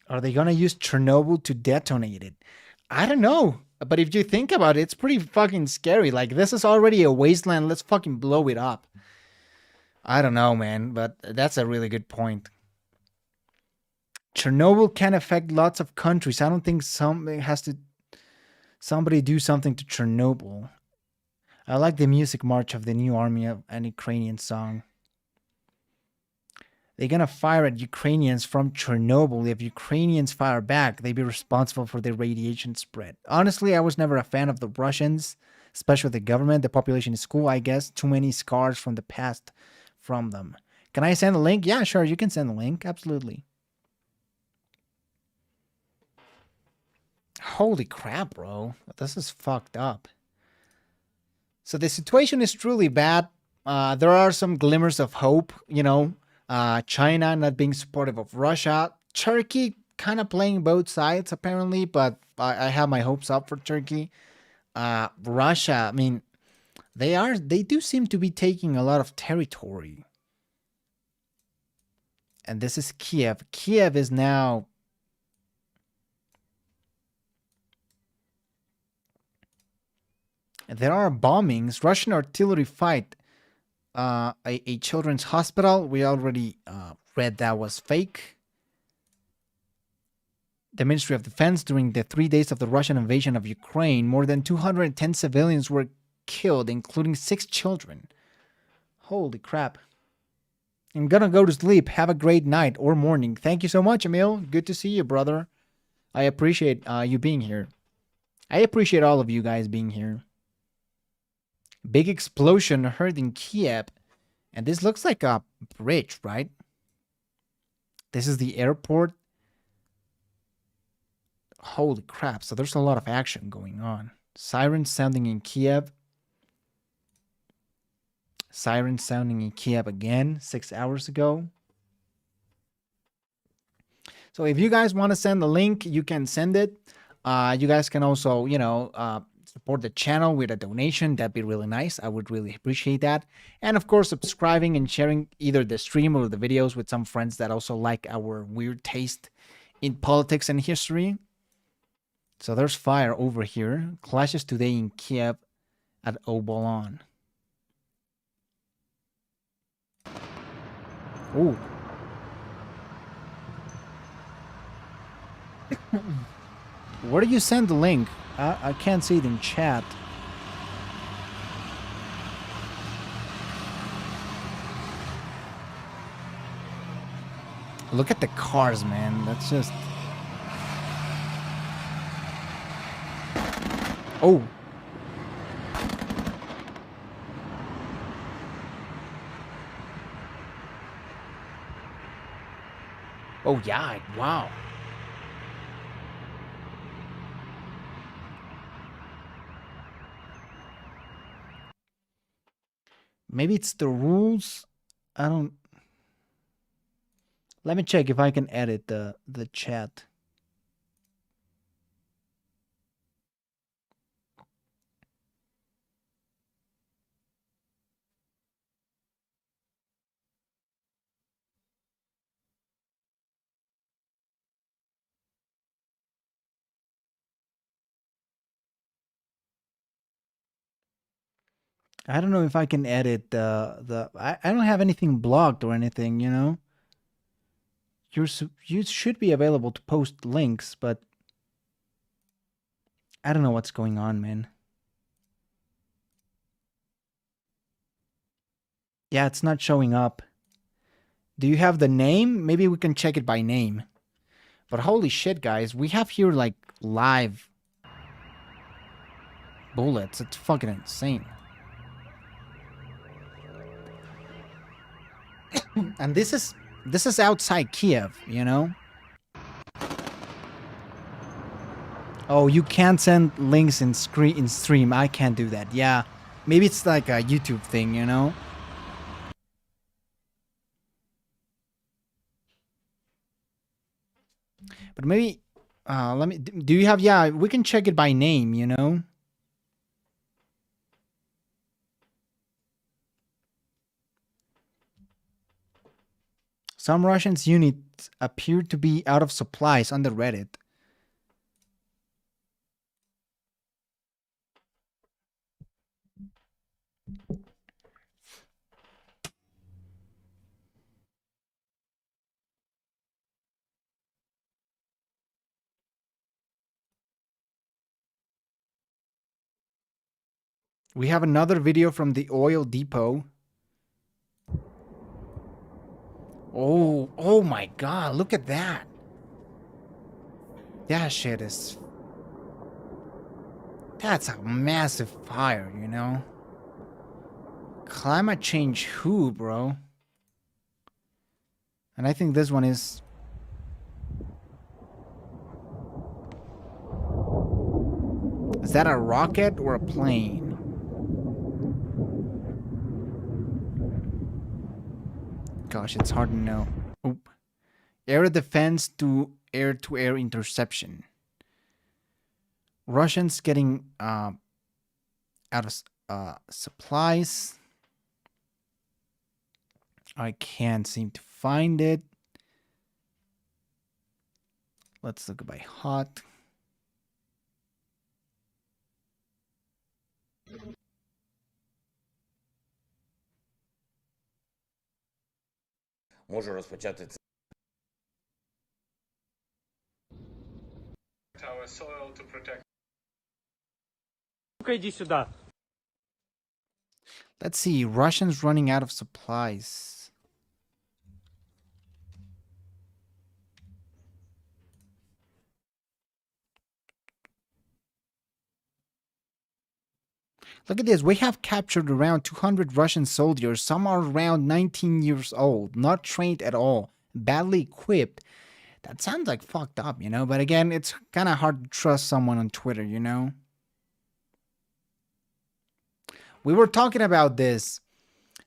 A: Are they gonna use Chernobyl to detonate it? I don't know. But if you think about it, it's pretty fucking scary. Like, this is already a wasteland. Let's fucking blow it up. I don't know, man, but that's a really good point. Chernobyl can affect lots of countries. I don't think somebody do something to Chernobyl. I like the music march of the new army of an Ukrainian song. They're gonna fire at Ukrainians from Chernobyl. If Ukrainians fire back, they'd be responsible for the radiation spread. Honestly, I was never a fan of the Russians, especially the government. The population is cool, I guess. Too many scars from the past from them. Can I send a link? Yeah, sure, you can send a link. Absolutely. Holy crap, bro. This is fucked up. So the situation is truly bad. There are some glimmers of hope, you know. China not being supportive of Russia. Turkey kind of playing both sides, apparently, but I have my hopes up for Turkey. Russia, I mean, they do seem to be taking a lot of territory. And this is Kiev. Kiev is now... There are bombings. Russian artillery fight a children's hospital. We already read that was fake. The Ministry of Defense, during the 3 days of the Russian invasion of Ukraine, more than 210 civilians were killed, including 6 children. Holy crap. I'm gonna go to sleep. Have a great night or morning. Thank you so much, Emil. Good to see you, brother. I appreciate you being here. I appreciate all of you guys being here. Big explosion heard in Kiev. And this looks like a bridge, right? This is the airport. Holy crap. So there's a lot of action going on. Sirens sounding in Kiev. Sirens sounding in Kiev again 6 hours ago. So if you guys want to send the link, you can send it. You guys can also, you know, support the channel with a donation. That'd be really nice. I would really appreciate that. And of course, subscribing and sharing either the stream or the videos with some friends that also like our weird taste in politics and history. So there's fire over here. Clashes today in Kiev at Obolon. Oh. Where do you send the link? I can't see it in chat. Look at the cars, man. That's just... Oh. Oh, yeah. Wow. Maybe it's the rules. I don't... Let me check if I can edit the chat. I don't know if I can edit I don't have anything blocked or anything, you know? You should be available to post links, but I don't know what's going on, man. Yeah, it's not showing up. Do you have the name? Maybe we can check it by name. But holy shit, guys, we have here like live bullets. It's fucking insane. And this is outside Kiev, you know? Oh, you can't send links in stream. I can't do that. Yeah. Maybe it's like a YouTube thing, you know? But maybe let me do you have yeah, we can check it by name, you know? Some Russians units appear to be out of supplies on the Reddit. We have another video from the oil depot. Oh my god, look at that. That shit is... That's a massive fire, you know? Climate change who, bro? And I think this one is... Is that a rocket or a plane? Gosh, it's hard to know. Oop. Air defense to air-to-air interception. Russians getting out of supplies. I can't seem to find it. Let's look by hot.
B: Можу розпочати це.
D: Our soil to protect.
A: Иди сюда. Let's see. Russians running out of supplies. Look at this. We have captured around 200 Russian soldiers. Some are around 19 years old, not trained at all, badly equipped. That sounds like fucked up, you know? But again, it's kind of hard to trust someone on Twitter, you know? We were talking about this.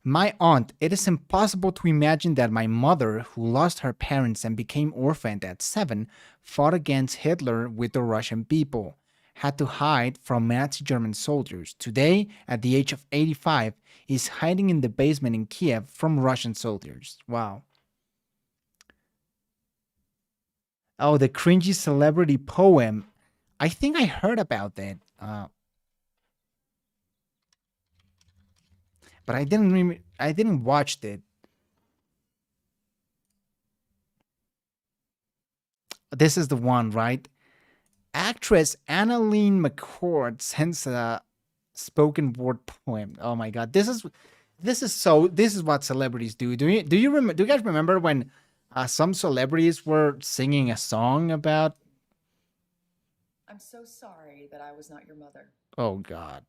A: My aunt, it is impossible to imagine that my mother, who lost her parents and became orphaned at 7, fought against Hitler with the Russian people, had to hide from Nazi German soldiers. Today, at the age of 85, is hiding in the basement in Kiev from Russian soldiers. Wow. Oh, the cringy celebrity poem. I think I heard about that. But I didn't watch it. This is the one, right? Actress Annalene McCord sends a spoken word poem. Oh my god, this is what celebrities do. Do you guys remember when some celebrities were singing a song about?
P: I'm so sorry that I was not your mother.
A: Oh god.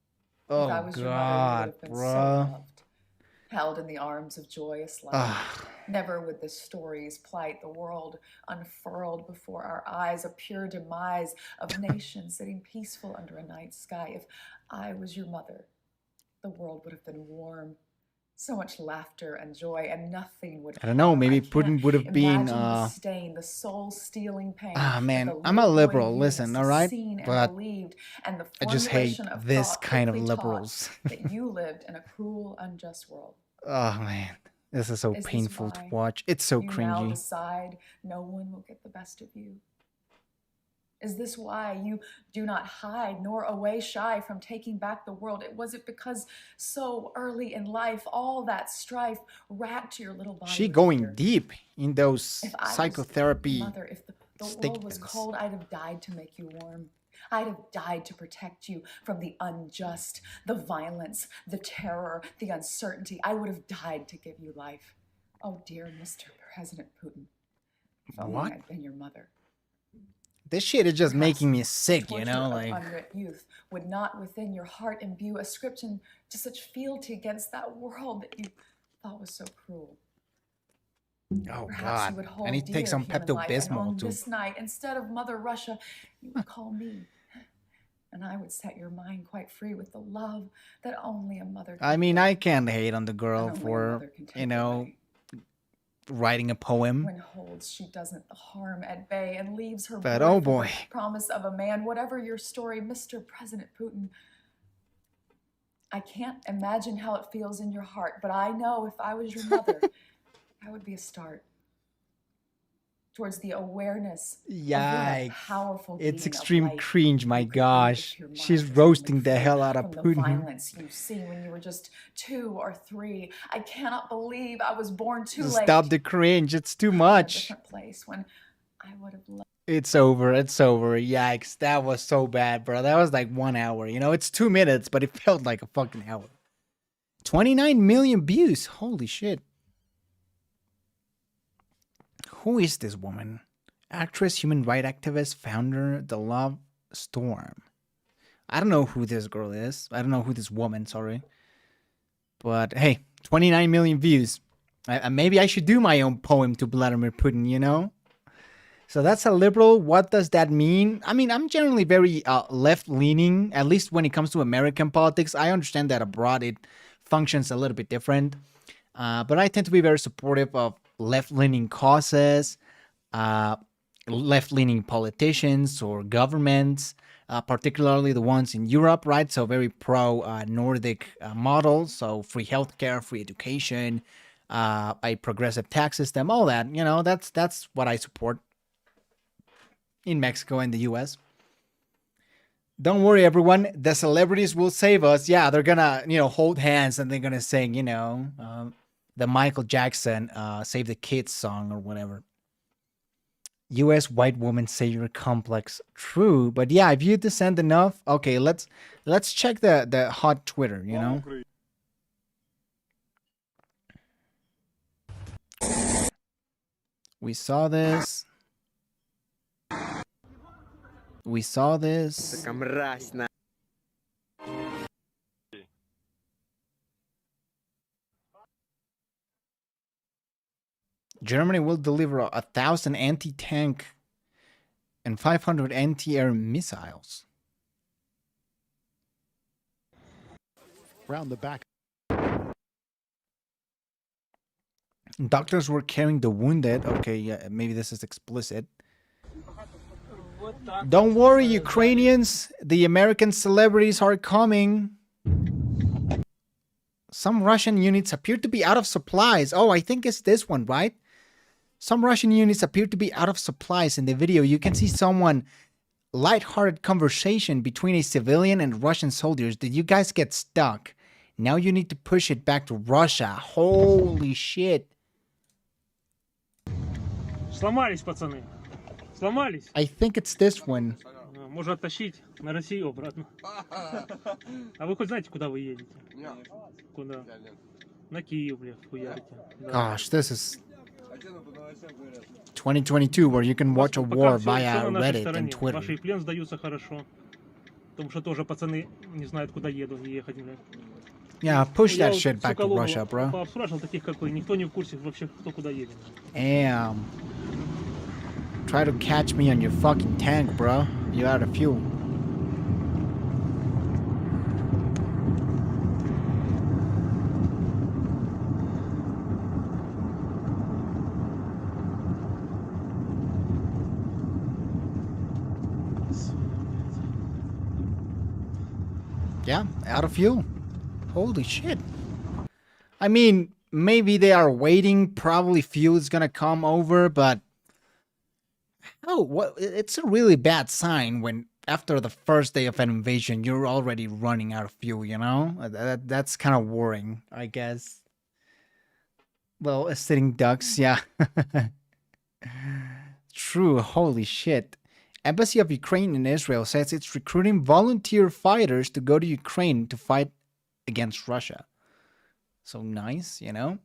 P: If I
A: Oh
P: was your mother, you would
A: god,
P: have been so
A: bruh.
P: loved, held in the arms of joyous life. Never would the stories plight the world unfurled before our eyes, a pure demise of nations sitting peaceful under a night sky. If I was your mother, the world would have been warm. So much laughter and joy, and nothing would.
A: I don't know, maybe Putin would have been
P: Imagine the stain, the soul-stealing pain.
A: man,
P: that the
A: I'm a
P: little boy
A: liberal,
P: Eunice
A: listen,
P: has
A: all right?
P: seen and
A: But
P: believed, and the
A: I just hate
P: formulation of
A: this
P: thought
A: kind of
P: quickly taught
A: liberals.
P: that you lived in a cruel, unjust world.
A: Oh man, this is so
P: Is this
A: painful to
P: why
A: watch. It's so
P: you now
A: cringy.
P: decide no one will get the best of you? Is this why you do not hide nor away shy from taking back the world? Was it because so early in life, all that strife racked your little body?
A: She going deep in those
P: If I was
A: psychotherapy
P: your mother, if the world was
A: statements.
P: cold, I'd have died to make you warm. I'd have died to protect you from the unjust, the violence, the terror, the uncertainty. I would have died to give you life. Oh, dear Mr. President Putin, if only
A: What?
P: I'd been your mother.
A: This shit is just
P: Perhaps
A: making me sick, you
P: torture
A: know,
P: of
A: like
P: unwrit youth would not within your heart imbue a scription to such fealty against that world that you thought was so cruel.
A: oh
P: Perhaps
A: god.
P: you would hold
A: I need to take
P: dear
A: some
P: human life, and on
A: Pepto-Bismol to
P: this night, instead of Mother Russia, you would call me. And I would set your mind quite free with the love that only a mother can
A: I mean,
P: give.
A: I can't hate on the girl
P: And only a
A: for,
P: mother can take
A: you know,
P: away.
A: writing a poem.
P: When holds she doesn't the harm at bay and leaves her
A: But
P: boy
A: oh
P: for the
A: boy.
P: promise of a man. Whatever your story, Mr. President Putin, I can't imagine how it feels in your heart, but I know if I was your mother, that would be a start towards the awareness of what a
A: Yikes.
P: powerful
A: It's
P: being of
A: extreme
P: life
A: cringe, my
P: you could be
A: gosh.
P: if your mind
A: She's
P: was
A: roasting
P: only
A: the
P: free
A: hell out of
P: from the
A: Putin.
P: violence you see when you were just 2 or 3. I cannot believe I was born too
A: Just
P: late.
A: stop the cringe. It's too
P: In a
A: much.
P: different place when I would have loved.
A: It's over. It's over. Yikes. That was so bad, bro. That was like 1 hour. You know, it's 2 minutes, but it felt like a fucking hour. 29 million views. Holy shit. Who is this woman? Actress, human rights activist, founder, The Love Storm. I don't know who this girl is. I don't know who this woman, sorry. But hey, 29 million views. Maybe I should do my own poem to Vladimir Putin, you know? So that's a liberal. What does that mean? I mean, I'm generally very left-leaning, at least when it comes to American politics. I understand that abroad it functions a little bit different. But I tend to be very supportive of left-leaning causes, left-leaning politicians or governments, particularly the ones in Europe, right? So very pro-Nordic model. So free healthcare, free education, a progressive tax system, all that. You know, that's what I support in Mexico and the US. Don't worry, everyone. The celebrities will save us. Yeah, they're gonna, you know, hold hands and they're gonna sing, you know, the Michael Jackson Save the Kids song or whatever. US white woman savior complex. True, but yeah, if you descend enough, okay, let's check the hot Twitter, you know. We saw this. We saw this. Germany will deliver 1,000 anti-tank and 500 anti-air missiles.
J: Round the back.
A: Doctors were carrying the wounded. Okay, yeah, maybe this is explicit. Don't worry, Ukrainians. The American celebrities are coming. Some Russian units appear to be out of supplies. Oh, I think it's this one, right? Some Russian units appear to be out of supplies. In the video, you can see someone lighthearted conversation between a civilian and Russian soldiers. Did you guys get stuck? Now you need to push it back to Russia. Holy shit.
Q: Сломались, пацаны. Сломались.
A: I think it's this one.
Q: Можно оттащить на Россию обратно. А вы хоть знаете, куда вы едете? Куда? На Киев, блядь, хуярите.
A: Gosh, this is 2022 where you can watch a war via Reddit and Twitter.
Q: Ваши плен сдаются хорошо. Потому что тоже пацаны не знают, куда едут ехать, блядь.
A: Yeah, push that shit back to Russia, bro.
Q: Пообспрашивал таких, как вы. Никто не в курсе вообще, кто куда едет.
A: Damn. Try to catch me on your fucking tank, bro. You're out of fuel. Yeah, out of fuel. Holy shit. I mean, maybe they are waiting. Probably fuel is gonna come over, but Oh, what? It's a really bad sign when after the first day of an invasion, you're already running out of fuel, you know? That's kind of worrying, I guess. Well, sitting ducks, yeah. True, holy shit. Embassy of Ukraine in Israel says it's recruiting volunteer fighters to go to Ukraine to fight against Russia. So nice, you know?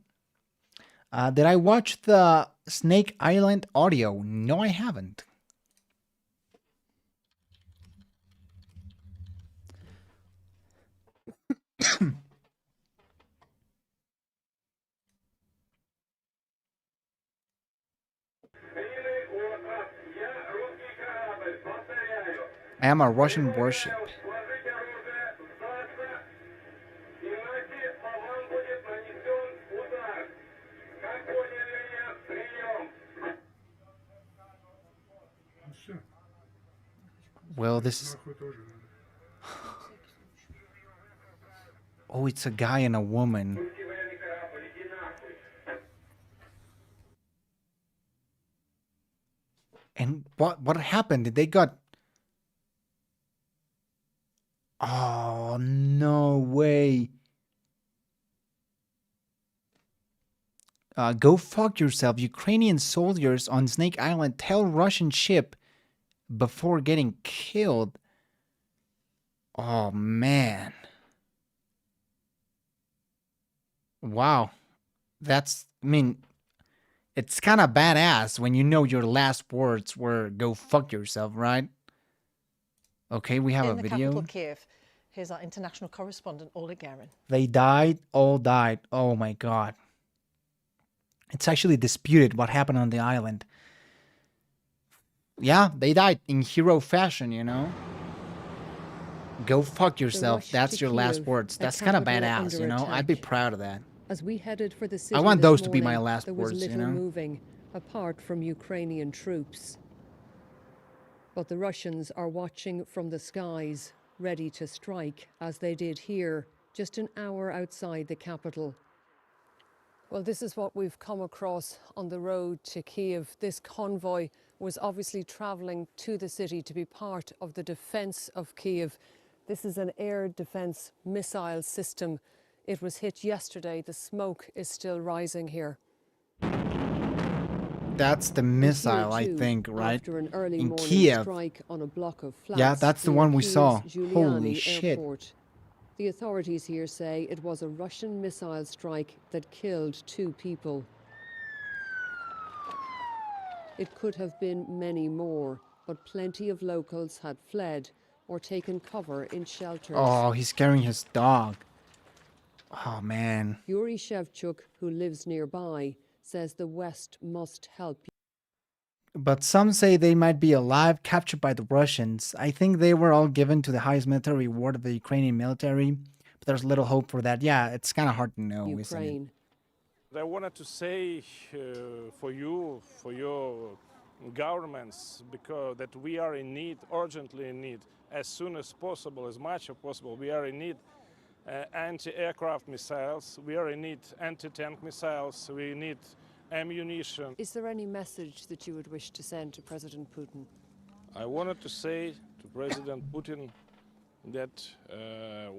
A: Did I watch the Snake Island audio? No, I haven't. I am a Russian warship. Well, this is... Oh, it's a guy and a woman. And what happened? Did they got... Oh, no way. Go fuck yourself. Ukrainian soldiers on Snake Island tell Russian ship before getting killed. Oh, man. Wow. That's, I mean, it's kind of badass when you know your last words were go fuck yourself, right? Okay, we have a video.
R: In the capital, Kiev, here's our international correspondent, Oleg Garin.
A: They died, all died. Oh my god. It's actually disputed what happened on the island. Yeah, they died in hero fashion, you know? Go fuck yourself. That's your last words. That's kind of badass, you know? I'd be proud of that.
S: As we headed for the city
A: I want
S: this
A: those to be my
S: morning,
A: last
S: there was
A: words, you
S: little
A: know?
S: moving apart from Ukrainian troops. But the Russians are watching from the skies, ready to strike, as they did here, just an hour outside the capital. Well, this is what we've come across on the road to Kiev. This convoy was obviously traveling to the city to be part of the defense of Kiev. This is an air defense missile system. It was hit yesterday. The smoke is still rising here.
A: That's the missile, I think, right?
S: After an early
A: in
S: morning
A: Kiev.
S: strike on a block of flats
A: Yeah, that's the
S: near
A: one we
S: Kiev's
A: saw.
S: Giuliani
A: Holy shit.
S: Airport. The authorities here say it was a Russian missile strike that killed 2 people. It could have been many more, but plenty of locals had fled or taken cover in shelters.
A: Oh, he's carrying his dog. Oh, man.
S: Yuri Shevchuk, who lives nearby, says the West must help.
A: But some say they might be alive, captured by the Russians. I think they were all given to the highest military reward of the Ukrainian military. But there's little hope for that. Yeah, it's kind of hard to know, isn't it?
T: I wanted to say for you, for your governments, because that we are in need, urgently in need, as soon as possible, as much as possible. We are in need anti-aircraft missiles, we are in need anti-tank missiles, we need ammunition.
S: Is there any message that you would wish to send to President Putin?
T: I wanted to say to President Putin that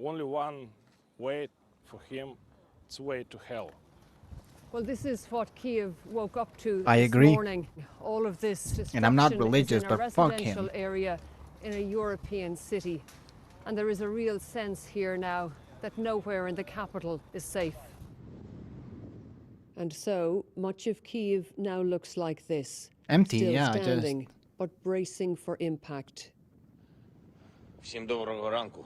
T: only one way for him, it's way to hell.
S: Well, this is what Kiev woke up to
A: I
S: this
A: agree.
S: morning. All of this
A: And I'm not
S: destruction
A: religious,
S: is in a
A: but fuck
S: residential
A: him.
S: area in a European city. And there is a real sense here now that nowhere in the capital is safe. And so much of Kiev now looks like this.
A: Empty,
S: Still
A: yeah,
S: standing, but bracing for impact.
B: Всім доброго ранку,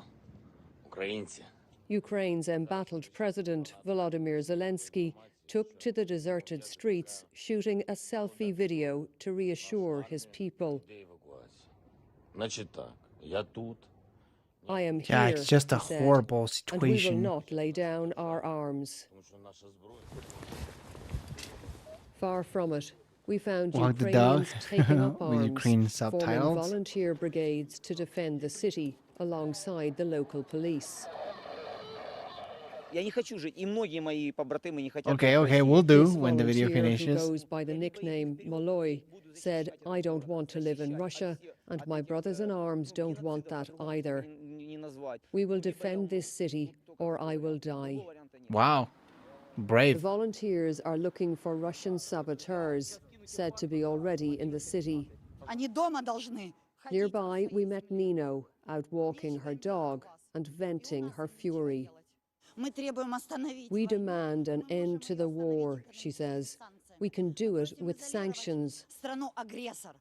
B: українці.
S: Ukraine's embattled president, Volodymyr Zelensky, took to the deserted streets, shooting a selfie video to reassure his people.
B: Значить так, я тут.
S: I am
A: Yeah,
S: here,
A: it's just a
S: he said,
A: horrible
S: and we will
A: situation.
S: not lay down our arms. Far from it, we found
A: Walk the dog
S: Ukrainians taking up
A: with
S: arms,
A: Ukrainian
S: forming
A: subtitles.
S: volunteer brigades to defend the city alongside the local police.
A: Okay, we'll do
S: This
A: when the video
S: volunteer, who
A: finishes.
S: goes by the nickname Malloy, said, "I don't want to live in Russia, and my brothers in arms don't want that either. We will defend this city, or I will die."
A: Wow, brave.
S: The volunteers are looking for Russian saboteurs, said to be already in the city. Nearby, we met Nino, out walking her dog and venting her fury. "We demand an end to the war," she says. "We can do it with sanctions.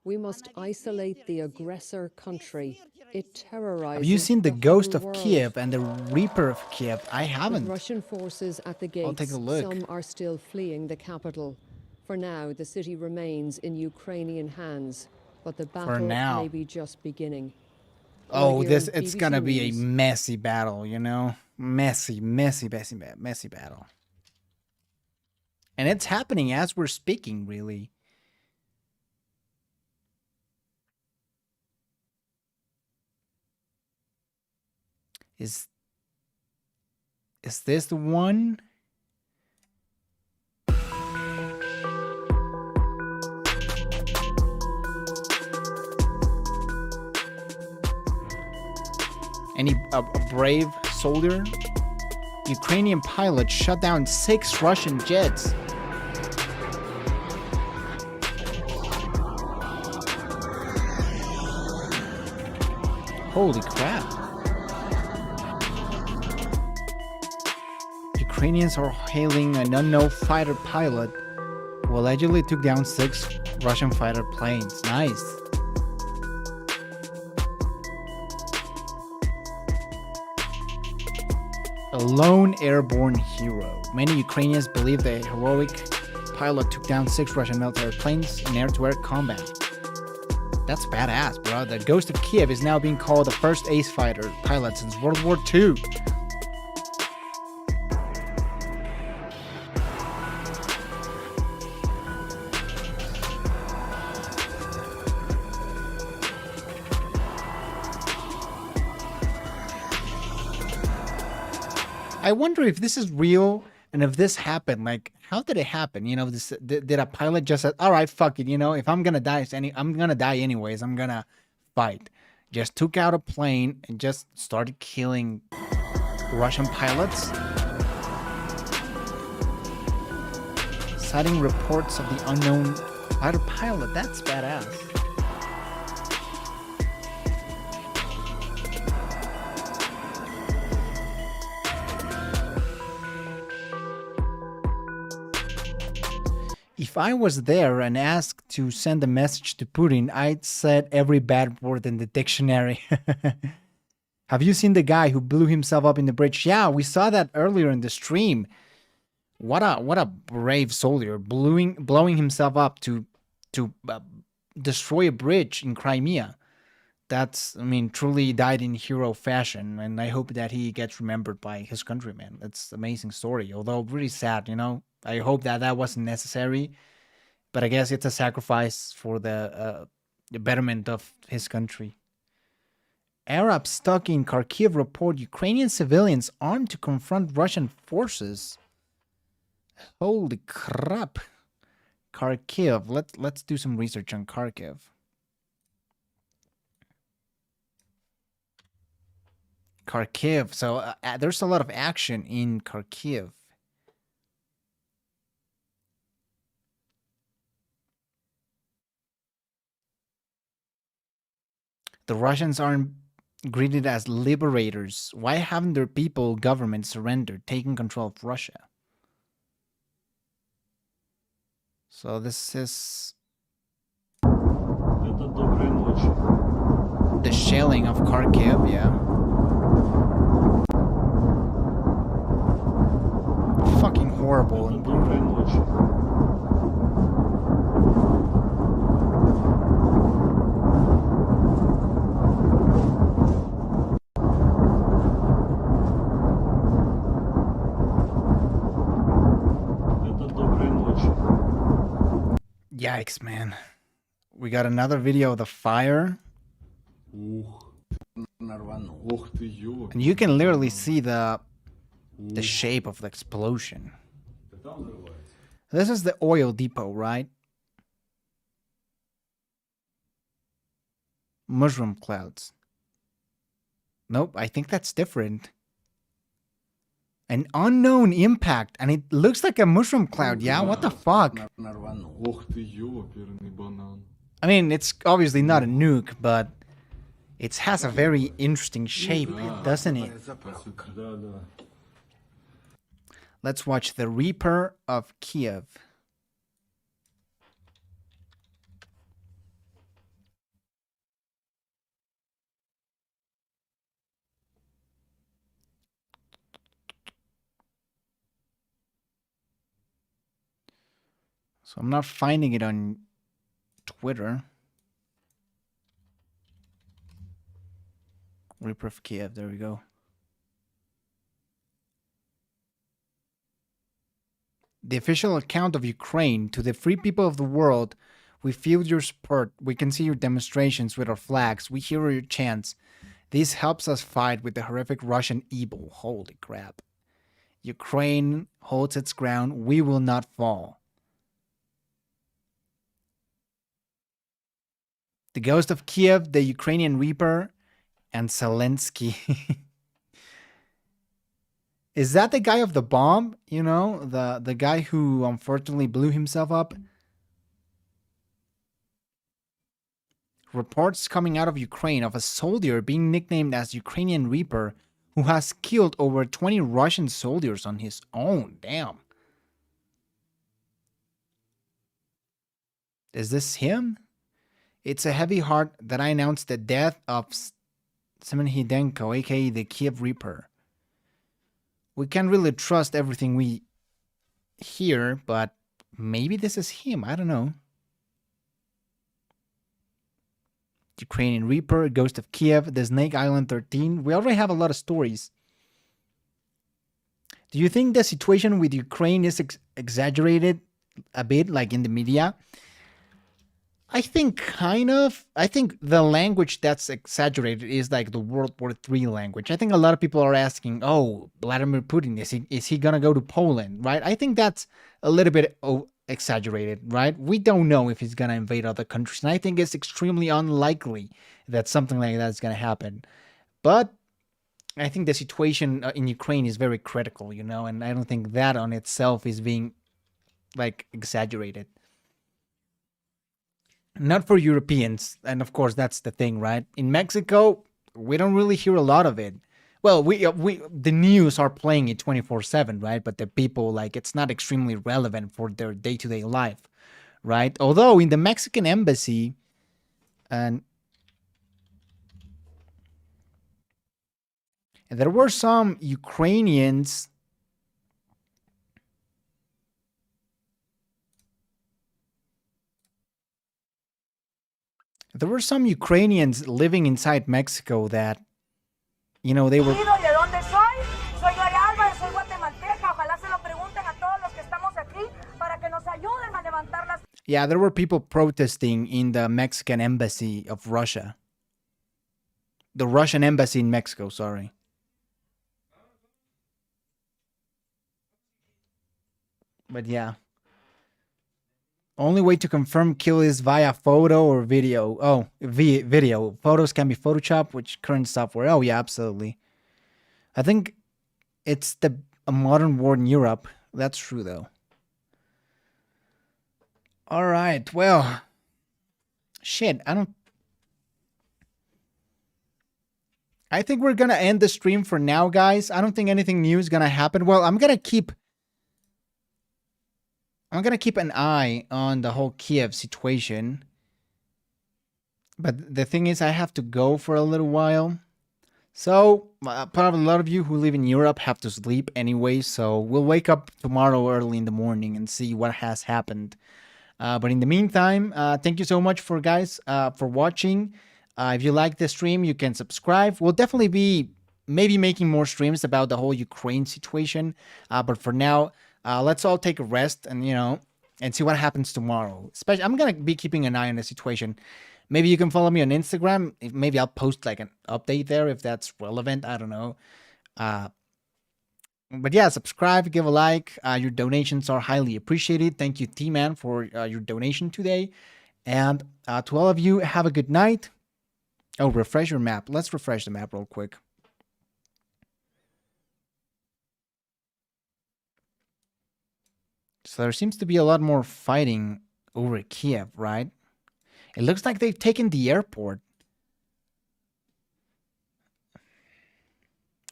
S: We must isolate the aggressor country. It terrorizes
A: Have you seen the
S: the
A: Ghost
S: whole
A: of
S: world."
A: Kiev and the Reaper of Kiev? I
S: With
A: haven't.
S: Russian forces at the
A: I'll
S: gates,
A: take a look.
S: some are still fleeing the capital. For now, the city remains in Ukrainian hands, but the battle
A: now.
S: may be just beginning.
A: Oh,
S: Right here
A: it's
S: on BBC
A: gonna be a
S: News.
A: messy battle, you know? Messy battle. And it's happening as we're speaking, really. Is this the one? A brave soldier? Ukrainian pilot shot down 6 Russian jets. Holy crap. Ukrainians are hailing an unknown fighter pilot who allegedly took down 6 Russian fighter planes. Nice. A lone airborne hero. Many Ukrainians believe the heroic pilot took down 6 Russian military planes in air-to-air combat. That's badass, bro. The Ghost of Kiev is now being called the first ace fighter pilot since World War II. I wonder if this is real and if this happened. Like, how did it happen? You know, did a pilot just say, "All right, fuck it. You know, if I'm gonna die, I'm gonna die anyways. I'm gonna fight." Just took out a plane and just started killing Russian pilots. Citing reports of the unknown fighter pilot. That's badass. If I was there and asked to send a message to Putin, I'd said every bad word in the dictionary. Have you seen the guy who blew himself up in the bridge? Yeah, we saw that earlier in the stream. What a brave soldier, blowing himself up to destroy a bridge in Crimea. That's, I mean, truly died in hero fashion, and I hope that he gets remembered by his countrymen. That's an amazing story, although really sad, you know. I hope that wasn't necessary, but I guess it's a sacrifice for the betterment of his country. Arabs stuck in Kharkiv report Ukrainian civilians armed to confront Russian forces. Holy crap. Kharkiv. Let's do some research on Kharkiv. Kharkiv. So there's a lot of action in Kharkiv. The Russians aren't greeted as liberators. Why haven't their people, government surrendered, taken control of Russia? So this is the shelling of Kharkiv, yeah. Fucking horrible and brutal. Yikes, man. We got another video of the fire. And you can literally see the The shape of the explosion. This is the oil depot, right? Mushroom clouds. Nope, I think that's different. An unknown impact, and it looks like a mushroom cloud. Yeah, what the fuck? I mean, it's obviously not a nuke, but it has a very interesting shape, doesn't it? Let's watch the Reaper of Kiev. So I'm not finding it on Twitter. Reaper of Kiev, there we go. The official account of Ukraine: to the free people of the world, we feel your support. We can see your demonstrations with our flags. We hear your chants. This helps us fight with the horrific Russian evil. Holy crap. Ukraine holds its ground. We will not fall. The Ghost of Kiev, the Ukrainian Reaper, and Zelensky. Is that the guy of the bomb? You know, the guy who unfortunately blew himself up? Reports coming out of Ukraine of a soldier being nicknamed as Ukrainian Reaper who has killed over 20 Russian soldiers on his own. Damn. Is this him? It's a heavy heart that I announced the death of Semyon Hidenko, aka the Kiev Reaper. We can't really trust everything we hear, but maybe this is him. I don't know. Ukrainian Reaper, Ghost of Kiev, the Snake Island 13. We already have a lot of stories. Do you think the situation with Ukraine is exaggerated a bit, like in the media? I think kind of. I think the language that's exaggerated is like the World War III language. I think a lot of people are asking, oh, Vladimir Putin, is he going to go to Poland, right? I think that's a little bit exaggerated, right? We don't know if he's going to invade other countries. And I think it's extremely unlikely that something like that is going to happen. But I think the situation in Ukraine is very critical, you know, and I don't think that on itself is being like exaggerated. Not for Europeans, and of course that's the thing, right? In Mexico, we don't really hear a lot of it. Well, the news are playing it 24/7, right? But the people, like, it's not extremely relevant for their day-to-day life, right? Although in the Mexican embassy, and there were some Ukrainians. There were some Ukrainians living inside Mexico that, you know, they were. Yeah, there were people protesting in the Mexican embassy of Russia. The Russian embassy in Mexico, sorry. But yeah. Only way to confirm kill is via photo or video. Oh, video. Photos can be Photoshop, which current software. Oh, yeah, absolutely. I think it's a modern war in Europe. That's true, though. All right. Well, shit. I think we're going to end the stream for now, guys. I don't think anything new is going to happen. Well, I'm going to keep an eye on the whole Kiev situation. But the thing is, I have to go for a little while. So, probably a lot of you who live in Europe have to sleep anyway. So, we'll wake up tomorrow early in the morning and see what has happened. But in the meantime, thank you so much for watching. If you like the stream, you can subscribe. We'll definitely be maybe making more streams about the whole Ukraine situation. But for now, let's all take a rest and, you know, and see what happens tomorrow. Especially, I'm going to be keeping an eye on the situation. Maybe you can follow me on Instagram. Maybe I'll post like an update there if that's relevant. I don't know. But yeah, subscribe, give a like. Your donations are highly appreciated. Thank you, T-Man, for your donation today. And to all of you, have a good night. Oh, refresh your map. Let's refresh the map real quick. So there seems to be a lot more fighting over Kiev, right? It looks like they've taken the airport.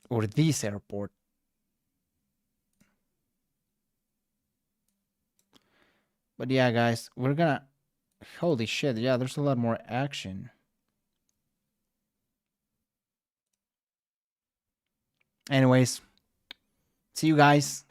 A: Or this airport. But yeah, guys, we're gonna... Holy shit, yeah, there's a lot more action. Anyways, see you guys.